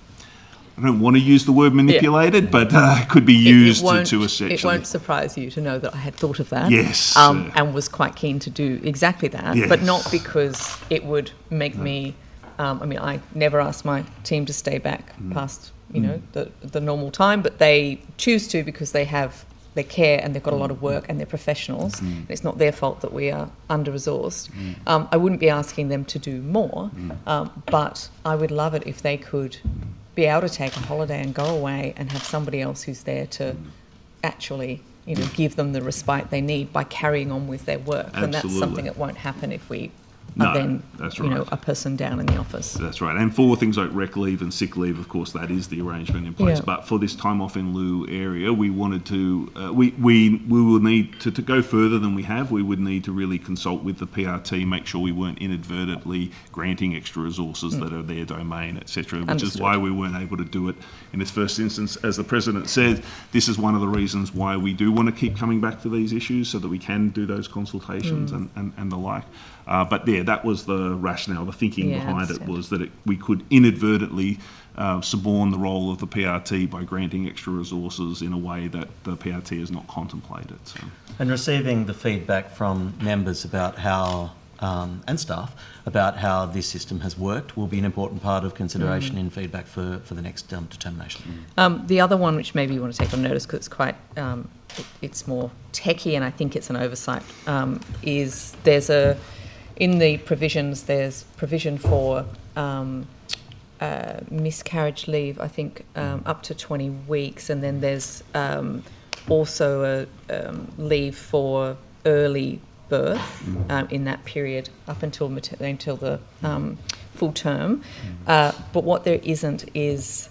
don't want to use the word manipulated, but could be used to essentially. It won't surprise you to know that I had thought of that. Yes. And was quite keen to do exactly that, but not because it would make me. I mean, I never asked my team to stay back past the normal time, but they choose to because they care and they've got a lot of work and they're professionals. And it's not their fault that we are under-resourced. I wouldn't be asking them to do more, but I would love it if they could be able to take a holiday and go away and have somebody else who's there to actually give them the respite they need by carrying on with their work. Absolutely. And that's something that won't happen if we are then a person down in the office. That's right. And for things like rec leave and sick leave, of course, that is the arrangement in place. But for this time off in lieu area, we wanted to, we will need to go further than we have. We would need to really consult with the PRT, make sure we weren't inadvertently granting extra resources that are their domain, etc. Which is why we weren't able to do it in this first instance. As the President said, this is one of the reasons why we do want to keep coming back to these issues so that we can do those consultations and the like. But that was the rationale, the thinking behind it was that we could inadvertently suborn the role of the PRT by granting extra resources in a way that the PRT has not contemplated. So. And receiving the feedback from members about how, and staff, about how this system has worked will be an important part of consideration in feedback for the next determination. The other one, which maybe you want to take on notice because it's quite, it's more techie and I think it's an oversight, is in the provisions, there's provision for miscarriage leave, I think, up to 20 weeks, and then there's also a leave for early birth in that period up until the full term. But what there isn't is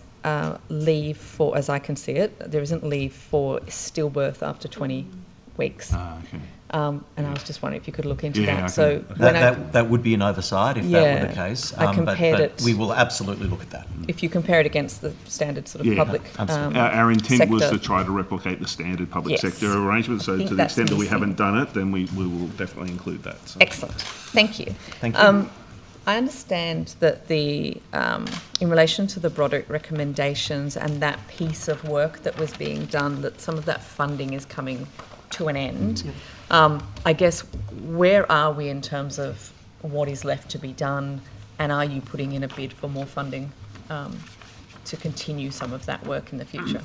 leave for, as I can see it, there isn't leave for stillbirth after 20 weeks. Okay. And I was just wondering if you could look into that. Okay. So that would be an oversight if that were the case. I compared but we will absolutely look at that. If you compare it against the standard sort of public our intent sector. was to try to replicate the standard public sector arrangement. So to the extent that we haven't done it, then we will definitely include that. So. Excellent. Thank you. Thank you. I understand that in relation to the Broderick recommendations and that piece of work that was being done, that some of that funding is coming to an end. I guess, where are we in terms of what is left to be done, and are you putting in a bid for more funding to continue some of that work in the future?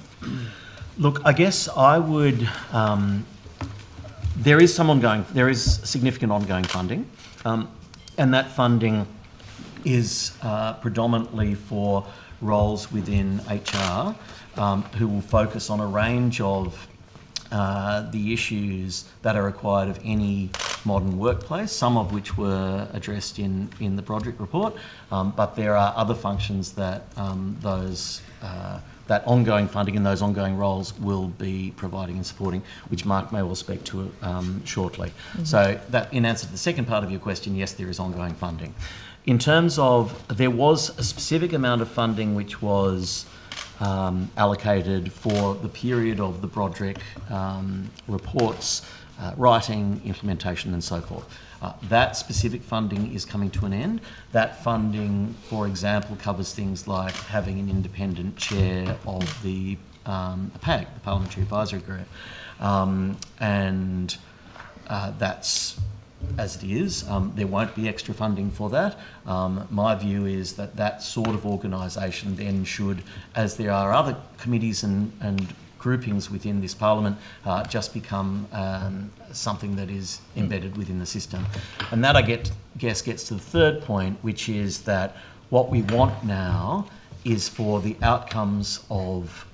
Look, I guess I would. There is significant ongoing funding, and that funding is predominantly for roles within HR who will focus on a range of the issues that are required of any modern workplace, some of which were addressed in the Broderick report, but there are other functions that that ongoing funding in those ongoing roles will be providing and supporting, which Mark may well speak to shortly. Mm-hmm. So that, in answer to the second part of your question, yes, there is ongoing funding. In terms of, there was a specific amount of funding which was allocated for the period of the Broderick reports, writing, implementation and so forth. That specific funding is coming to an end. That funding, for example, covers things like having an independent chair of the PAG, the Parliamentary Advisory Group. That's as it is. There won't be extra funding for that. My view is that that sort of organisation then should, as there are other committees and groupings within this Parliament, just become something that is embedded within the system. And that, I guess, gets to the third point, which is that what we want now is for the outcomes of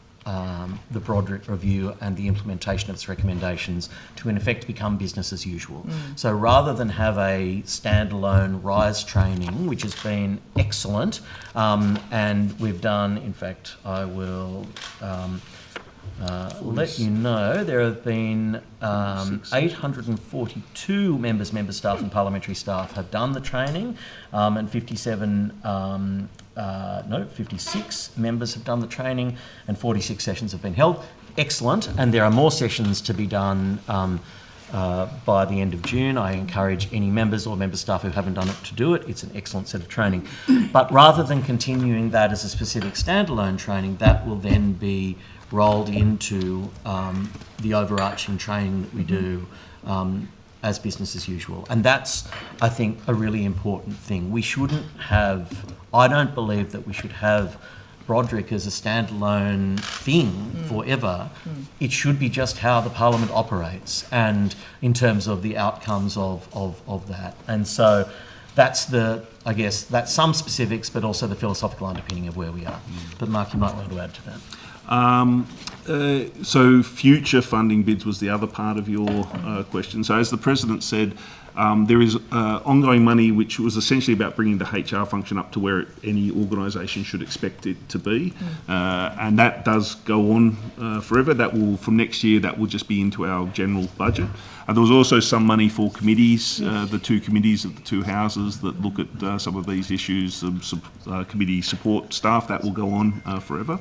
the Broderick review and the implementation of its recommendations to in effect become business as usual. So rather than have a standalone RISE training, which has been excellent, and we've done, in fact, I will let you know, there have been 842 member staff and parliamentary staff have done the training, and 56 members have done the training, and 46 sessions have been held. Excellent, and there are more sessions to be done by the end of June. I encourage any members or member staff who haven't done it to do it. It's an excellent set of training. But rather than continuing that as a specific standalone training, that will then be rolled into the overarching training that we do as business as usual. And that's, I think, a really important thing. We shouldn't have, I don't believe that we should have Broderick as a standalone thing forever. It should be just how the Parliament operates and in terms of the outcomes of that. And so that's that's some specifics, but also the philosophical underpinning of where we are. But Mark, you might want to add to that. So future funding bids was the other part of your question. So as the President said, there is ongoing money which was essentially about bringing the HR function up to where any organisation should expect it to be. And that does go on forever. That will, from next year, that will just be into our general budget. There was also some money for committees, the two committees of the two houses that look at some of these issues, committee support staff, that will go on forever.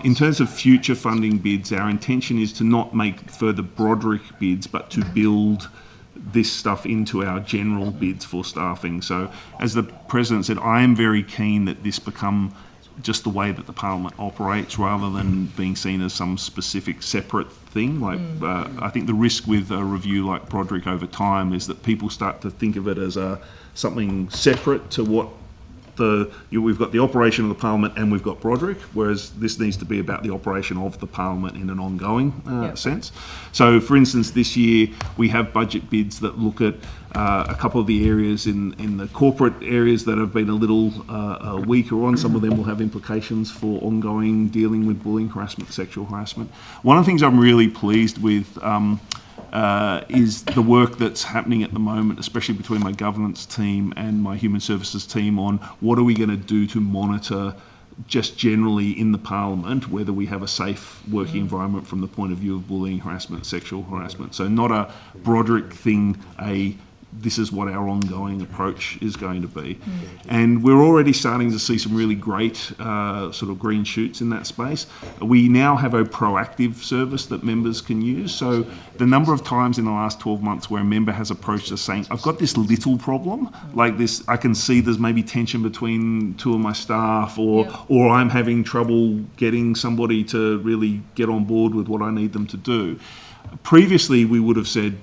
In terms of future funding bids, our intention is to not make further Broderick bids, but to build this stuff into our general bids for staffing. So, as the President said, I am very keen that this become just the way that the Parliament operates, rather than being seen as some specific separate thing. Like, I think the risk with a review like Broderick over time is that people start to think of it as something separate to what we've got the operation of the Parliament and we've got Broderick, whereas this needs to be about the operation of the Parliament in an ongoing sense. So, for instance, this year we have budget bids that look at a couple of the areas in the corporate areas that have been a little weaker on. Some of them will have implications for ongoing dealing with bullying, harassment, sexual harassment. One of the things I'm really pleased with is the work that's happening at the moment, especially between my governance team and my human services team, on what are we going to do to monitor just generally in the Parliament whether we have a safe working environment from the point of view of bullying, harassment, sexual harassment. So not a Broderick thing, this is what our ongoing approach is going to be. And we're already starting to see some really great sort of green shoots in that space. We now have a proactive service that members can use. So the number of times in the last 12 months where a member has approached us saying, I've got this little problem, like this, I can see there's maybe tension between two of my staff, or I'm having trouble getting somebody to really get on board with what I need them to do. Previously, we would have said,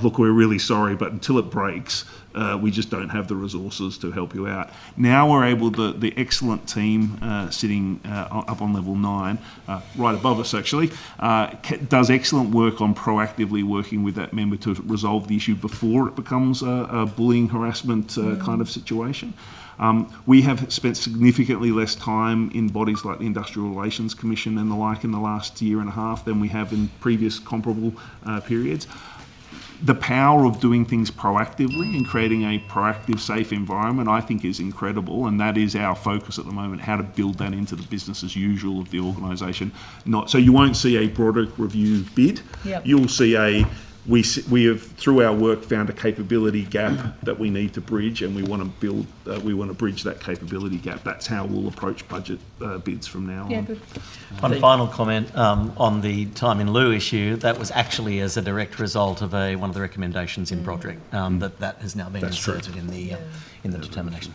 look, we're really sorry, but until it breaks, we just don't have the resources to help you out. Now we're able, the excellent team sitting up on level 9, right above us actually, does excellent work on proactively working with that member to resolve the issue before it becomes a bullying, harassment kind of situation. We have spent significantly less time in bodies like the Industrial Relations Commission and the like in the last year and a half than we have in previous comparable periods. The power of doing things proactively and creating a proactive, safe environment, I think, is incredible, and that is our focus at the moment, how to build that into the business as usual of the organisation. So you won't see a Broderick review bid. Yep. You'll see we have, through our work, found a capability gap that we need to bridge, and we want to build, we want to bridge that capability gap. That's how we'll approach budget bids from now on. Good. One final comment on the time in lieu issue. That was actually as a direct result of one of the recommendations in Broderick, that has now been inserted in the determination.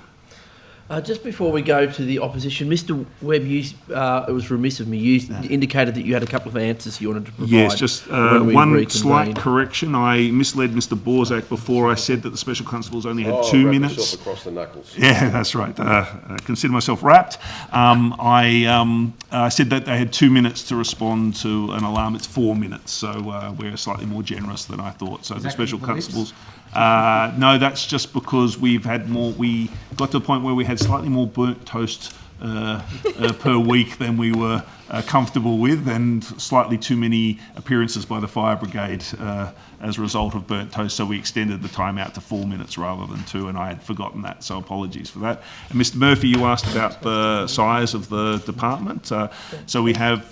Just before we go to the opposition, Mr. Webb, it was remiss of me, you indicated that you had a couple of answers you wanted to provide. Yes, just one slight correction. I misled Mr. Borzak before. I said that the special constables only had 2 minutes. Yourself across the knuckles. Yeah, that's right. I consider myself wrapped. I said that they had 2 minutes to respond to an alarm. It's 4 minutes, so we're slightly more generous than I thought. So the special constables... no, that's just because we've had more. We got to the point where we had slightly more burnt toast per week than we were comfortable with, and slightly too many appearances by the fire brigade as a result of burnt toast. So we extended the time out to 4 minutes rather than 2, and I had forgotten that. So apologies for that. And Mr. Murphy, you asked about the size of the department. So we have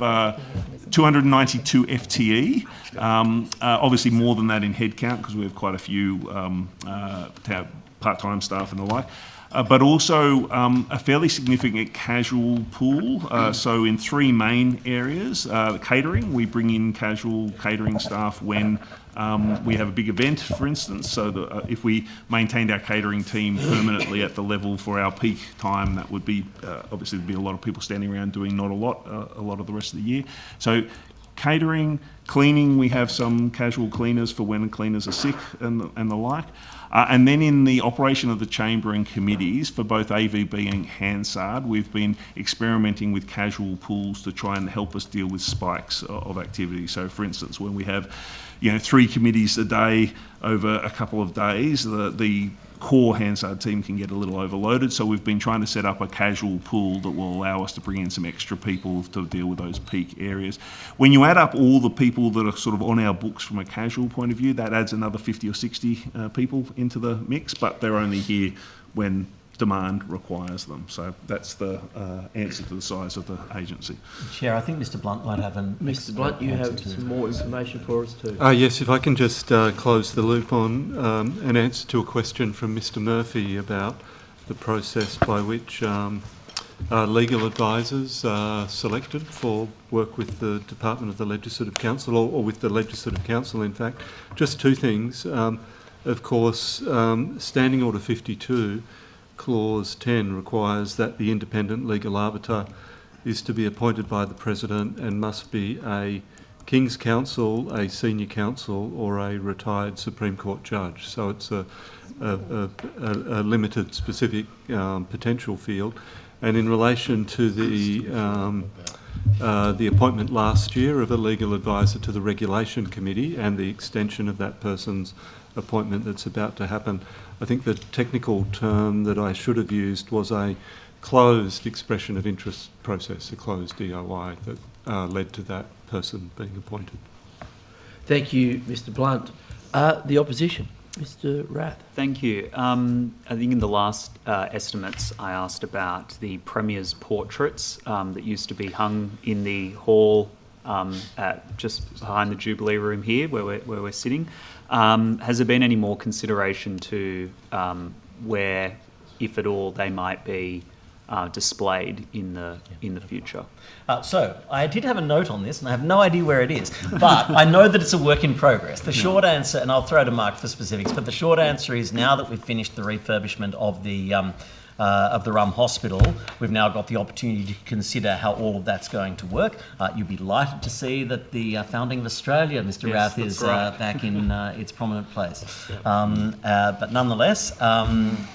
292 FTE. Obviously more than that in headcount because we have quite a few part-time staff and the like. But also a fairly significant casual pool. So in 3 main areas, catering, we bring in casual catering staff when we have a big event, for instance. So that, if we maintained our catering team permanently at the level for our peak time, that would be, obviously there'd be a lot of people standing around doing not a lot of the rest of the year. So catering, cleaning, we have some casual cleaners for when cleaners are sick and the like. And then in the operation of the chamber and committees for both AVB and Hansard, we've been experimenting with casual pools to try and help us deal with spikes of activity. So for instance, when we have 3 committees a day over a couple of days, the core Hansard team can get a little overloaded. So we've been trying to set up a casual pool that will allow us to bring in some extra people to deal with those peak areas. When you add up all the people that are sort of on our books from a casual point of view, that adds another 50 or 60 people into the mix, but they're only here when demand requires them. So that's the answer to the size of the agency. Chair, I think Mr. Blunt might have an... Mr. Blunt, you have some more information for us too. Yes, if I can just close the loop on an answer to a question from Mr. Murphy about the process by which legal advisors are selected for work with the Department of the Legislative Council, or with the Legislative Council, in fact. Just 2 things. Of course, Standing Order 52, Clause 10 requires that the independent legal arbiter is to be appointed by the President and must be a King's Counsel, a senior counsel, or a retired Supreme Court judge. So it's a limited, specific potential field. And in relation to the appointment last year of a legal advisor to the Regulation Committee and the extension of that person's appointment that's about to happen, I think the technical term that I should have used was a closed expression of interest process, a closed DOI that led to that person being appointed. Thank you, Mr. Blunt. The opposition, Mr. Rath. Thank you. I think in the last estimates I asked about the Premier's portraits that used to be hung in the hall just behind the Jubilee room here where we're sitting. Has there been any more consideration to where, if at all, they might be displayed in the future? So I did have a note on this, and I have no idea where it is, but I know that it's a work in progress. The short answer, and I'll throw to Mark for specifics, but the short answer is now that we've finished the refurbishment of the of the Rum Hospital, we've now got the opportunity to consider how all of that's going to work. You'll be delighted to see that the founding of Australia, Mr. Rath, is back in its prominent place. But nonetheless,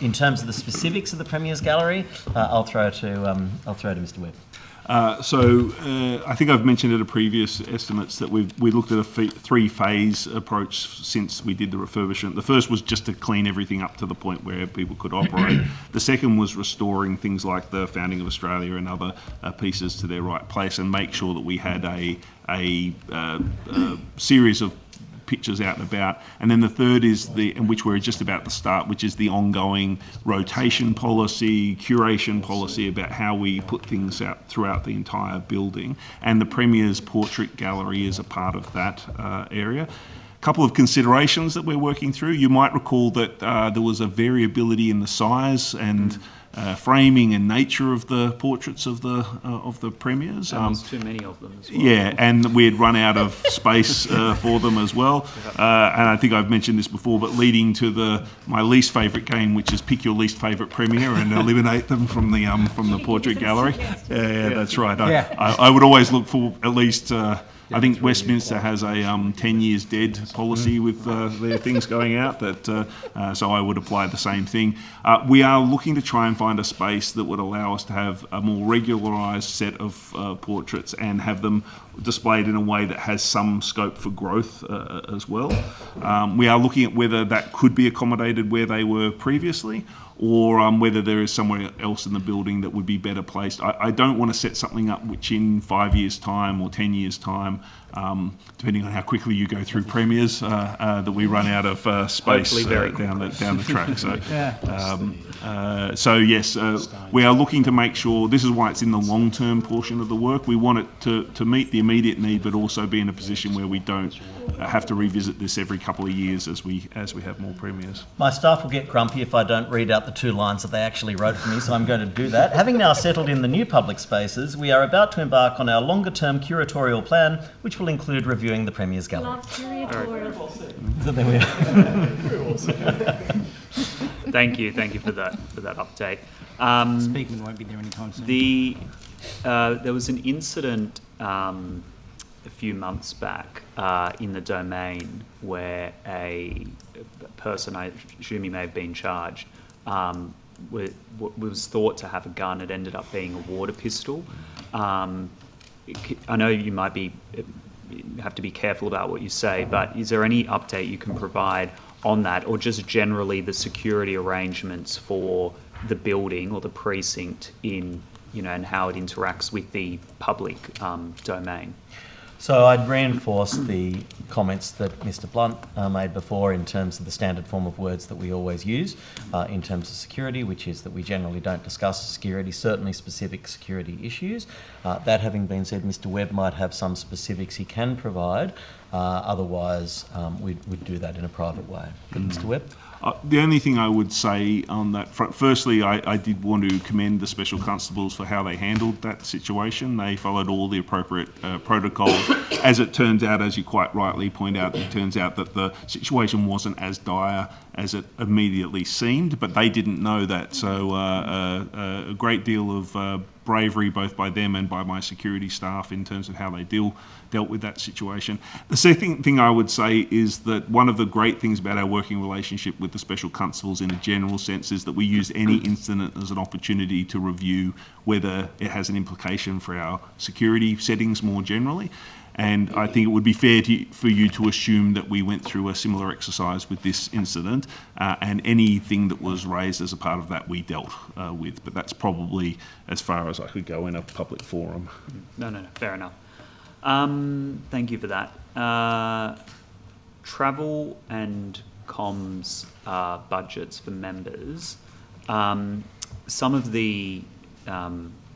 in terms of the specifics of the Premier's Gallery, I'll throw to Mr. Webb. I think I've mentioned at a previous estimates that we looked at a three-phase approach since we did the refurbishment. The first was just to clean everything up to the point where people could operate. The second was restoring things like the founding of Australia and other pieces to their right place, and make sure that we had a series of pictures out and about. And then the third is which we're just about to start, which is the ongoing rotation policy, curation policy about how we put things out throughout the entire building. And the Premier's Portrait Gallery is a part of that area. Couple of considerations that we're working through. You might recall that there was a variability in the size and framing and nature of the portraits of the premiers. There's too many of them as well. Yeah, and we had run out of space for them as well. And I think I've mentioned this before, but leading to my least favourite game, which is pick your least favourite premier and eliminate them from the portrait gallery. Yeah, that's right. I would always look for at least. I think Westminster has a 10 years dead policy with their things going out, so I would apply the same thing. We are looking to try and find a space that would allow us to have a more regularised set of portraits and have them displayed in a way that has some scope for growth as well. We are looking at whether that could be accommodated where they were previously, or whether there is somewhere else in the building that would be better placed. I don't want to set something up which in 5 years' time or 10 years' time, depending on how quickly you go through premiers, that we run out of space down the track. So yes, we are looking to make sure, this is why it's in the long-term portion of the work. We want it to meet the immediate need, but also be in a position where we don't have to revisit this every couple of years as we have more premiers. My staff will get grumpy if I don't read out the 2 lines that they actually wrote for me, so I'm going to do that. Having now settled in the new public spaces, we are about to embark on our longer-term curatorial plan, which will include reviewing the Premier's Gallery. So there we are. Thank you for that update. Speakman won't be there anytime soon. There was an incident a few months back in the Domain where a person, I assume he may have been charged, was thought to have a gun. It ended up being a water pistol. I know you have to be careful about what you say, but is there any update you can provide on that, or just generally the security arrangements for the building or the precinct and how it interacts with the public domain? So I'd reinforce the comments that Mr. Blunt made before in terms of the standard form of words that we always use in terms of security, which is that we generally don't discuss security, certainly specific security issues. That having been said, Mr. Webb might have some specifics he can provide. Otherwise, we'd do that in a private way. But Mr. Webb? The only thing I would say on that front, firstly, I did want to commend the Special Constables for how they handled that situation. They followed all the appropriate protocols. As it turns out, as you quite rightly point out, it turns out that the situation wasn't as dire as it immediately seemed, but they didn't know that. So a great deal of bravery both by them and by my security staff in terms of how they dealt with that situation. The second thing I would say is that one of the great things about our working relationship with the Special Constables in a general sense is that we use any incident as an opportunity to review whether it has an implication for our security settings more generally. And I think it would be fair for you to assume that we went through a similar exercise with this incident, and anything that was raised as a part of that we dealt with. But that's probably as far as I could go in a public forum. No, fair enough. Thank you for that. Travel and comms budgets for members. Some of the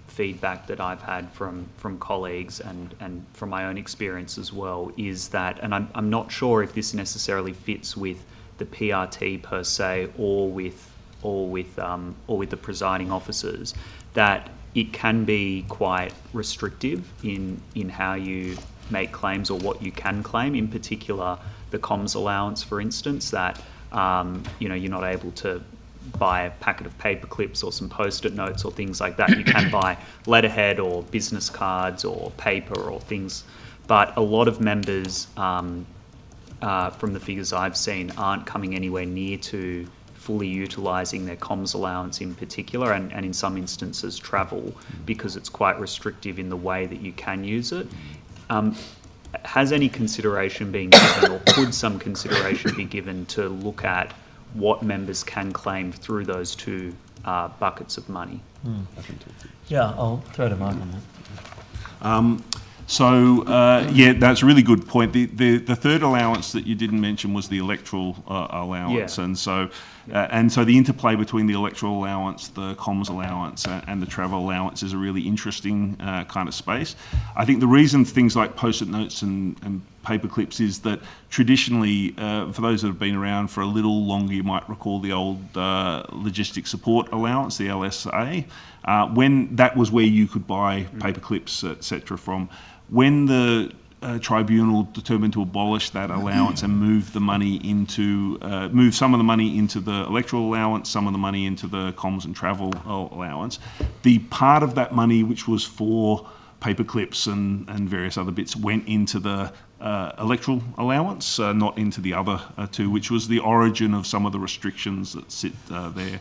feedback that I've had from colleagues and from my own experience as well is that, and I'm not sure if this necessarily fits with the PRT per se or with the presiding officers, that it can be quite restrictive in how you make claims or what you can claim. In particular, the comms allowance, for instance, that you're not able to buy a packet of paper clips or some post-it notes or things like that. You can buy letterhead or business cards or paper or things. But a lot of members, from the figures I've seen, aren't coming anywhere near to fully utilising their comms allowance in particular, and in some instances travel, because it's quite restrictive in the way that you can use it. Has any consideration been given, or could some consideration be given to look at what members can claim through those two buckets of money? Yeah, I'll throw to Mark on that. Yeah, that's a really good point. The third allowance that you didn't mention was the electoral allowance, Yeah. and so the interplay between the electoral allowance, the comms allowance, and the travel allowance is a really interesting kind of space. I think the reason things like post-it notes and paper clips is that traditionally, for those that have been around for a little longer, you might recall the old logistics support allowance, the LSA, when that was where you could buy paper clips, etc. from. When the tribunal determined to abolish that allowance and move the money into, move some of the money into the electoral allowance, some of the money into the comms and travel allowance, the part of that money which was for paper clips and various other bits went into the electoral allowance, not into the other two, which was the origin of some of the restrictions that sit there.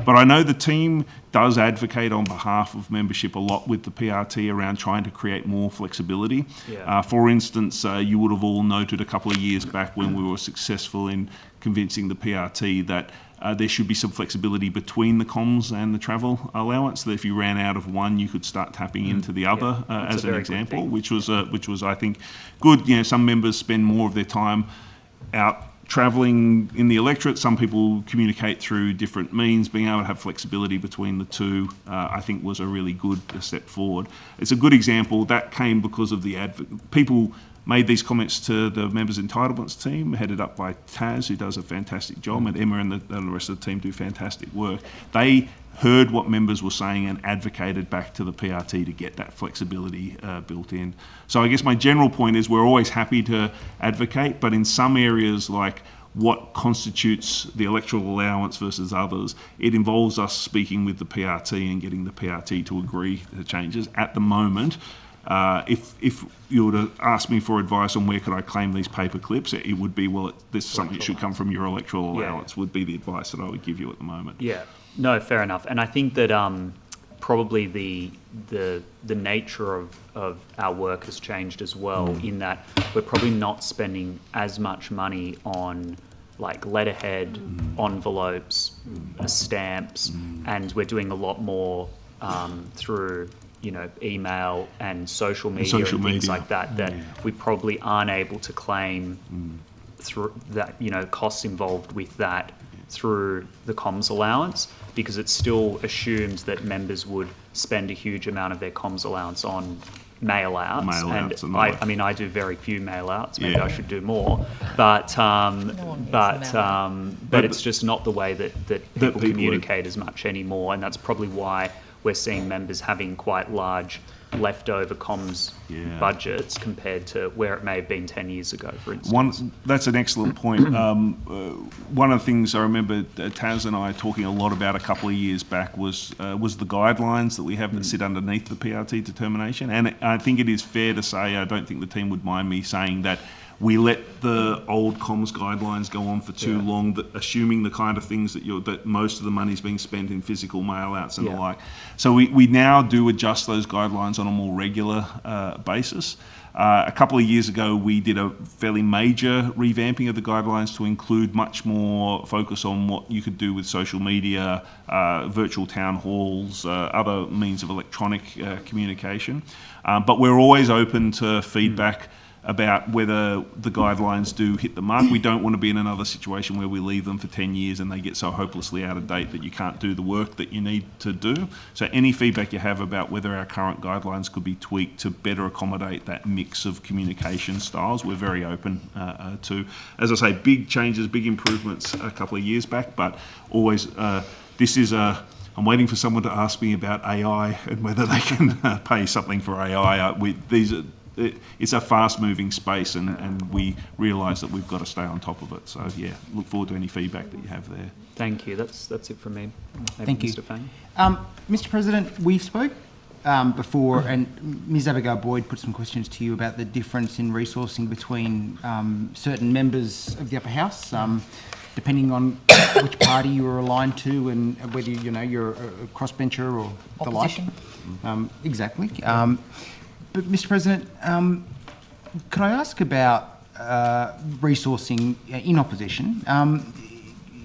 But I know the team does advocate on behalf of membership a lot with the PRT around trying to create more flexibility. Yeah. For instance, you would have all noted a couple of years back when we were successful in convincing the PRT that there should be some flexibility between the comms and the travel allowance, that if you ran out of one, you could start tapping into the other, as an example, which was I think good. You know, some members spend more of their time out travelling in the electorate. Some people communicate through different means. Being able to have flexibility between the two, I think, was a really good step forward. It's a good example that came because of the people made these comments to the members' entitlements team, headed up by Taz, who does a fantastic job, and Emma and the rest of the team do fantastic work. They heard what members were saying and advocated back to the PRT to get that flexibility built in. So I guess my general point is we're always happy to advocate, but in some areas like what constitutes the electoral allowance versus others, it involves us speaking with the PRT and getting the PRT to agree to changes. At the moment, if you were to ask me for advice on where could I claim these paper clips, it would be, well, this is something that should come from your electoral allowance, would be the advice that I would give you at the moment. Yeah, no, fair enough. And I think that probably the nature of our work has changed as well, in that we're probably not spending as much money on like letterhead, envelopes, stamps, and we're doing a lot more through email and social media and things like that, that we probably aren't able to claim through that, costs involved with that through the comms allowance, because it still assumes that members would spend a huge amount of their comms allowance on mail outs. And I mean, I do very few mail outs. Maybe I should do more, but it's just not the way that people communicate as much anymore, and that's probably why we're seeing members having quite large leftover comms budgets compared to where it may have been 10 years ago, for instance. That's an excellent point. One of the things I remember Taz and I talking a lot about a couple of years back was the guidelines that we have that sit underneath the PRT determination. And I think it is fair to say, I don't think the team would mind me saying that we let the old comms guidelines go on for too long, assuming the kind of things that most of the money's being spent in physical mail outs and the like. So we now do adjust those guidelines on a more regular basis. A couple of years ago, we did a fairly major revamping of the guidelines to include much more focus on what you could do with social media, virtual town halls, other means of electronic communication. But we're always open to feedback about whether the guidelines do hit the mark. We don't want to be in another situation where we leave them for 10 years and they get so hopelessly out of date that you can't do the work that you need to do. So any feedback you have about whether our current guidelines could be tweaked to better accommodate that mix of communication styles, we're very open to. As I say, big changes, big improvements a couple of years back, but always I'm waiting for someone to ask me about AI and whether they can pay something for AI. it's a fast-moving space, and we realise that we've got to stay on top of it. So yeah, look forward to any feedback that you have there. Thank you. That's it from me. Maybe Thank you. Mr. Fang. Mr. President, we spoke before, and Ms. Abigail Boyd put some questions to you about the difference in resourcing between certain members of the upper house, depending on which party you were aligned to and whether you're a crossbencher or the like. Exactly. But Mr. President, could I ask about resourcing in opposition?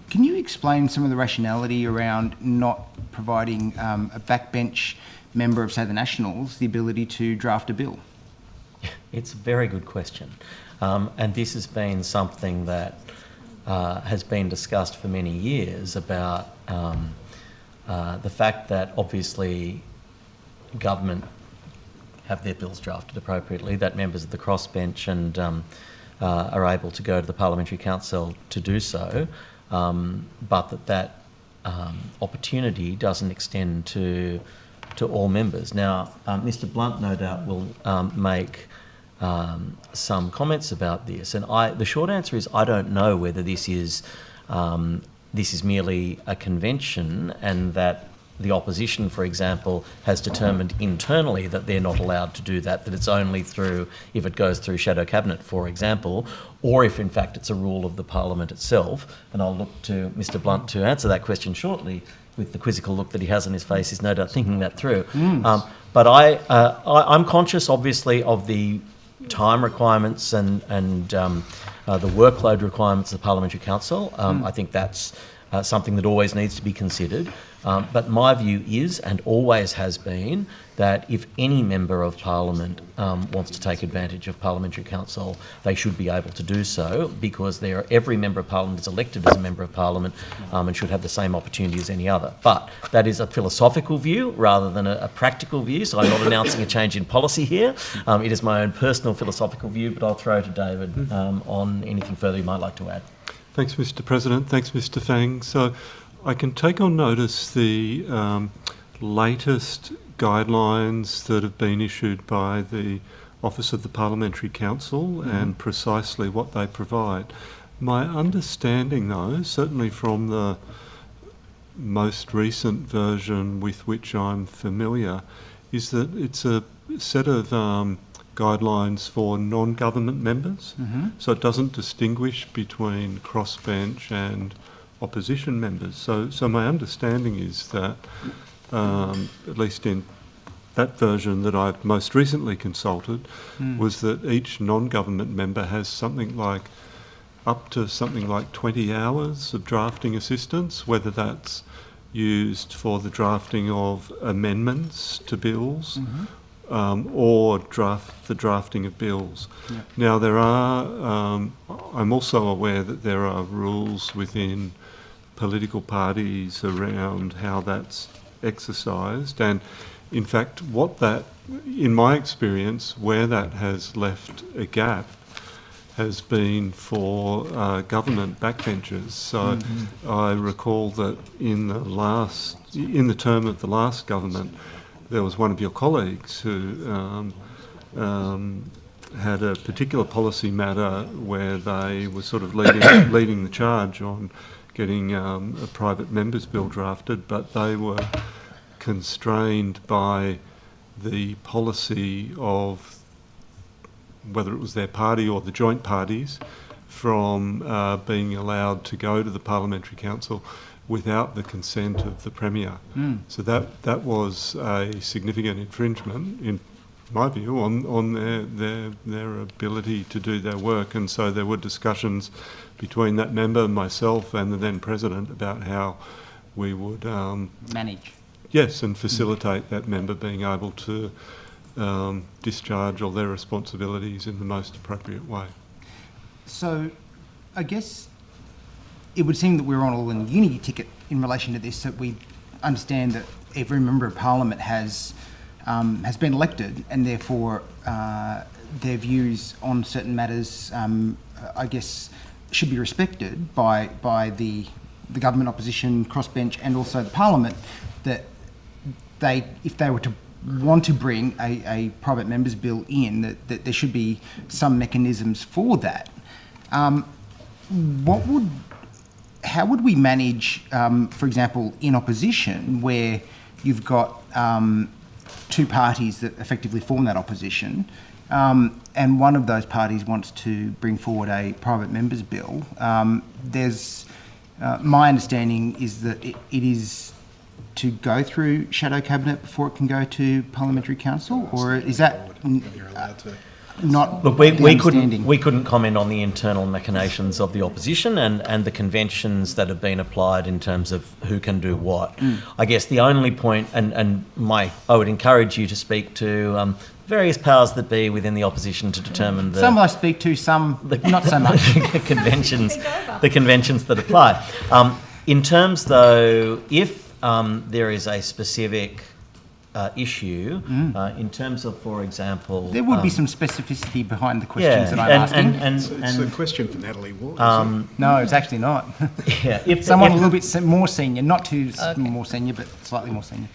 Can you explain some of the rationality around not providing a backbench member of, say, the Nationals the ability to draft a bill? It's a very good question. And this has been something that has been discussed for many years about the fact that obviously government have their bills drafted appropriately, that members of the crossbench and are able to go to the Parliamentary Council to do so, but that opportunity doesn't extend to all members. Now, Mr. Blunt no doubt will make some comments about this, and the short answer is I don't know whether this is merely a convention and that the opposition, for example, has determined internally that they're not allowed to do that it's only through, if it goes through shadow cabinet, for example, or if in fact it's a rule of the Parliament itself. And I'll look to Mr. Blunt to answer that question shortly, with the quizzical look that he has on his face. He's no doubt thinking that through. But I'm conscious, obviously, of the time requirements and the workload requirements of the Parliamentary Council. I think that's something that always needs to be considered. But my view is, and always has been, that if any member of Parliament wants to take advantage of Parliamentary Council, they should be able to do so, because every member of Parliament is elected as a member of Parliament and should have the same opportunity as any other. But that is a philosophical view rather than a practical view, so I'm not announcing a change in policy here. It is my own personal philosophical view, but I'll throw to David on anything further you might like to add. Thanks, Mr. President. Thanks, Mr. Fang. So I can take on notice the latest guidelines that have been issued by the Office of the Parliamentary Council and precisely what they provide. My understanding, though, certainly from the most recent version with which I'm familiar, is that it's a set of guidelines for non-government members. So it doesn't distinguish between crossbench and opposition members. So my understanding is that, at least in that version that I've most recently consulted, was that each non-government member has up to something like 20 hours of drafting assistance, whether that's used for the drafting of amendments to bills or the drafting of bills. Now there are, I'm also aware that there are rules within political parties around how that's exercised, and in fact in my experience, where that has left a gap has been for government backbenchers. So I recall that in the term of the last government, there was one of your colleagues who had a particular policy matter where they were sort of leading the charge on getting a private member's bill drafted, but they were constrained by the policy of whether it was their party or the joint parties from being allowed to go to the Parliamentary Council without the consent of the Premier. So that was a significant infringement, in my view, on their ability to do their work. And so there were discussions between that member, myself and the then President about how we would manage. Yes, and facilitate that member being able to discharge all their responsibilities in the most appropriate way. So I guess it would seem that we're on all in a unity ticket in relation to this, that we understand that every member of Parliament has been elected, and therefore their views on certain matters, I guess, should be respected by the government, opposition, crossbench, and also the Parliament. That if they were to want to bring a private members bill in, that there should be some mechanisms for that. How would we manage, for example, in opposition, where you've got two parties that effectively form that opposition, and one of those parties wants to bring forward a private members bill? My understanding is that it is to go through shadow cabinet before it can go to parliamentary council, or is that not Look, the we understanding? couldn't comment on the internal machinations of the opposition and the conventions that have been applied in terms of who can do what. I guess the only point, I would encourage you to speak to various powers that be within the opposition to determine the... Some I speak to, some not so much. the conventions that apply. In terms, though, if there is a specific issue, in terms of, for example... There would be some specificity behind the questions that I'm asking. It's a question for Natalie Ward. No, it's actually not. Yeah, Someone a little bit more senior, not too more senior, but slightly more senior.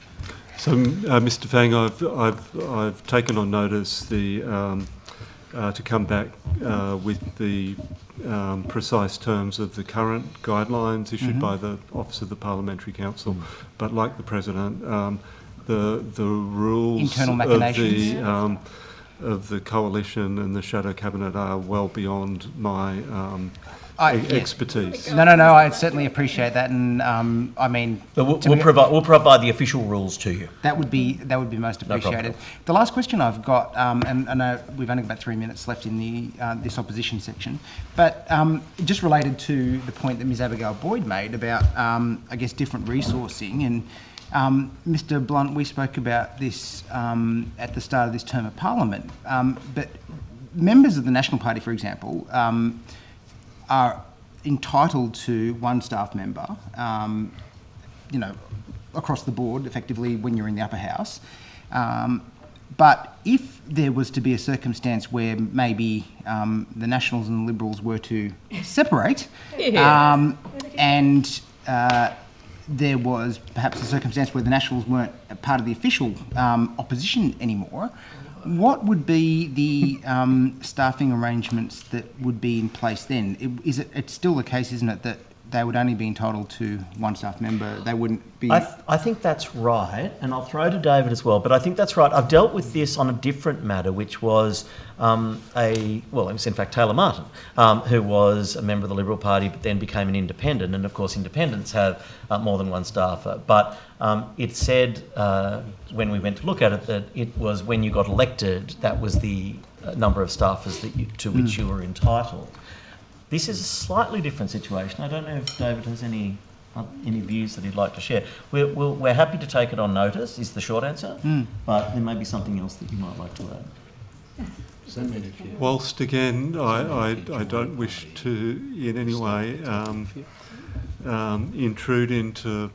So, Mr. Fang, I've taken on notice to come back with the precise terms of the current guidelines issued by the Office of the Parliamentary Council. But like the President, the rules Internal machinations. of the coalition and the shadow cabinet are well beyond my expertise. No, I certainly appreciate that, and I mean, we'll provide the official rules to you. that would be most appreciated. The last question I've got, and I know we've only got about 3 minutes left in the this opposition section, but just related to the point that Ms. Abigail Boyd made about, I guess, different resourcing, and Mr. Blunt, we spoke about this at the start of this term of Parliament, but members of the National Party, for example, are entitled to one staff member, across the board, effectively, when you're in the upper house. But if there was to be a circumstance where maybe the Nationals and the Liberals were to separate, and there was perhaps a circumstance where the Nationals weren't a part of the official opposition anymore, what would be the staffing arrangements that would be in place then? It's still the case, isn't it, that they would only be entitled to one staff member? They wouldn't be... I think that's right, and I'll throw to David as well, but I think that's right. I've dealt with this on a different matter, which was it was in fact Taylor Martin, who was a member of the Liberal Party but then became an independent, and of course independents have more than one staffer. But it said, when we went to look at it, that it was when you got elected, that was the number of staffers to which you were entitled. This is a slightly different situation. I don't know if David has any views that he'd like to share. We're happy to take it on notice, is the short answer, but there may be something else that you might like to add. Whilst again, I don't wish to in any way intrude into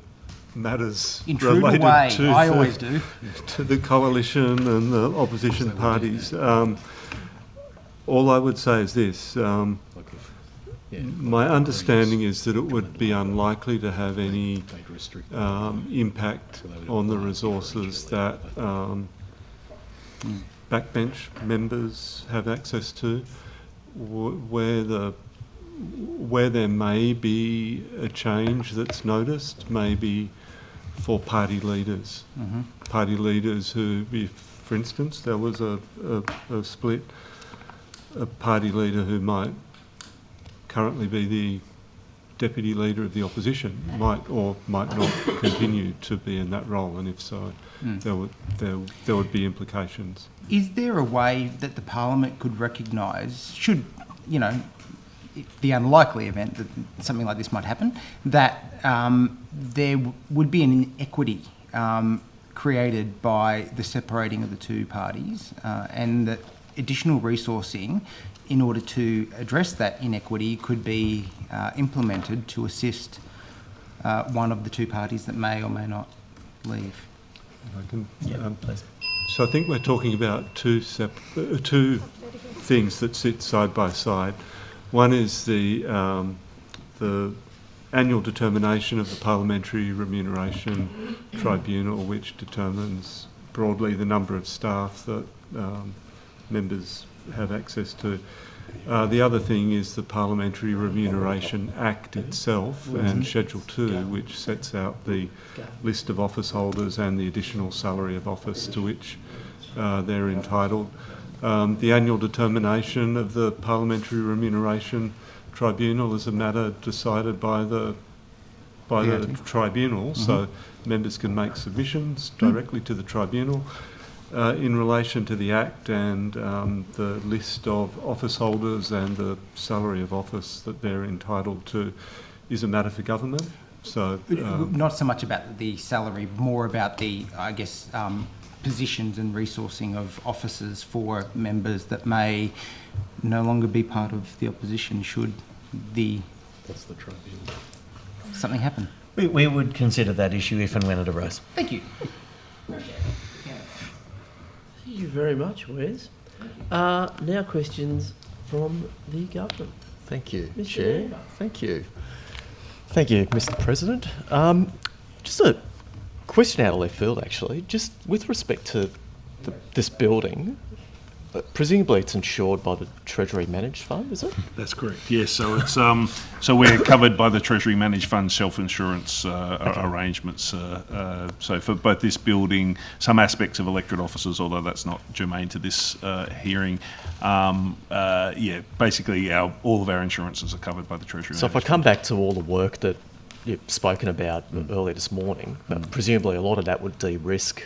matters related I always do. to the coalition and the opposition parties. All I would say is this. My understanding is that it would be unlikely to have any impact on the resources that backbench members have access to, where there may be a change that's noticed, maybe for party leaders. Party leaders who, if, for instance, there was a split, a party leader who might currently be the deputy leader of the opposition might or might not continue to be in that role, and if so, there would be implications. Is there a way that the Parliament could recognise, should, the unlikely event that something like this might happen, that there would be an inequity created by the separating of the two parties, and that additional resourcing in order to address that inequity could be implemented to assist one of the two parties that may or may not leave? Please. So I think we're talking about two things that sit side by side. One is the annual determination of the Parliamentary Remuneration Tribunal, which determines broadly the number of staff that members have access to. The other thing is the Parliamentary Remuneration Act itself and Schedule 2, which sets out the list of office holders and the additional salary of office to which they're entitled. The annual determination of the Parliamentary Remuneration Tribunal is a matter decided by the tribunal, so members can make submissions directly to the tribunal. In relation to the Act and the list of office holders and the salary of office that they're entitled to is a matter for government. So Not so much about the salary, more about the, I guess, positions and resourcing of officers for members that may no longer be part of the opposition should That's the tribunal. something happen. We would consider that issue if and when it arose. Thank you. Thank you very much, Wes. Now questions from the government. Thank you, Mr. Chair. Member. Thank you. Thank you, Mr. President. Just a question out of left field, actually. Just with respect to this building, presumably it's insured by the Treasury Managed Fund, is it? That's correct. Yes. So it's so we're covered by the Treasury Managed Fund self-insurance arrangements. So for both this building, some aspects of elected officers, although that's not germane to this hearing, basically all of our insurances are covered by the Treasury. So if I come back to all the work that you've spoken about earlier this morning, presumably a lot of that would de-risk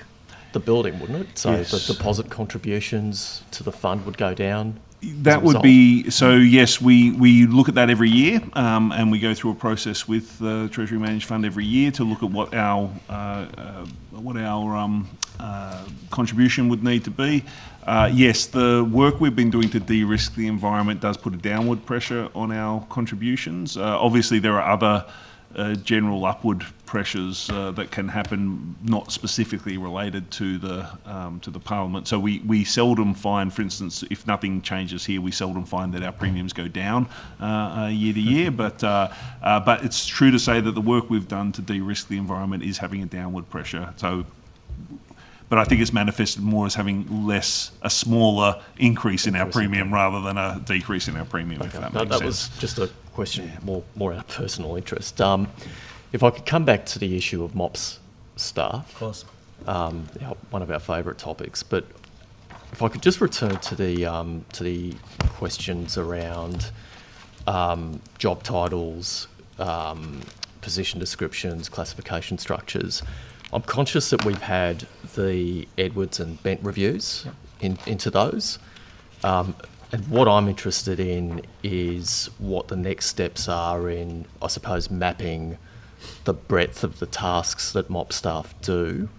the building, wouldn't it? So Yes. the deposit contributions to the fund would go down? That would be, so yes, we look at that every year, and we go through a process with the Treasury Managed Fund every year to look at what our contribution would need to be. Yes, the work we've been doing to de-risk the environment does put a downward pressure on our contributions. Obviously, there are other general upward pressures that can happen, not specifically related to the Parliament. So we seldom find, for instance, if nothing changes here, we seldom find that our premiums go down year to year. But it's true to say that the work we've done to de-risk the environment is having a downward pressure. So. But I think it's manifested more as having a smaller increase in our premium rather than a decrease in our premium, if that makes sense. That was just a question more out of personal interest. If I could come back to the issue of MOPS staff. Of course. One of our favourite topics. But if I could just return to the questions around job titles, position descriptions, classification structures. I'm conscious that we've had the Edwards and Bent reviews into those. And what I'm interested in is what the next steps are in, I suppose, mapping the breadth of the tasks that MOP staff do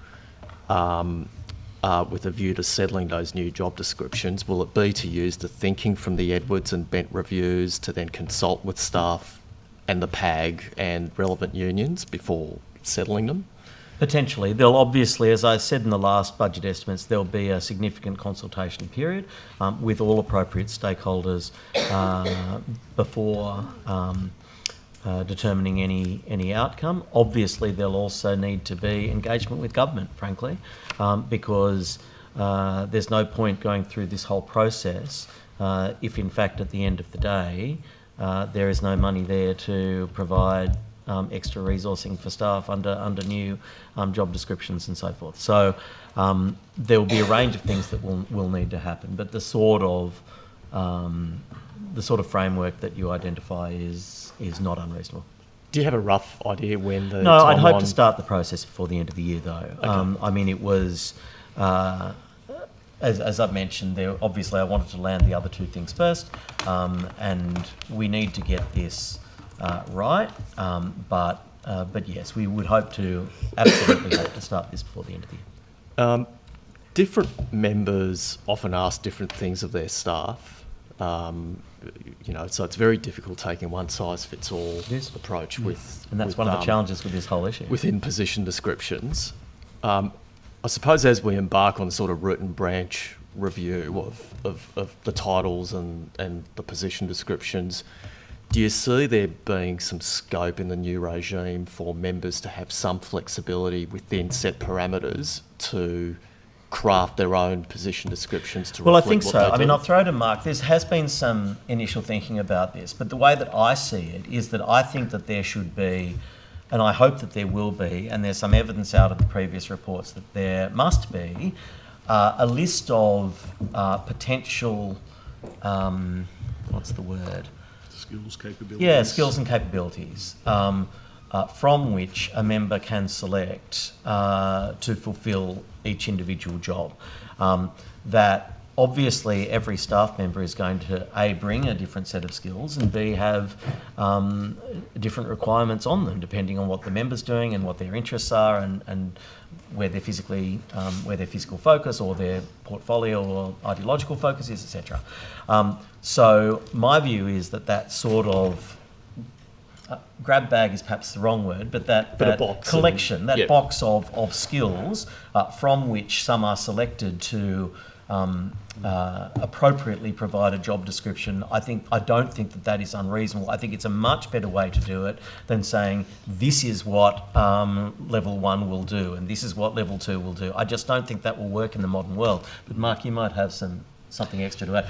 with a view to settling those new job descriptions. Will it be to use the thinking from the Edwards and Bent reviews to then consult with staff and the PAG and relevant unions before settling them? Potentially. There'll obviously, as I said in the last budget estimates, there'll be a significant consultation period with all appropriate stakeholders before determining any outcome. Obviously, there'll also need to be engagement with government, frankly, because there's no point going through this whole process if, in fact, at the end of the day, there is no money there to provide extra resourcing for staff under new job descriptions and so forth. So there will be a range of things that will need to happen, but the sort of framework that you identify is not unreasonable. Do you have a rough idea when the No, I'd hope timeline- to start the process before the end of the year, though. Okay. I mean, it was, as I've mentioned, obviously I wanted to land the other two things first, and we need to get this right. But yes, we would absolutely hope to start this before the end of the year. Different members often ask different things of their staff. So it's very difficult taking one size fits all approach with. And that's one of the challenges with this whole issue. Within position descriptions. I suppose as we embark on the sort of root and branch review of the titles and the position descriptions, do you see there being some scope in the new regime for members to have some flexibility within set parameters to craft their own position descriptions to Well, I reflect think what so. they I mean, do? I'll throw to Mark. There has been some initial thinking about this, but the way that I see it is that I think that there should be, and I hope that there will be, and there's some evidence out of the previous reports that there must be, a list of potential, what's the word? Skills, capabilities. Yeah, skills and capabilities. From which a member can select to fulfil each individual job. That obviously every staff member is going to A, bring a different set of skills, and B, have different requirements on them depending on what the member's doing and what their interests are and where they're physically, where their physical focus or their portfolio or ideological focus is, etc. So my view is that sort of grab bag is perhaps the wrong word, but that box collection, and, box of skills from which some are selected to appropriately provide a job description. I don't think that is unreasonable. I think it's a much better way to do it than saying this is what level 1 will do and this is what level 2 will do. I just don't think that will work in the modern world. But Mark, you might have something extra to add.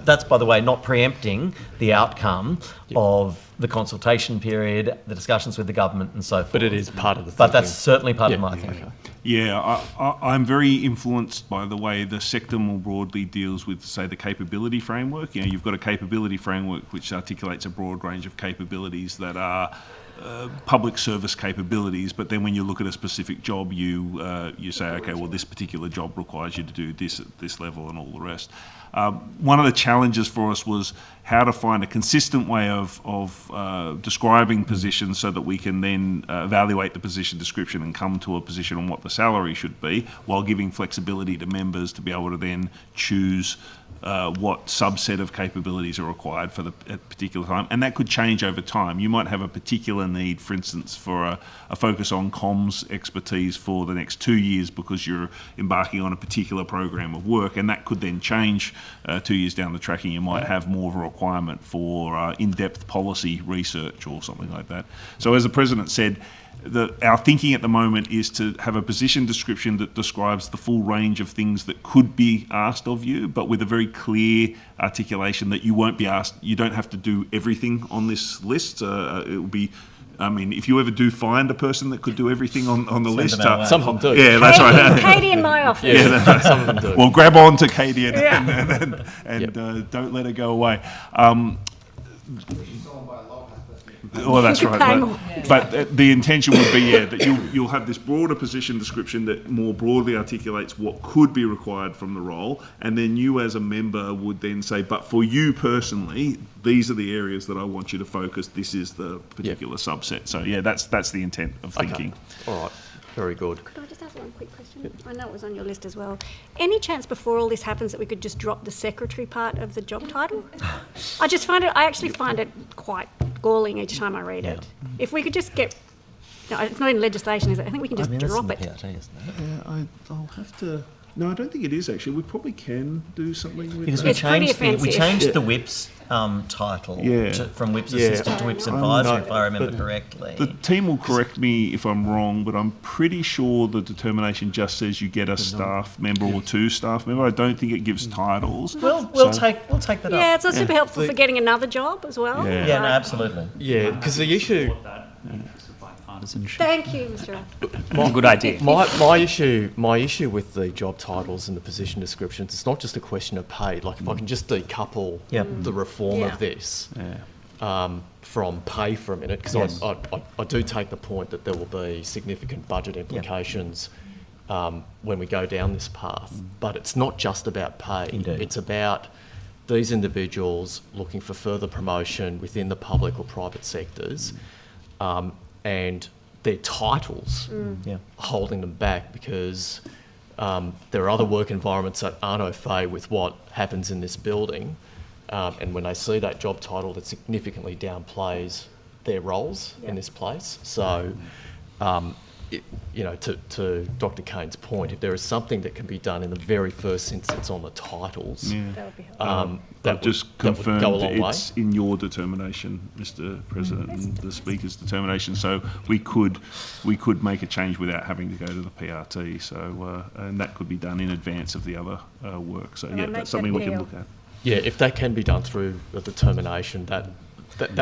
That's, by the way, not preempting the outcome of the consultation period, the discussions with the government and so forth. But it is part of the But thinking. that's certainly part of my thinking. Okay. Yeah, I'm very influenced by the way the sector more broadly deals with, say, the capability framework. You know, you've got a capability framework which articulates a broad range of capabilities that are public service capabilities, but then when you look at a specific job, you say, okay, well, this particular job requires you to do this at this level and all the rest. One of the challenges for us was how to find a consistent way of describing positions so that we can then evaluate the position description and come to a position on what the salary should be, while giving flexibility to members to be able to then choose what subset of capabilities are required for the particular time, and that could change over time. You might have a particular need, for instance, for a focus on comms expertise for the next 2 years because you're embarking on a particular program of work, and that could then change 2 years down the track, and you might have more of a requirement for in-depth policy research or something like that. So as the President said, our thinking at the moment is to have a position description that describes the full range of things that could be asked of you, but with a very clear articulation that you won't be asked, you don't have to do everything on this list. It will be, I mean, if you ever do find a person that could do everything on the list. Some of them do. Yeah, that's right. Katie in my office. Yeah, some of them do. Well, grab on to Katie and don't let her go away. Well, that's right. But the intention would be, that you'll have this broader position description that more broadly articulates what could be required from the role, and then you as a member would then say, but for you personally, these are the areas that I want you to focus. This is the particular subset. So yeah, that's the intent of thinking. Okay. All right. Very good. Could I just ask one quick question? I know it was on your list as well. Any chance before all this happens that we could just drop the secretary part of the job title? I actually find it quite galling each time I read it. If we could just get, no, it's not in legislation, is it? I think we can just drop it. Yeah, I'll have to. No, I don't think it is actually. We probably can do something with Because that. we changed the whip's title from whip's assistant to whip's advisor, if I remember correctly. The team will correct me if I'm wrong, but I'm pretty sure the determination just says you get a staff member or 2 staff member. I don't think it gives titles. We'll take that up. Yeah, it's super helpful for getting another job as well. Yeah, no, absolutely. Yeah, because the issue. Thank you, Mr. Good idea. My issue with the job titles and the position descriptions, it's not just a question of pay. Like if I can just decouple the reform of this from pay for a minute, because I do take the point that there will be significant budget implications when we go down this path. But it's not just about pay. Indeed. It's about these individuals looking for further promotion within the public or private sectors. And their titles holding them back because there are other work environments that aren't au fait with what happens in this building. And when they see that job title, that significantly downplays their roles in this place. So to Dr. Kane's point, if there is something that can be done in the very first instance on the titles, That would be helpful. I've just confirmed go a long way. it's in your determination, Mr. President, and the Speaker's determination. So we could make a change without having to go to the PRT. So and that could be done in advance of the other work. So yeah, that's something we can look at. Yeah, if that can be done through the determination, that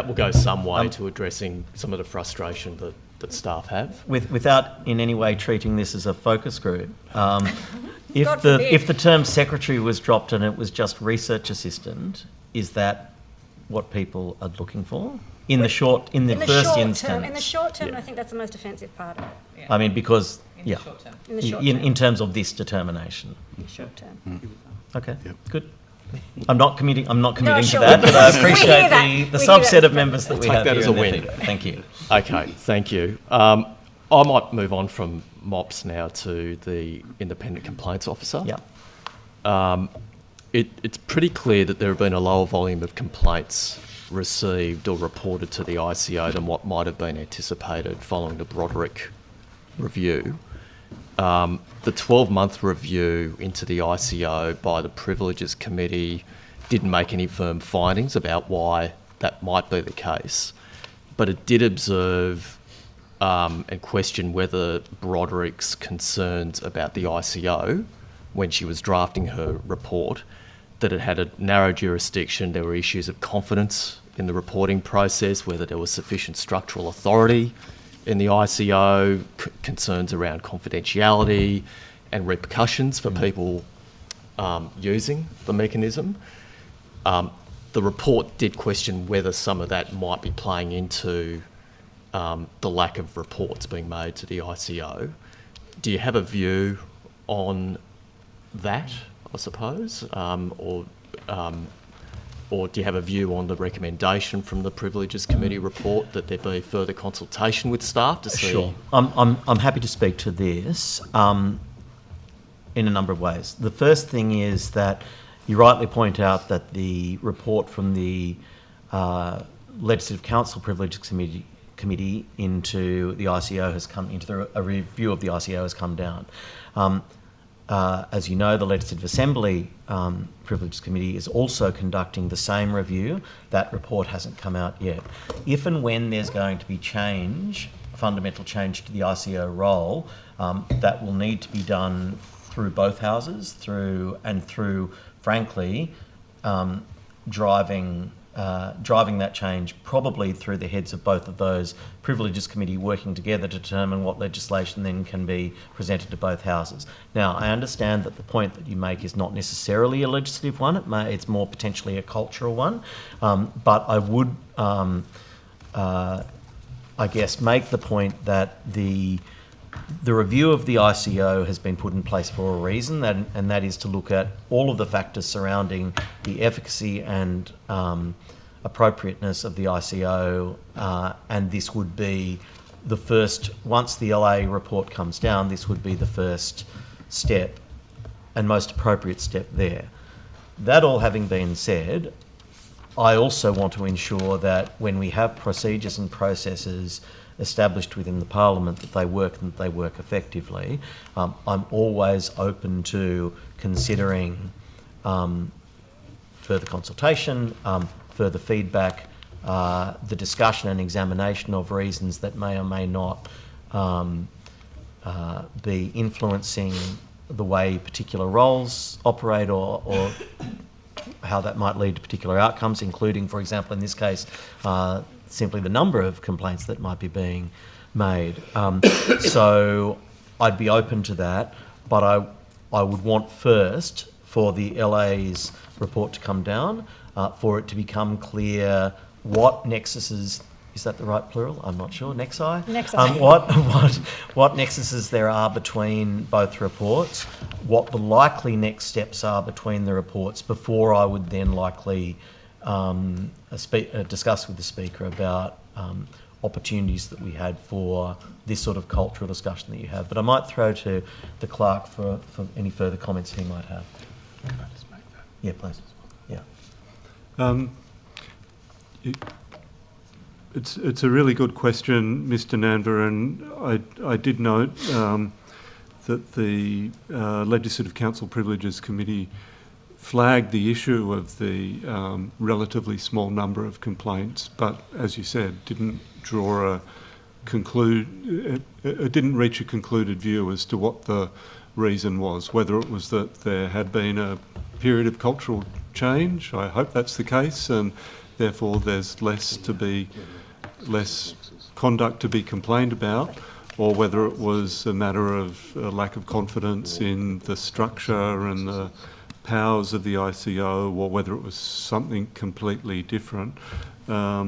will go some way to addressing some of the frustration that staff have. Without in any way treating this as a focus group, if God the forbid. if the term secretary was dropped and it was just research assistant, is that what people are looking for in the first instance? In the short term, I think that's the most offensive part of it. I mean, because In the short term. In the short term. in terms of this determination. In the short term. Okay, good. I'm not committing sure. to that, but I We appreciate hear that. the We hear subset that. of members that we Take have that here as a and their win. feedback. Thank you. Okay, thank you. I might move on from MOPS now to the Independent Complaints Officer. Yeah. It's pretty clear that there have been a lower volume of complaints received or reported to the ICO than what might have been anticipated following the Broderick review. The 12-month review into the ICO by the Privileges Committee didn't make any firm findings about why that might be the case, but it did observe and question whether Broderick's concerns about the ICO, when she was drafting her report, that it had a narrow jurisdiction, there were issues of confidence in the reporting process, whether there was sufficient structural authority in the ICO, concerns around confidentiality and repercussions for people using the mechanism. The report did question whether some of that might be playing into the lack of reports being made to the ICO. Do you have a view on that, I suppose? Or do you have a view on the recommendation from the Privileges Committee report that there be further consultation with staff to see? Sure. I'm happy to speak to this in a number of ways. The first thing is that you rightly point out that the report from the Legislative Council Privileges Committee into the ICO has come into a review of the ICO has come down. As you know, the Legislative Assembly Privileges Committee is also conducting the same review. That report hasn't come out yet. If and when there's going to be change, fundamental change to the ICO role, that will need to be done through both houses, through, frankly, driving that change probably through the heads of both of those Privileges Committee working together to determine what legislation then can be presented to both houses. Now, I understand that the point that you make is not necessarily a legislative one. It's more potentially a cultural one. But I would, I guess, make the point that the review of the ICO has been put in place for a reason, and that is to look at all of the factors surrounding the efficacy and appropriateness of the ICO, and this would be the first, once the LA report comes down, this would be the first step and most appropriate step there. That all having been said, I also want to ensure that when we have procedures and processes established within the Parliament that they work and that they work effectively. I'm always open to considering further consultation, further feedback, the discussion and examination of reasons that may or may not be influencing the way particular roles operate or how that might lead to particular outcomes, including, for example, in this case, simply the number of complaints that might be being made. So I'd be open to that, but I would want first for the LA's report to come down, for it to become clear what nexuses, is that the right plural? I'm not sure. Nexi? Nexi. What nexuses there are between both reports, what the likely next steps are between the reports before I would then likely discuss with the Speaker about opportunities that we had for this sort of cultural discussion that you have. But I might throw to the clerk for any further comments he might have. Can I just make that? Yeah, please. Yeah. It's a really good question, Mr. Nanva, and I did note that the Legislative Council Privileges Committee flagged the issue of the relatively small number of complaints, but as you said, didn't reach a concluded view as to what the reason was, whether it was that there had been a period of cultural change. I hope that's the case, and therefore there's less conduct to be complained about, or whether it was a matter of a lack of confidence in the structure and the powers of the ICO, or whether it was something completely different. Now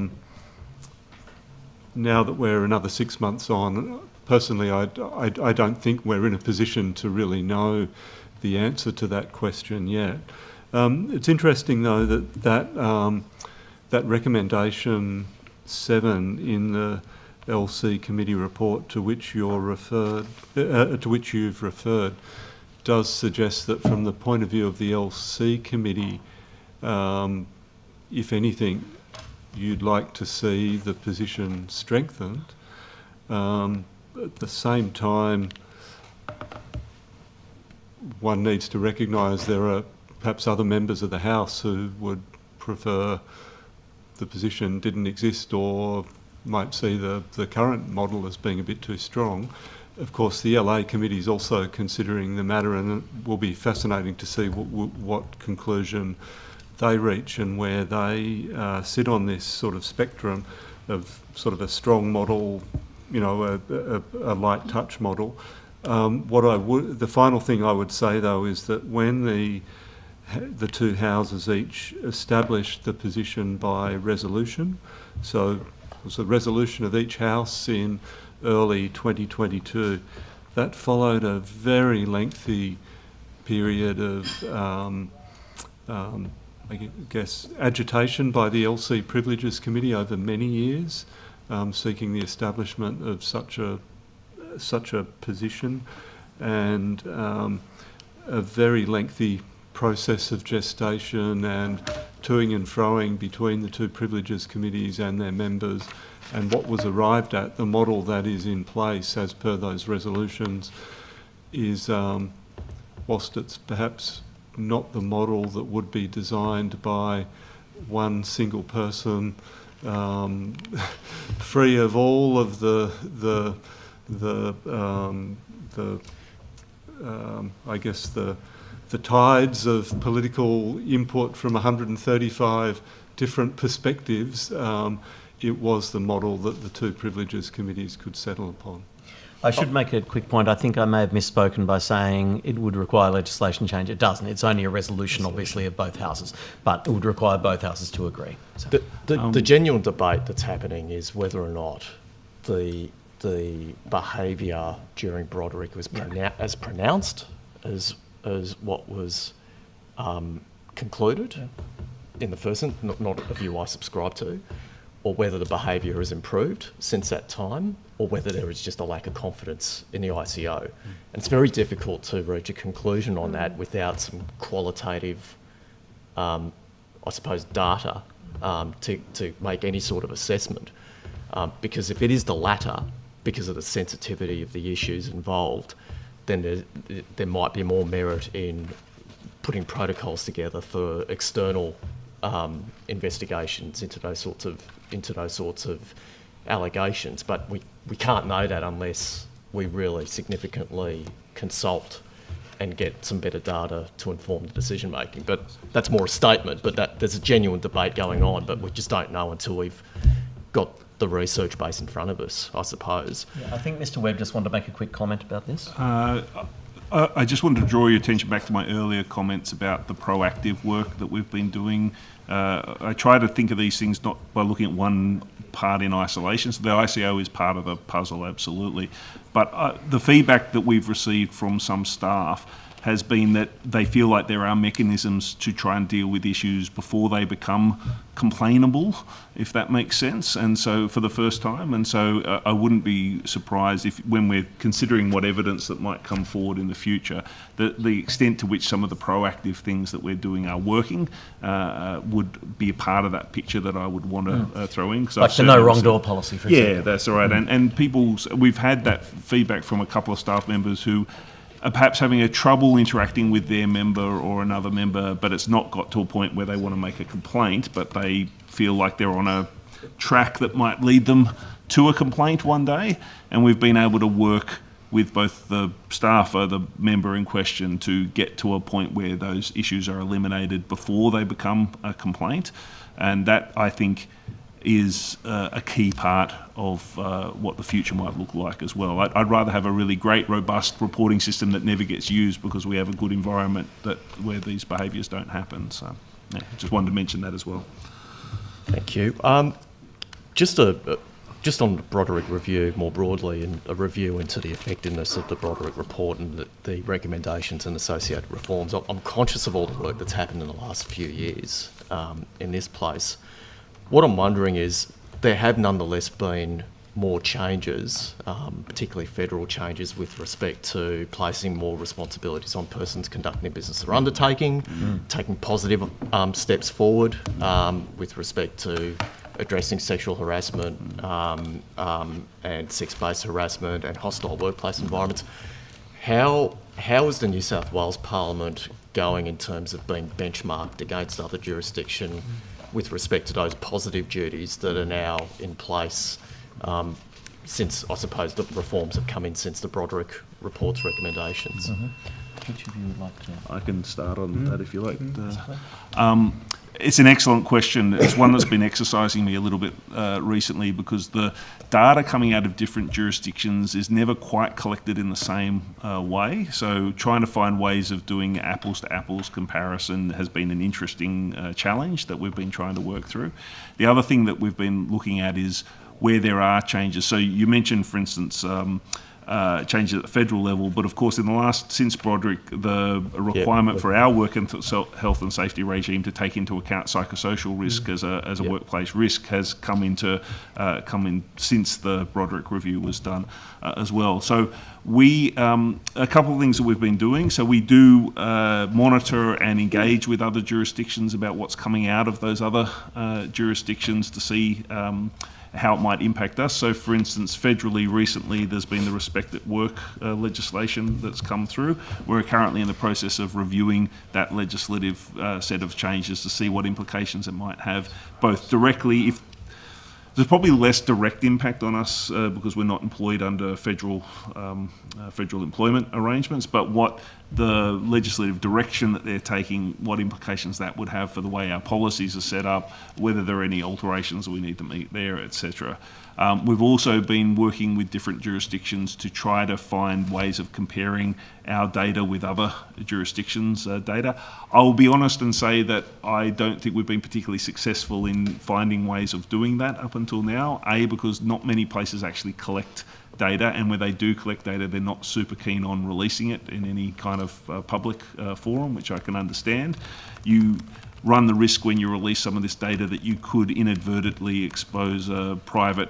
that we're another 6 months on, personally, I don't think we're in a position to really know the answer to that question yet. It's interesting, though, that recommendation 7 in the LC committee report to which you've referred does suggest that from the point of view of the LC committee, if anything, you'd like to see the position strengthened. At the same time, one needs to recognise there are perhaps other members of the House who would prefer the position didn't exist, or might see the current model as being a bit too strong. Of course, the LA committee is also considering the matter, and it will be fascinating to see what conclusion they reach and where they sit on this sort of spectrum of sort of a strong model, a light touch model. The final thing I would say, though, is that when the two houses each established the position by resolution, so it was a resolution of each house in early 2022, that followed a very lengthy period of I guess agitation by the LC Privileges Committee over many years, seeking the establishment of such a position, and a very lengthy process of gestation and toing and froing between the two Privileges Committees and their members, and what was arrived at, the model that is in place as per those resolutions, is, whilst it's perhaps not the model that would be designed by one single person, free of all of the tides of political input from 135 different perspectives. It was the model that the two Privileges Committees could settle upon. I should make a quick point. I think I may have misspoken by saying it would require legislation change. It doesn't. It's only a resolution, obviously, of both houses, but it would require both houses to agree. So. The genuine debate that's happening is whether or not the behaviour during Broderick was as pronounced as what was concluded in the first instance, not a view I subscribe to, or whether the behaviour has improved since that time, or whether there is just a lack of confidence in the ICO. And it's very difficult to reach a conclusion on that without some qualitative, I suppose, data to make any sort of assessment. Because if it is the latter, because of the sensitivity of the issues involved, then there might be more merit in putting protocols together for external investigations into those sorts of allegations. But we can't know that unless we really significantly consult and get some better data to inform the decision making. But that's more a statement. But there's a genuine debate going on. But we just don't know until we've got the research base in front of us, I suppose. Yeah, I think Mr. Webb just wanted to make a quick comment about this. I just wanted to draw your attention back to my earlier comments about the proactive work that we've been doing. I try to think of these things not by looking at one part in isolation. So the ICO is part of the puzzle, absolutely. But the feedback that we've received from some staff has been that they feel like there are mechanisms to try and deal with issues before they become complainable, if that makes sense, and so for the first time. And so I wouldn't be surprised if, when we're considering what evidence that might come forward in the future, that the extent to which some of the proactive things that we're doing are working would be a part of that picture that I would want to throw in. Like the no wrong door policy, for example. Yeah, that's all right. And we've had that feedback from a couple of staff members who are perhaps having a trouble interacting with their member or another member, but it's not got to a point where they want to make a complaint, but they feel like they're on a track that might lead them to a complaint one day. And we've been able to work with both the staff or the member in question to get to a point where those issues are eliminated before they become a complaint. And that, I think, is a key part of what the future might look like as well. I'd rather have a really great, robust reporting system that never gets used because we have a good environment where these behaviours don't happen. So, yeah, just wanted to mention that as well. Thank you. Just on the Broderick review more broadly, and a review into the effectiveness of the Broderick report and the recommendations and associated reforms. I'm conscious of all the work that's happened in the last few years in this place. What I'm wondering is, there have nonetheless been more changes, particularly federal changes, with respect to placing more responsibilities on persons conducting their business or undertaking, taking positive steps forward with respect to addressing sexual harassment and sex-based harassment and hostile workplace environments. How is the New South Wales Parliament going in terms of being benchmarked against other jurisdictions with respect to those positive duties that are now in place since, I suppose, the reforms have come in since the Broderick report's recommendations? Which of you would like to? I can start on that if you like. It's an excellent question. It's one that's been exercising me a little bit recently, because the data coming out of different jurisdictions is never quite collected in the same way. So trying to find ways of doing apples to apples comparison has been an interesting challenge that we've been trying to work through. The other thing that we've been looking at is where there are changes. So you mentioned, for instance, changes at the federal level, but of course since Broderick, the requirement for our work and health and safety regime to take into account psychosocial risk as a workplace risk has come in since the Broderick review was done as well. So we a couple of things that we've been doing. So we do monitor and engage with other jurisdictions about what's coming out of those other jurisdictions to see how it might impact us. So, for instance, federally recently there's been the Respect at Work legislation that's come through. We're currently in the process of reviewing that legislative set of changes to see what implications it might have, both directly, if there's probably less direct impact on us because we're not employed under federal employment arrangements, but what the legislative direction that they're taking, what implications that would have for the way our policies are set up, whether there are any alterations we need to make there, etc. We've also been working with different jurisdictions to try to find ways of comparing our data with other jurisdictions' data. I'll be honest and say that I don't think we've been particularly successful in finding ways of doing that up until now, because not many places actually collect data, and where they do collect data, they're not super keen on releasing it in any kind of public forum, which I can understand. You run the risk when you release some of this data that you could inadvertently expose a private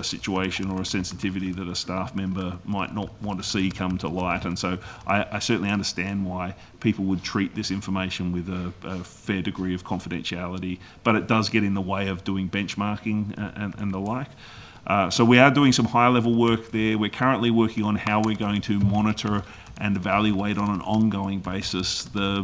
situation or a sensitivity that a staff member might not want to see come to light. And so I certainly understand why people would treat this information with a fair degree of confidentiality, but it does get in the way of doing benchmarking and the like. So we are doing some high-level work there. We're currently working on how we're going to monitor and evaluate on an ongoing basis the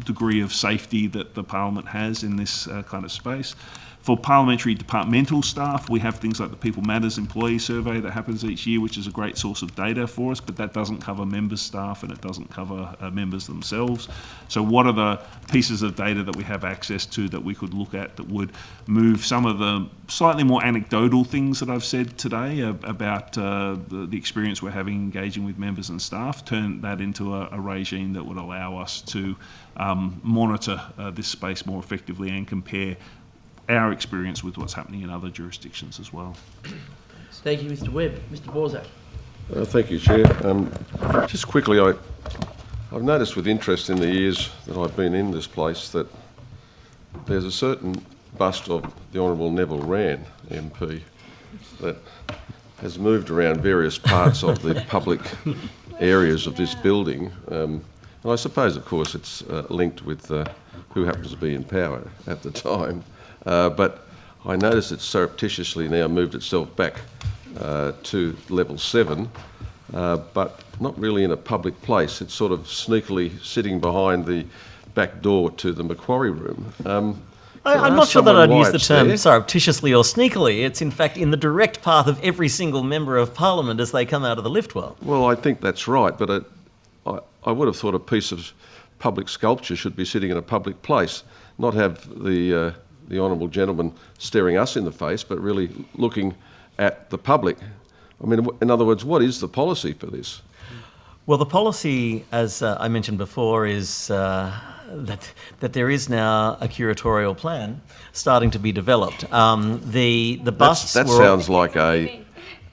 degree of safety that the Parliament has in this kind of space. For parliamentary departmental staff, we have things like the People Matters Employee Survey that happens each year, which is a great source of data for us, but that doesn't cover members' staff and it doesn't cover members themselves. So what are the pieces of data that we have access to that we could look at that would move some of the slightly more anecdotal things that I've said today about the experience we're having engaging with members and staff, turn that into a regime that would allow us to monitor this space more effectively and compare our experience with what's happening in other jurisdictions as well. Thank you, Mr. Webb. Mr. Borzak. Thank you, Chair. Just quickly, I I've noticed with interest in the years that I've been in this place that there's a certain bust of the Honourable Neville Wran, MP, that has moved around various parts of the public areas of this building. And I suppose, of course, it's linked with who happens to be in power at the time. But I notice it's surreptitiously now moved itself back to level 7, but not really in a public place. It's sort of sneakily sitting behind the back door to the Macquarie room. I'm not sure that I'd use the term surreptitiously or sneakily. It's in fact in the direct path of every single member of Parliament as they come out of the lift well. Well, I think that's right, but I would have thought a piece of public sculpture should be sitting in a public place, not have the honourable gentleman staring us in the face, but really looking at the public. I mean, in other words, what is the policy for this? Well, the policy, as I mentioned before, is that there is now a curatorial plan starting to be developed. The busts that sounds like a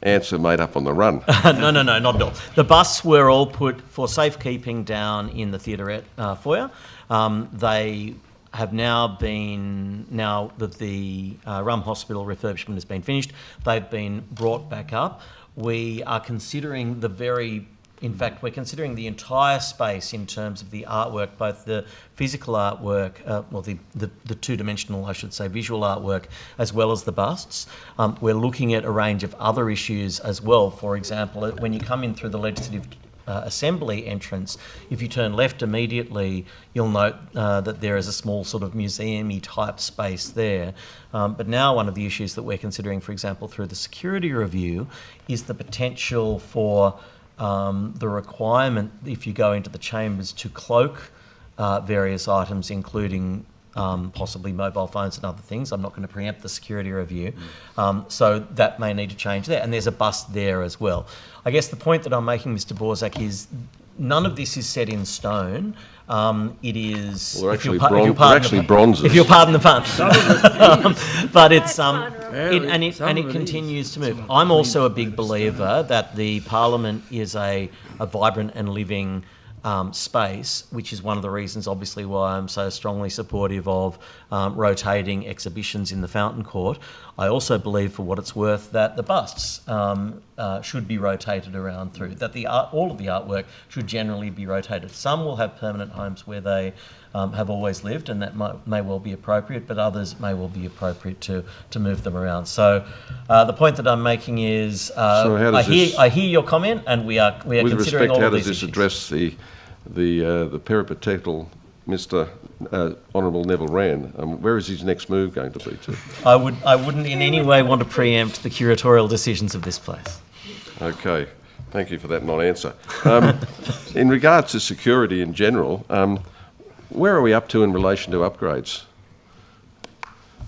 answer made up on the run. No, not at all. The busts were all put for safekeeping down in the theaterette foyer. They have now been, now that the Rum Hospital refurbishment has been finished, they've been brought back up. We are considering we're considering the entire space in terms of the artwork, both the physical artwork, the two-dimensional, I should say, visual artwork, as well as the busts. We're looking at a range of other issues as well. For example, when you come in through the Legislative Assembly entrance, if you turn left immediately, you'll note that there is a small sort of museum-y type space there. But now one of the issues that we're considering, for example, through the security review, is the potential for the requirement, if you go into the chambers, to cloak various items, including possibly mobile phones and other things. I'm not going to preempt the security review. So that may need to change there. And there's a bust there as well. I guess the point that I'm making, Mr. Borzak, is none of this is set in stone. It is... Well, they're actually bronzes. If you'll pardon the pun. But it's... it continues to move. I'm also a big believer that the Parliament is a vibrant and living space, which is one of the reasons, obviously, why I'm so strongly supportive of rotating exhibitions in the Fountain Court. I also believe, for what it's worth, that the busts should be rotated around through, that all of the artwork should generally be rotated. Some will have permanent homes where they have always lived, and that may well be appropriate, but others may well be appropriate to move them around. So the point that I'm making is, I hear your comment, and we are considering all of these issues. How does this address the peripatetic Mr. Honourable Neville Wran? Where is his next move going to be to? I wouldn't in any way want to preempt the curatorial decisions of this place. Okay, thank you for that non-answer. In regards to security in general, where are we up to in relation to upgrades?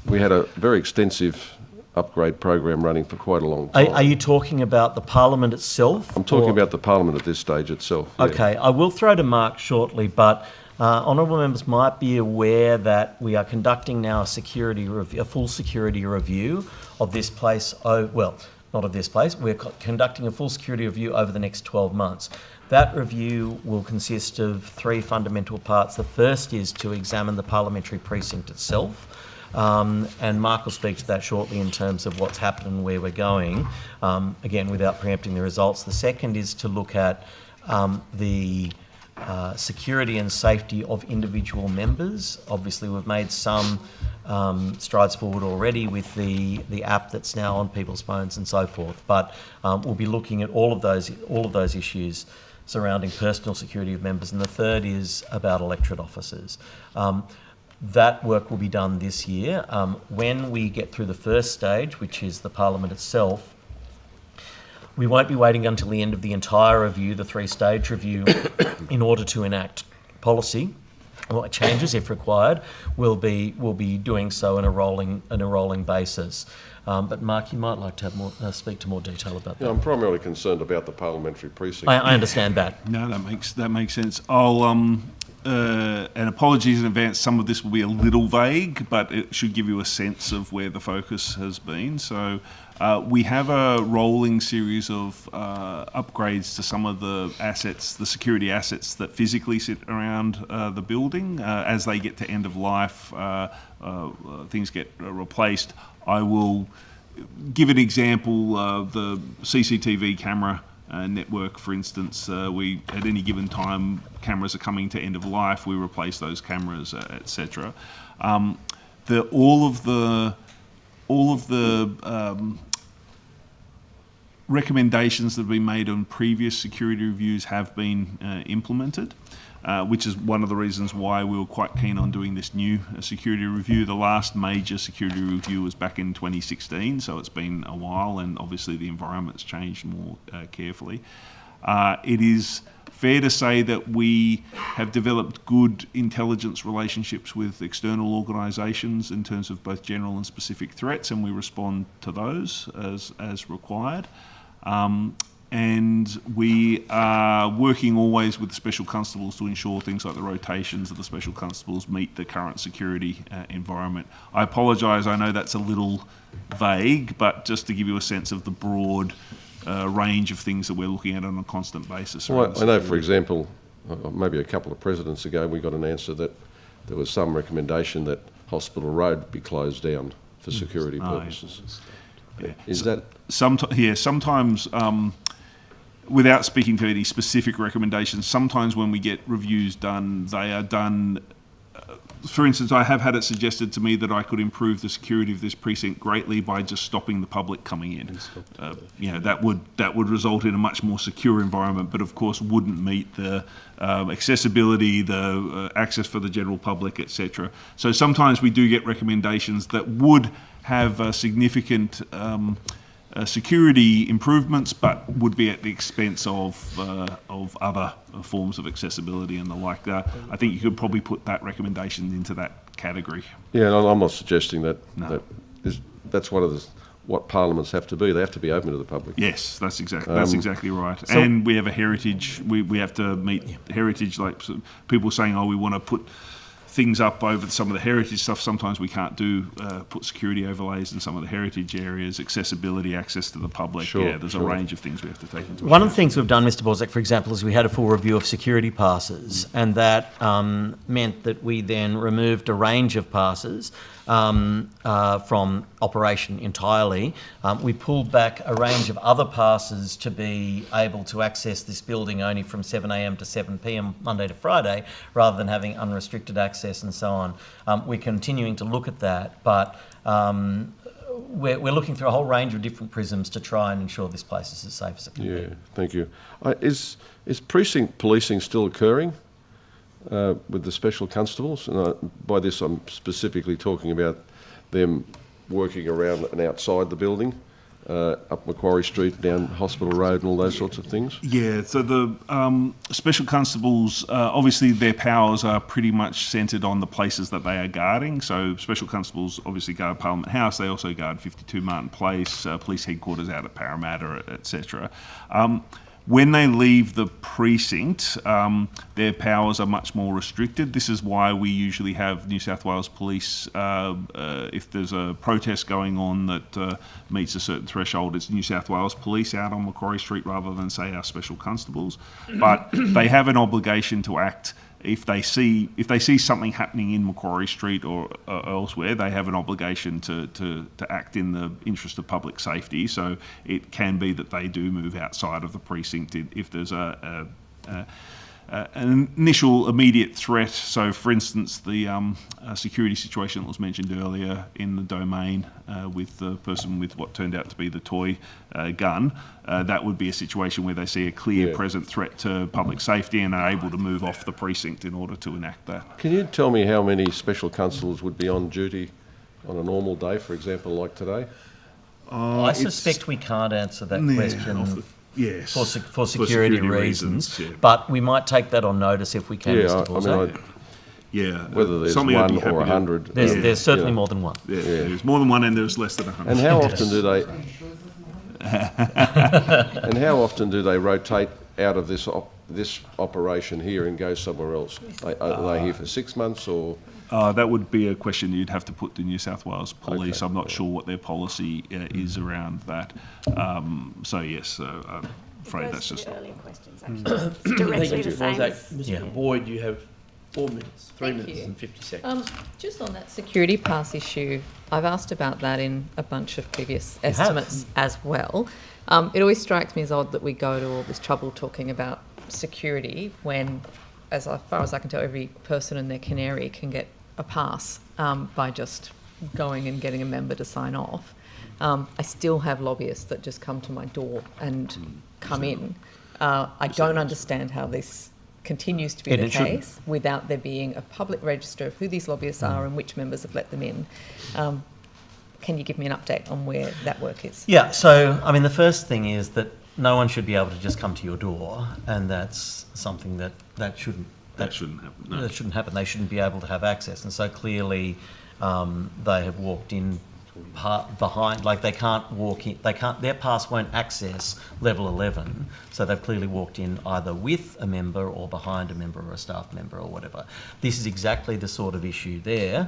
We had a very extensive upgrade program running for quite a long time. Are you talking about the Parliament itself? I'm talking about the Parliament at this stage itself. Yeah. Okay, I will throw to Mark shortly, but honourable members might be aware that we are conducting now a full security review of this place. Well, not of this place. We're conducting a full security review over the next 12 months. That review will consist of 3 fundamental parts. The first is to examine the parliamentary precinct itself. And Mark will speak to that shortly in terms of what's happened and where we're going, again, without preempting the results. The second is to look at the security and safety of individual members. Obviously, we've made some strides forward already with the app that's now on people's phones and so forth, but we'll be looking at all of those issues surrounding personal security of members. And the third is about electorate officers. That work will be done this year. When we get through the first stage, which is the Parliament itself, we won't be waiting until the end of the entire review, the 3-stage review, in order to enact policy or changes if required. We'll be doing so in a rolling basis. But Mark, you might like to have speak to more detail about that. Yeah, I'm primarily concerned about the parliamentary precinct. I understand that. No, that makes sense. I'll and apologies in advance, some of this will be a little vague, but it should give you a sense of where the focus has been. So we have a rolling series of upgrades to some of the assets, the security assets that physically sit around the building. As they get to end of life, things get replaced. I will give an example of the CCTV camera network, for instance. We, at any given time, cameras are coming to end of life, we replace those cameras, etc. All of the recommendations that have been made on previous security reviews have been implemented, which is one of the reasons why we were quite keen on doing this new security review. The last major security review was back in 2016, so it's been a while, and obviously the environment's changed more carefully. It is fair to say that we have developed good intelligence relationships with external organisations in terms of both general and specific threats, and we respond to those as required. And we are working always with the special constables to ensure things like the rotations of the special constables meet the current security environment. I apologise, I know that's a little vague, but just to give you a sense of the broad range of things that we're looking at on a constant basis. Well, I know, for example, maybe a couple of presidents ago, we got an answer that there was some recommendation that Hospital Road be closed down for security purposes. Yeah. Is that... Sometimes, without speaking to any specific recommendations, sometimes when we get reviews done, they are done... for instance, I have had it suggested to me that I could improve the security of this precinct greatly by just stopping the public coming in. That would result in a much more secure environment, but of course wouldn't meet the accessibility, the access for the general public, etc. So sometimes we do get recommendations that would have significant security improvements, but would be at the expense of other forms of accessibility and the like. I think you could probably put that recommendation into that category. Yeah, and I'm not suggesting that, No. that's one of what parliaments have to be. They have to be open to the public. Yes, that's exactly right. And we have a heritage. We have to meet heritage. Like people saying, "Oh, we want to put things up over some of the heritage stuff." Sometimes we can't put security overlays in some of the heritage areas, accessibility, access to the public. Sure, There's a range of things we have to take into account. One of the things we've done, Mr. Borzak, for example, is we had a full review of security passes, and that meant that we then removed a range of passes from operation entirely. We pulled back a range of other passes to be able to access this building only from 7 a.m. to 7 p.m. Monday to Friday, rather than having unrestricted access and so on. We're continuing to look at that, but we're looking through a whole range of different prisms to try and ensure this place is as safe as it can be. Yeah, thank you. Is precinct policing still occurring with the special constables? And by this I'm specifically talking about them working around and outside the building, up Macquarie Street, down Hospital Road and all those sorts of things? Yeah, so the special constables, obviously their powers are pretty much centred on the places that they are guarding. So special constables obviously guard Parliament House, they also guard 52 Martin Place, police headquarters out at Parramatta, etc. When they leave the precinct, their powers are much more restricted. This is why we usually have New South Wales Police, if there's a protest going on that meets a certain threshold, it's New South Wales Police out on Macquarie Street rather than, say, our special constables. But they have an obligation to act. If they see something happening in Macquarie Street or elsewhere, they have an obligation to act in the interest of public safety. So it can be that they do move outside of the precinct if there's an initial immediate threat. So, for instance, the security situation that was mentioned earlier in the domain with the person with what turned out to be the toy gun, that would be a situation where they see a clear present threat to public safety and are able to move off the precinct in order to enact that. Can you tell me how many special constables would be on duty on a normal day, for example, like today? I suspect we can't answer that question. Yes, for security reasons, but we might take that on notice if we can. Yeah, Mr. whether there's one or 100. There's certainly more than one. Yeah, there's more than one, and there's less than 100. And how often do they? And how often do they rotate out of this this operation here and go somewhere else? Are they here for 6 months or? That would be a question you'd have to put to New South Wales Police. Okay. I'm not sure what their policy is around that. So yes, I'm afraid that's just. Earlier questions, actually. It's directly the same. Mr. Boyd, you have 4 minutes, 3 Thank minutes you. and 50 seconds. Just on that security pass issue, I've asked about that in a bunch of previous estimates as well. It always strikes me as odd that we go to all this trouble talking about security when, as far as I can tell, every person in their canary can get a pass by just going and getting a member to sign off. I still have lobbyists that just come to my door and come in. I don't understand how this continues to be the case without there being a public register of who these lobbyists are and which members have let them in. Can you give me an update on where that work is? Yeah, so, I mean, the first thing is that no one should be able to just come to your door, and that's something that shouldn't happen. No. That shouldn't happen. They shouldn't be able to have access. And so clearly they have walked in behind, like they can't walk in, their pass won't access level 11, so they've clearly walked in either with a member or behind a member or a staff member or whatever. This is exactly the sort of issue there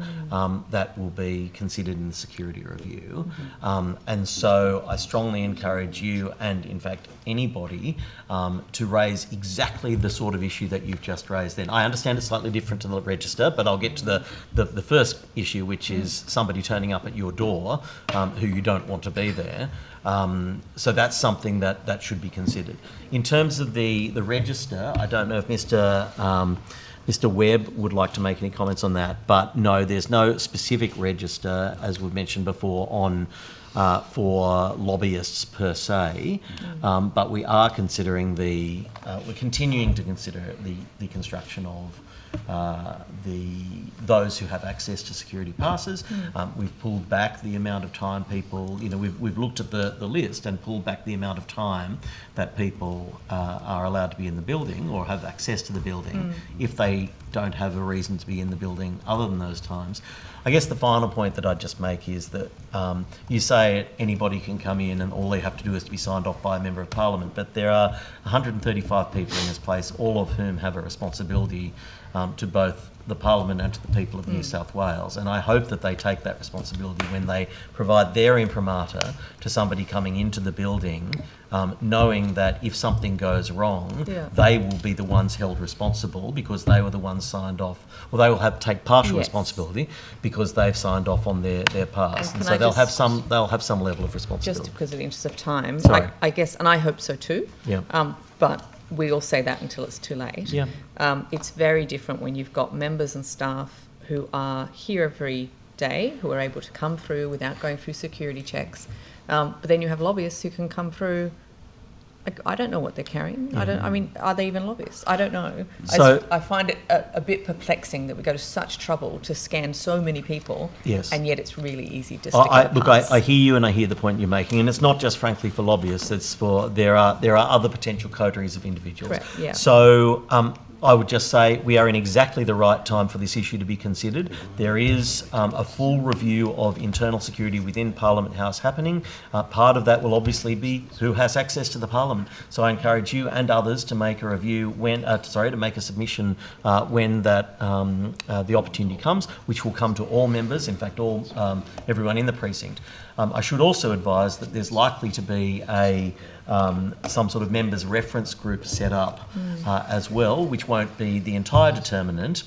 that will be considered in the security review. And so I strongly encourage you, and in fact anybody, to raise exactly the sort of issue that you've just raised then. I understand it's slightly different to the register, but I'll get to the first issue, which is somebody turning up at your door who you don't want to be there. So that's something that should be considered. In terms of the register, I don't know if Mr. Webb would like to make any comments on that, but no, there's no specific register, as we've mentioned before, on for lobbyists per se, but we are considering we're continuing to consider the construction of those who have access to security passes. We've pulled back the amount of time people, we've looked at the list and pulled back the amount of time that people are allowed to be in the building or have access to the building if they don't have a reason to be in the building other than those times. I guess the final point that I'd just make is that you say anybody can come in and all they have to do is to be signed off by a Member of Parliament, but there are 135 people in this place, all of whom have a responsibility to both the Parliament and to the people of New South Wales. And I hope that they take that responsibility when they provide their imprimatur to somebody coming into the building, knowing that if something goes wrong, they will be the ones held responsible because they were the ones signed off, or they will take partial responsibility because they've signed off on their pass. And so they'll have some level of responsibility. Just because of the interest of time, Sorry. I guess, and I hope so too. Yeah. But we all say that until it's too late. Yeah. It's very different when you've got members and staff who are here every day, who are able to come through without going through security checks. But then you have lobbyists who can come through. I don't know what they're carrying. Are they even lobbyists? I don't know. So I find it a bit perplexing that we go to such trouble to scan so many people, and yet it's really easy to stick a pass. I hear you and I hear the point you're making, and it's not just frankly for lobbyists. It's for there are other potential coteries of individuals. Correct, yeah. So I would just say we are in exactly the right time for this issue to be considered. There is a full review of internal security within Parliament House happening. Part of that will obviously be who has access to the Parliament. So I encourage you and others to make a review to make a submission when that the opportunity comes, which will come to all members, in fact, everyone in the precinct. I should also advise that there's likely to be some sort of members reference group set up as well, which won't be the entire determinant.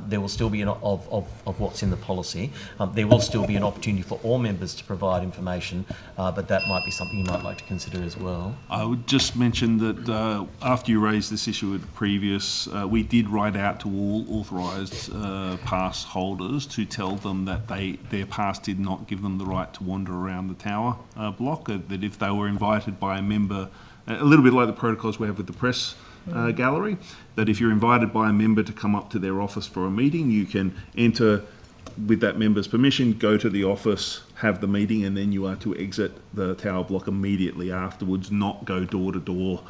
There will still be of what's in the policy. There will still be an opportunity for all members to provide information, but that might be something you might like to consider as well. I would just mention that after you raised this issue at the previous, we did write out to all authorised pass holders to tell them that their pass did not give them the right to wander around the tower block, that if they were invited by a member, a little bit like the protocols we have with the press gallery, that if you're invited by a member to come up to their office for a meeting, you can enter with that member's permission, go to the office, have the meeting, and then you are to exit the tower block immediately afterwards, not go door to door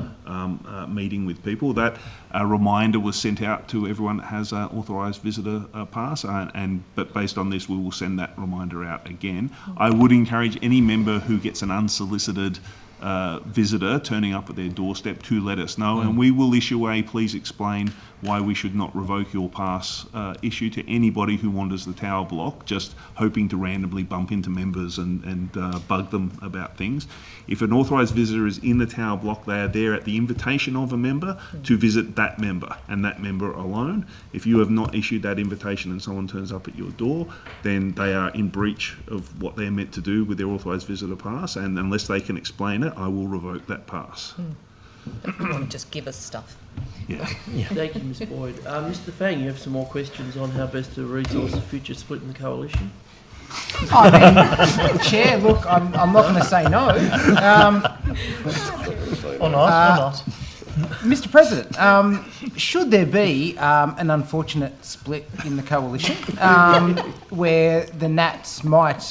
meeting with people. That reminder was sent out to everyone that has an authorised visitor pass, but based on this we will send that reminder out again. I would encourage any member who gets an unsolicited visitor turning up at their doorstep to let us know, and we will issue a please explain why we should not revoke your pass issue to anybody who wanders the tower block, just hoping to randomly bump into members and bug them about things. If an authorised visitor is in the tower block, they are there at the invitation of a member to visit that member and that member alone. If you have not issued that invitation and someone turns up at your door, then they are in breach of what they're meant to do with their authorised visitor pass, and unless they can explain it, I will revoke that pass. If you want to just give us stuff. Yeah. Thank you, Ms Boyd. Mr Fang, you have some more questions on how best to resource the future split in the coalition? I mean, Chair, look, I'm not going to say no. Or not. Mr President, should there be an unfortunate split in the coalition where the Nats might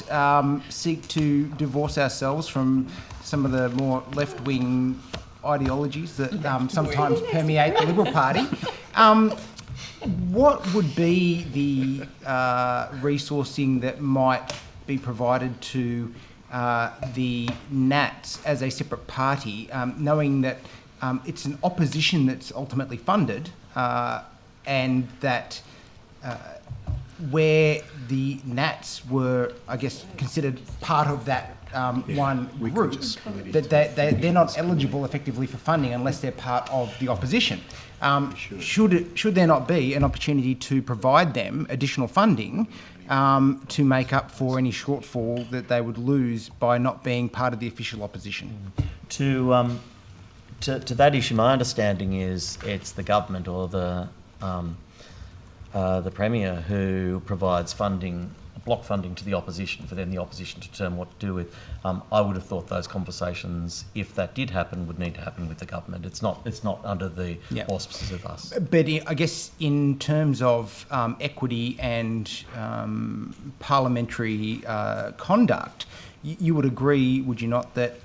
seek to divorce ourselves from some of the more left-wing ideologies that sometimes permeate the Liberal Party, what would be the resourcing that might be provided to the Nats as a separate party, knowing that it's an opposition that's ultimately funded, and that where the Nats were, I guess, considered part of that one group, that they're not eligible effectively for funding unless they're part of the opposition. Should there not be an opportunity to provide them additional funding to make up for any shortfall that they would lose by not being part of the official opposition? To that issue, my understanding is it's the government or the Premier who provides funding, block funding to the opposition, for then the opposition to determine what to do with. I would have thought those conversations, if that did happen, would need to happen with the government. It's not under the auspices of us. But I guess in terms of equity and parliamentary conduct, you would agree, would you not, that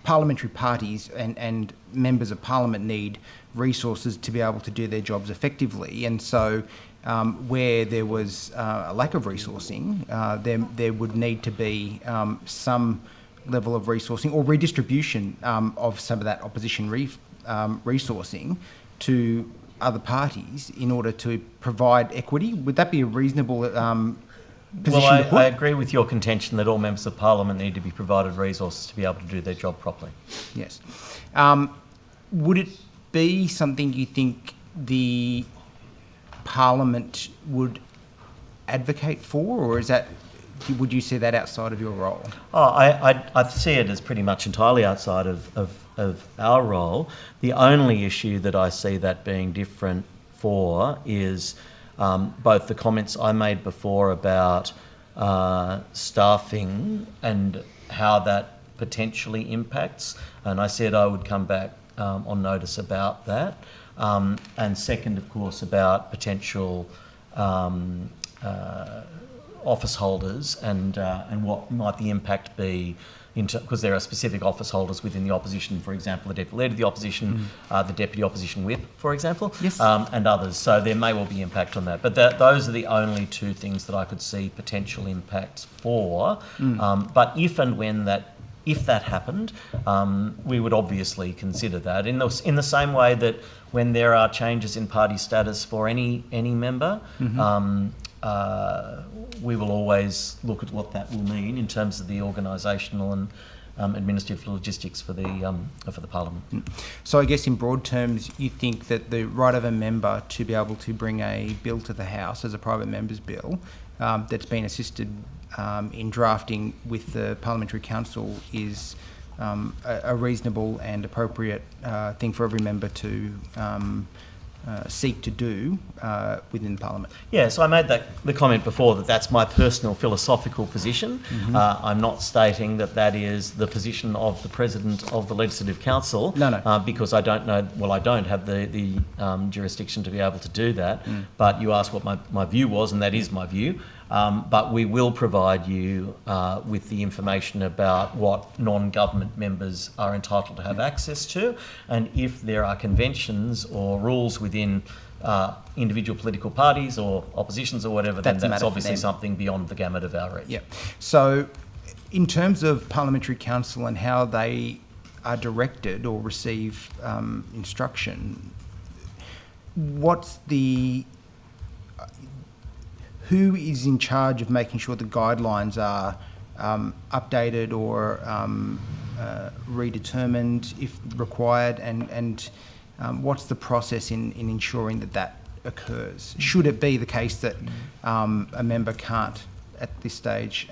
parliamentary parties and members of parliament need resources to be able to do their jobs effectively, and so where there was a lack of resourcing, there would need to be some level of resourcing or redistribution of some of that opposition resourcing to other parties in order to provide equity. Would that be a reasonable position to put? I agree with your contention that all members of parliament need to be provided resources to be able to do their job properly. Yes. Would it be something you think the Parliament would advocate for, or is that, would you see that outside of your role? I see it as pretty much entirely outside of our role. The only issue that I see that being different for is both the comments I made before about staffing and how that potentially impacts, and I said I would come back on notice about that. And second, of course, about potential office holders and what might the impact be, because there are specific office holders within the opposition, for example, the Deputy Leader of the Opposition, the Deputy Opposition Whip, for example, yes. And others. So there may well be impact on that. But those are the only two things that I could see potential impacts for. But if and when if that happened, we would obviously consider that in the same way that when there are changes in party status for any member, we will always look at what that will mean in terms of the organisational and administrative logistics for the Parliament. So I guess in broad terms, you think that the right of a member to be able to bring a bill to the House as a private member's bill that's been assisted in drafting with the Parliamentary Council is a reasonable and appropriate thing for every member to seek to do within Parliament. Yeah, so I made the comment before that that's my personal philosophical position. I'm not stating that is the position of the President of the Legislative Council. No. Because I don't know, I don't have the jurisdiction to be able to do that. But you asked what my view was, and that is my view. But we will provide you with the information about what non-government members are entitled to have access to, and if there are conventions or rules within individual political parties or oppositions or whatever, then that's obviously something beyond the gamut of our reach. Yeah. So in terms of parliamentary counsel and how they are directed or receive instruction, who is in charge of making sure the guidelines are updated or redetermined if required, and what's the process in ensuring that occurs? Should it be the case that a member can't, at this stage,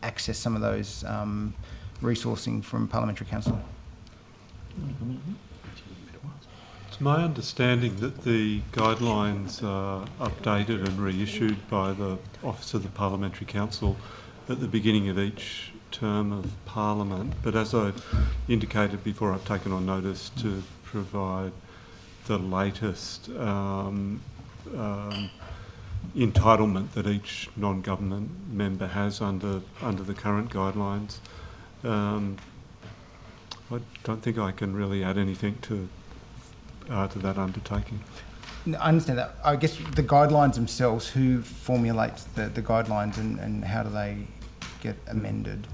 access some of those resourcing from parliamentary counsel? It's my understanding that the guidelines are updated and reissued by the Office of the Parliamentary Counsel at the beginning of each term of Parliament, but as I indicated before, I've taken on notice to provide the latest entitlement that each non-government member has under the current guidelines. I don't think I can really add anything to that undertaking. No, I understand that. I guess the guidelines themselves, who formulates the guidelines and how do they get amended?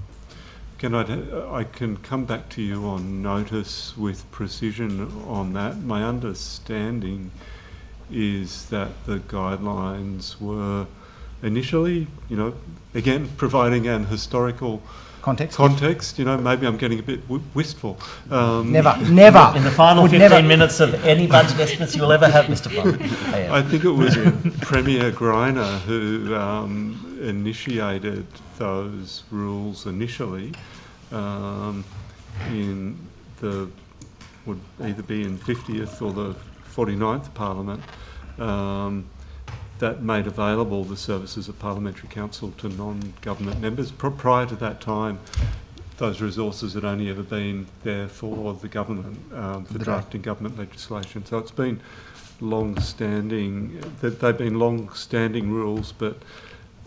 I can come back to you on notice with precision on that. My understanding is that the guidelines were initially, again, providing an historical context, maybe I'm getting a bit wistful. Never. In the final 15 minutes of any budget estimates you'll ever have, Mr. Blunt. I think it was Premier Greiner who initiated those rules initially in the, would either be in 50th or the 49th Parliament, that made available the services of parliamentary counsel to non-government members. Prior to that time, those resources had only ever been there for the government, for drafting government legislation. So it's been long-standing, they've been long-standing rules, but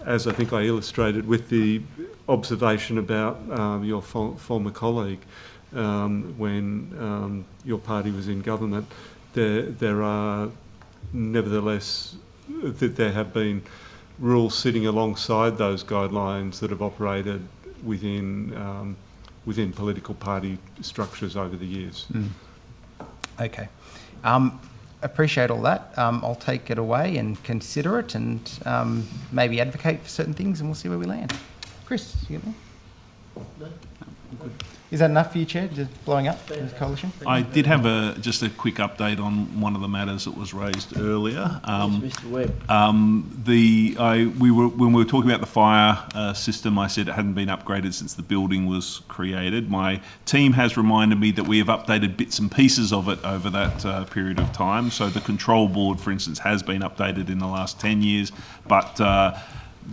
as I think I illustrated with the observation about your former colleague, when your party was in government, there are nevertheless, that there have been rules sitting alongside those guidelines that have operated within political party structures over the years. Okay. Appreciate all that. I'll take it away and consider it and maybe advocate for certain things, and we'll see where we land. Chris, you get more? No. Is that enough for you, Chair, just blowing up the coalition? I did have just a quick update on one of the matters that was raised earlier. Mr. Webb. When we were talking about the fire system, I said it hadn't been upgraded since the building was created. My team has reminded me that we have updated bits and pieces of it over that period of time. So the control board, for instance, has been updated in the last 10 years, but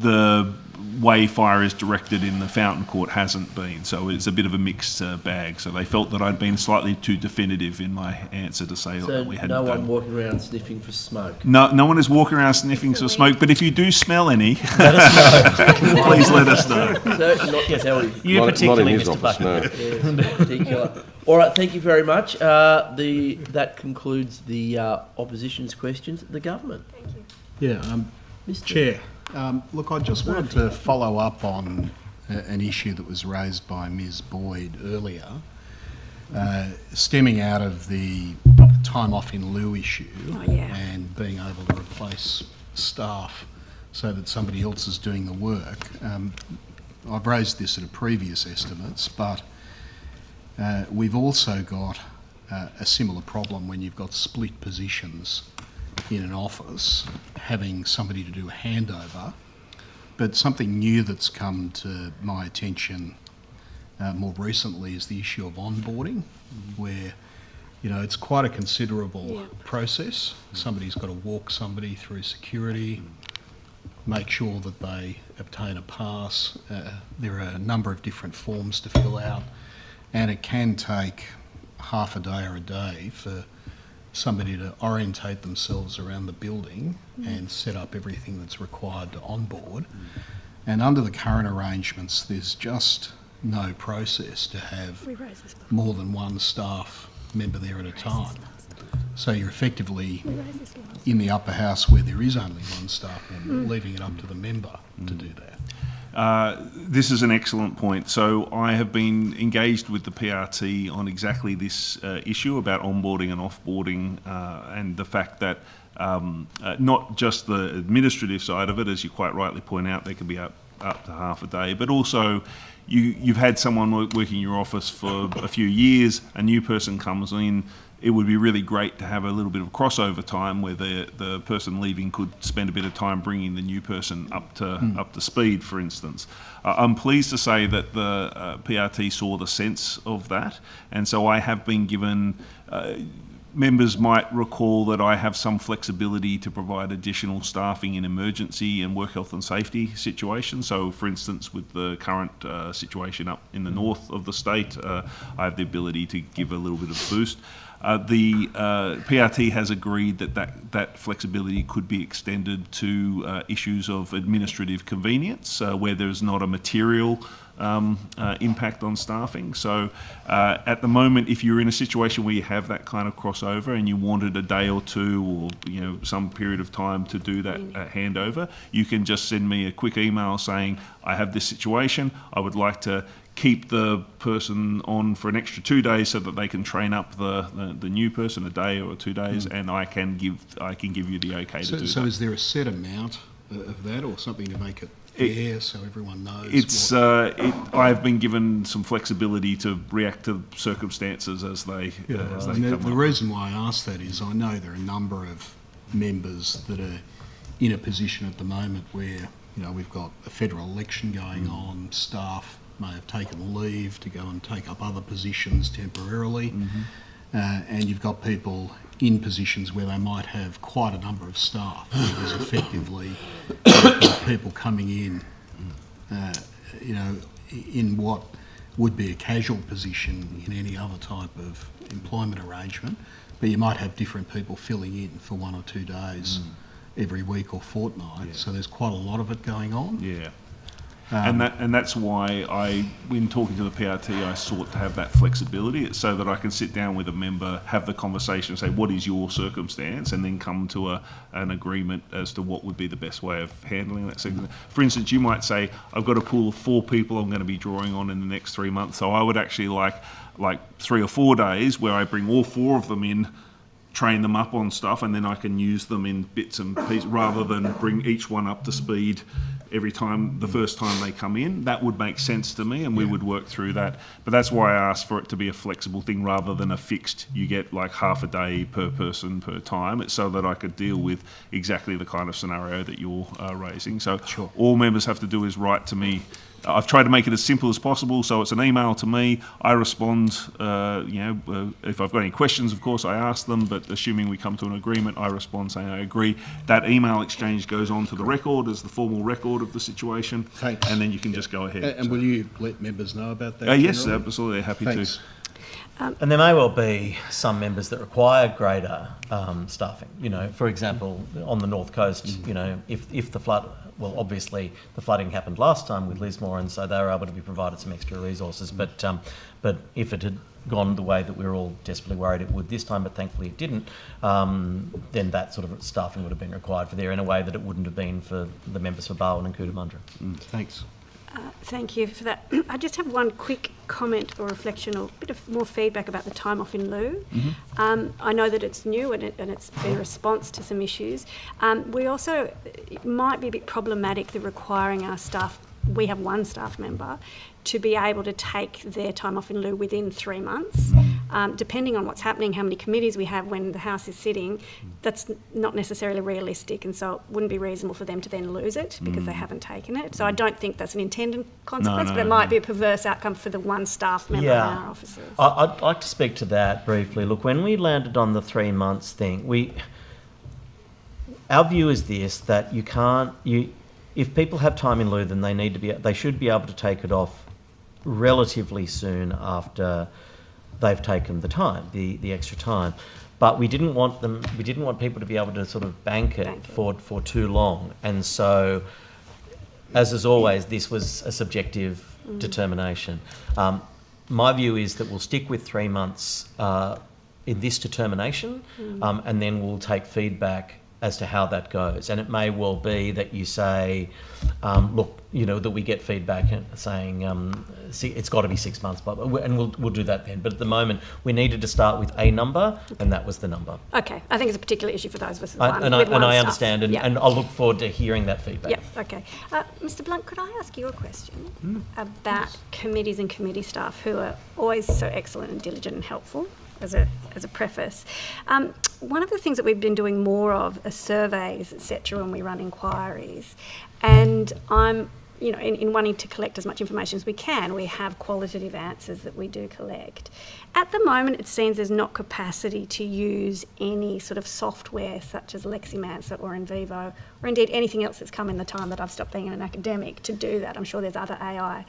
the way fire is directed in the Fountain Court hasn't been, so it's a bit of a mixed bag. So they felt that I'd been slightly too definitive in my answer to say that we hadn't no done. one walking around sniffing for smoke? No one is walking around sniffing for smoke, but if you do smell any, please let us know. Certainly not to tell you. You particularly, not in his Mr. office, no. Yeah, particular. All right, thank you very much. That concludes the opposition's questions. The government. Thank you. Yeah, Mr. Chair. Look, I just wanted to follow up on an issue that was raised by Ms. Boyd earlier, stemming out of the time off in lieu issue and being able to replace staff so that somebody else is doing the work. I've raised this at a previous estimates, but we've also got a similar problem when you've got split positions in an office, having somebody to do a handover. But something new that's come to my attention more recently is the issue of onboarding, where it's quite a considerable process. Somebody's got to walk somebody through security, make sure that they obtain a pass. There are a number of different forms to fill out, and it can take half a day or a day for somebody to orientate themselves around the building and set up everything that's required to onboard. And under the current arrangements, there's just no process to have more than one staff member there at a time. So you're effectively in the upper house where there is only one staff member, leaving it up to the member to do that. This is an excellent point. So I have been engaged with the PRT on exactly this issue about onboarding and offboarding, and the fact that not just the administrative side of it, as you quite rightly point out, they can be up to half a day, but also you've had someone working in your office for a few years, a new person comes in. It would be really great to have a little bit of crossover time where the person leaving could spend a bit of time bringing the new person up to speed, for instance. I'm pleased to say that the PRT saw the sense of that, and so I have been given. Members might recall that I have some flexibility to provide additional staffing in emergency and work health and safety situations. So, for instance, with the current situation up in the north of the state, I have the ability to give a little bit of a boost. The PRT has agreed that flexibility could be extended to issues of administrative convenience where there's not a material impact on staffing. So at the moment, if you're in a situation where you have that kind of crossover and you wanted a day or two or some period of time to do that handover, you can just send me a quick email saying, I have this situation, I would like to keep the person on for an extra 2 days so that they can train up the new person a day or 2 days, and I can give you the okay to do that. So is there a set amount of that, or something to make it fair so everyone knows? It's I've been given some flexibility to react to circumstances as they come up. The reason why I ask that is I know there are a number of members that are in a position at the moment where we've got a federal election going on, staff may have taken leave to go and take up other positions temporarily, and you've got people in positions where they might have quite a number of staff. Because effectively, you've got people coming in, in what would be a casual position in any other type of employment arrangement, but you might have different people filling in for 1 or 2 days every week or fortnight. So there's quite a lot of it going on. Yeah. And that's why when talking to the PRT, I sought to have that flexibility. It's so that I can sit down with a member, have the conversation, say, what is your circumstance, and then come to an agreement as to what would be the best way of handling that circumstance. For instance, you might say, I've got a pool of 4 people I'm going to be drawing on in the next 3 months, so I would actually like 3 or 4 days where I bring all 4 of them in, train them up on stuff, and then I can use them in bits and pieces rather than bring each one up to speed every time, the first time they come in. That would make sense to me, and we would work through that. But that's why I asked for it to be a flexible thing rather than a fixed, you get like half a day per person per time. It's so that I could deal with exactly the kind of scenario that you're raising. So all members have to do is write to me. I've tried to make it as simple as possible, so it's an email to me. I respond, if I've got any questions, of course, I ask them, but assuming we come to an agreement, I respond saying I agree. That email exchange goes on to the record as the formal record of the situation. Thanks. And then you can just go ahead. And will you let members know about that? Yes, generally? absolutely, happy Thanks. to. And there may well be some members that require greater staffing. For example, on the North Coast, if the flood, well, obviously the flooding happened last time with Lismore, and so they were able to be provided some extra resources. But if it had gone the way that we were all desperately worried it would this time, but thankfully it didn't, then that sort of staffing would have been required for there in a way that it wouldn't have been for the members for Barwon and Cootamundra. Thanks. Thank you for that. I just have one quick comment or reflection or a bit of more feedback about the time off in lieu. I know that it's new and it's been a response to some issues. We also, it might be a bit problematic the requiring our staff, we have one staff member, to be able to take their time off in lieu within 3 months. Depending on what's happening, how many committees we have when the House is sitting, that's not necessarily realistic, and so it wouldn't be reasonable for them to then lose it because they haven't taken it. So I don't think that's an intended consequence, but it might be a perverse outcome for the one staff member in our offices. I'd like to speak to that briefly. Look, when we landed on the 3 months thing, our view is this, that if people have time in lieu, then they should be able to take it off relatively soon after they've taken the time, the extra time. But we didn't want people to be able to sort of bank it for too long. And so, as is always, this was a subjective determination. My view is that we'll stick with 3 months in this determination, and then we'll take feedback as to how that goes. And it may well be that you say, look, that we get feedback saying, see, it's got to be 6 months, and we'll do that then. But at the moment, we needed to start with a number, and that was the number. Okay, I think it's a particular issue for those of us with I stuff. understand, and I'll look forward to hearing that feedback. Yeah, okay. Mr. Blunt, could I ask you a question about committees and committee staff who are always so excellent and diligent and helpful? As a preface, one of the things that we've been doing more of are surveys, etc., when we run inquiries, and I'm, in wanting to collect as much information as we can, we have qualitative answers that we do collect. At the moment, it seems there's not capacity to use any sort of software such as Leximancer or Invivo, or indeed anything else that's come in the time that I've stopped being an academic to do that. I'm sure there's other AI.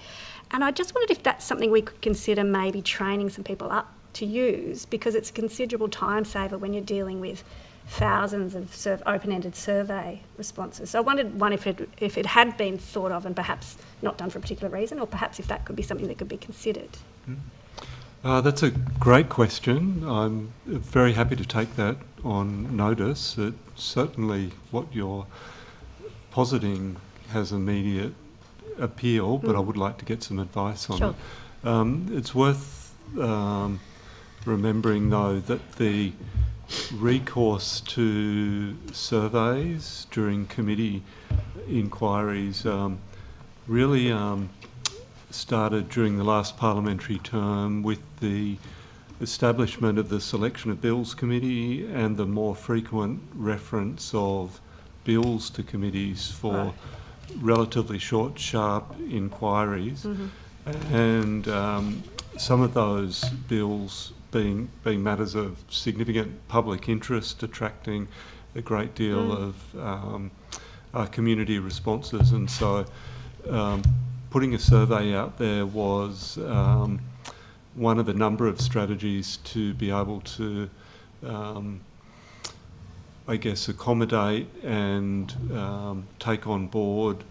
And I just wondered if that's something we could consider maybe training some people up to use, because it's a considerable time saver when you're dealing with thousands of open-ended survey responses. So I wondered, one, if it had been thought of and perhaps not done for a particular reason, or perhaps if that could be something that could be considered. That's a great question. I'm very happy to take that on notice. Certainly what you're positing has immediate appeal, but I would like to get some advice on it. It's worth remembering, though, that the recourse to surveys during committee inquiries really started during the last parliamentary term with the establishment of the Selection of Bills Committee and the more frequent reference of bills to committees for relatively short, sharp inquiries. And some of those bills being matters of significant public interest, attracting a great deal of community responses. And so putting a survey out there was one of a number of strategies to be able to, accommodate and take on board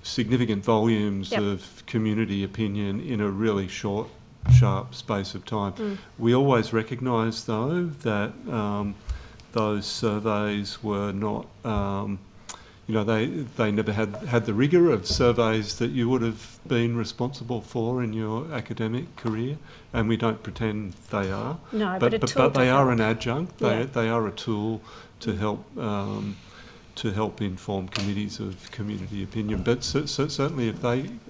significant volumes of community opinion in a really short, sharp space of time. We always recognise, though, that those surveys were not, they never had the rigour of surveys that you would have been responsible for in your academic career, and we don't pretend they are. No, but they are an adjunct. They are a tool to help inform committees of community opinion. But certainly,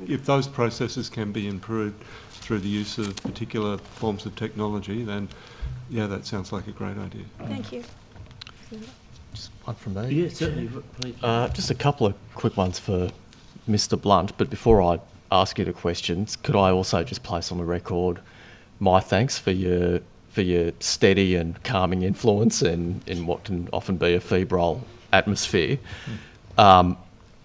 if those processes can be improved through the use of particular forms of technology, then that sounds like a great idea. Thank you. Just one from me. Yeah, certainly. Please. Just a couple of quick ones for Mr. Blunt, but before I ask you the questions, could I also just place on the record my thanks for your steady and calming influence in what can often be a febrile atmosphere.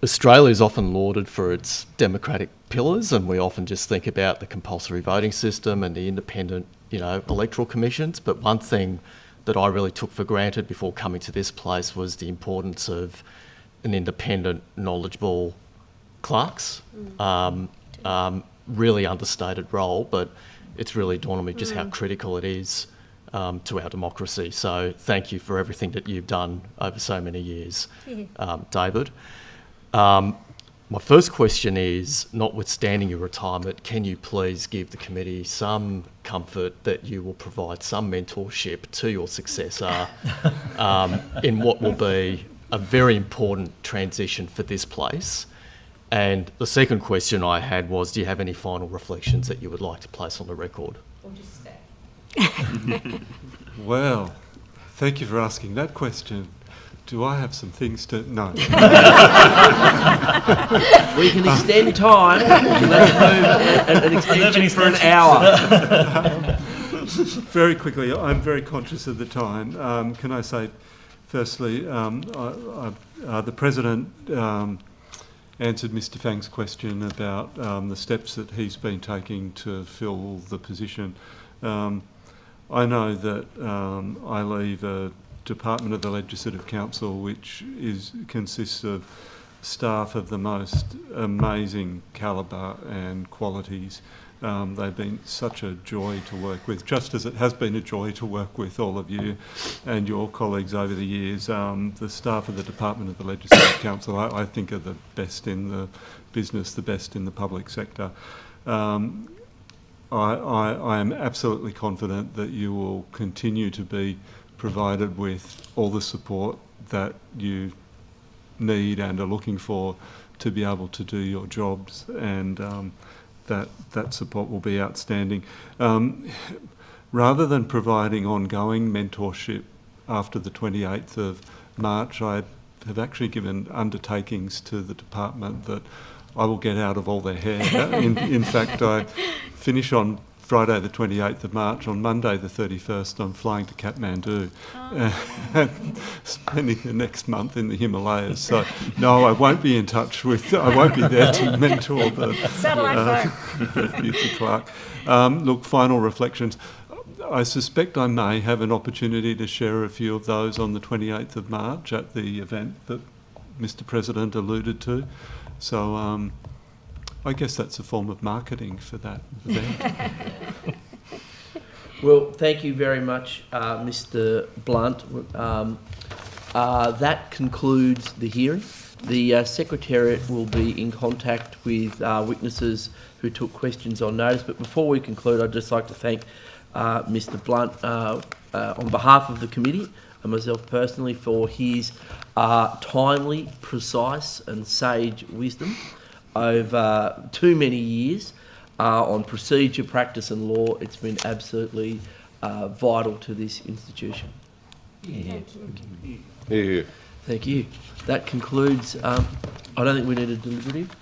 Australia is often lauded for its democratic pillars, and we often just think about the compulsory voting system and the independent, electoral commissions. But one thing that I really took for granted before coming to this place was the importance of an independent, knowledgeable clerks. Really understated role, but it's really dawned on me just how critical it is to our democracy. So thank you for everything that you've done over so many years, David. My first question is, notwithstanding your retirement, can you please give the committee some comfort that you will provide some mentorship to your successor in what will be a very important transition for this place? And the second question I had was, do you have any final reflections that you would like to place on the record? Or just stay. Well, thank you for asking that question. Do I have some things to... No. We can extend time. Let's move an extension for an hour. Very quickly, I'm very conscious of the time. Can I say, firstly, the President answered Mr. Fang's question about the steps that he's been taking to fill the position. I know that I leave a department of the Legislative Council which consists of staff of the most amazing calibre and qualities, They've been such a joy to work with, just as it has been a joy to work with all of you and your colleagues over the years. The staff of the Department of the Legislative Council, I think, are the best in the business, the best in the public sector. I am absolutely confident that you will continue to be provided with all the support that you need and are looking for to be able to do your jobs, and that support will be outstanding. Rather than providing ongoing mentorship after the 28th of March, I have actually given undertakings to the department that I will get out of all their hair. In fact, I finish on Friday the 28th of March. On Monday the 31st, I'm flying to Kathmandu and spending the next month in the Himalayas. So, no, I won't be in touch with, I won't be there to mentor the future clerk. Look, final reflections. I suspect I may have an opportunity to share a few of those on the 28th of March at the event that Mr. President alluded to. So, I guess that's a form of marketing for that event. Well, thank you very much, Mr. Blunt. That concludes the hearing. The Secretariat will be in contact with witnesses who took questions on notice. But before we conclude, I'd just like to thank Mr. Blunt on behalf of the committee and myself personally for his timely, precise and sage wisdom over too many years on procedure, practice and law. It's been absolutely vital to this institution. Here. Thank you. That concludes, I don't think we need a deliberative.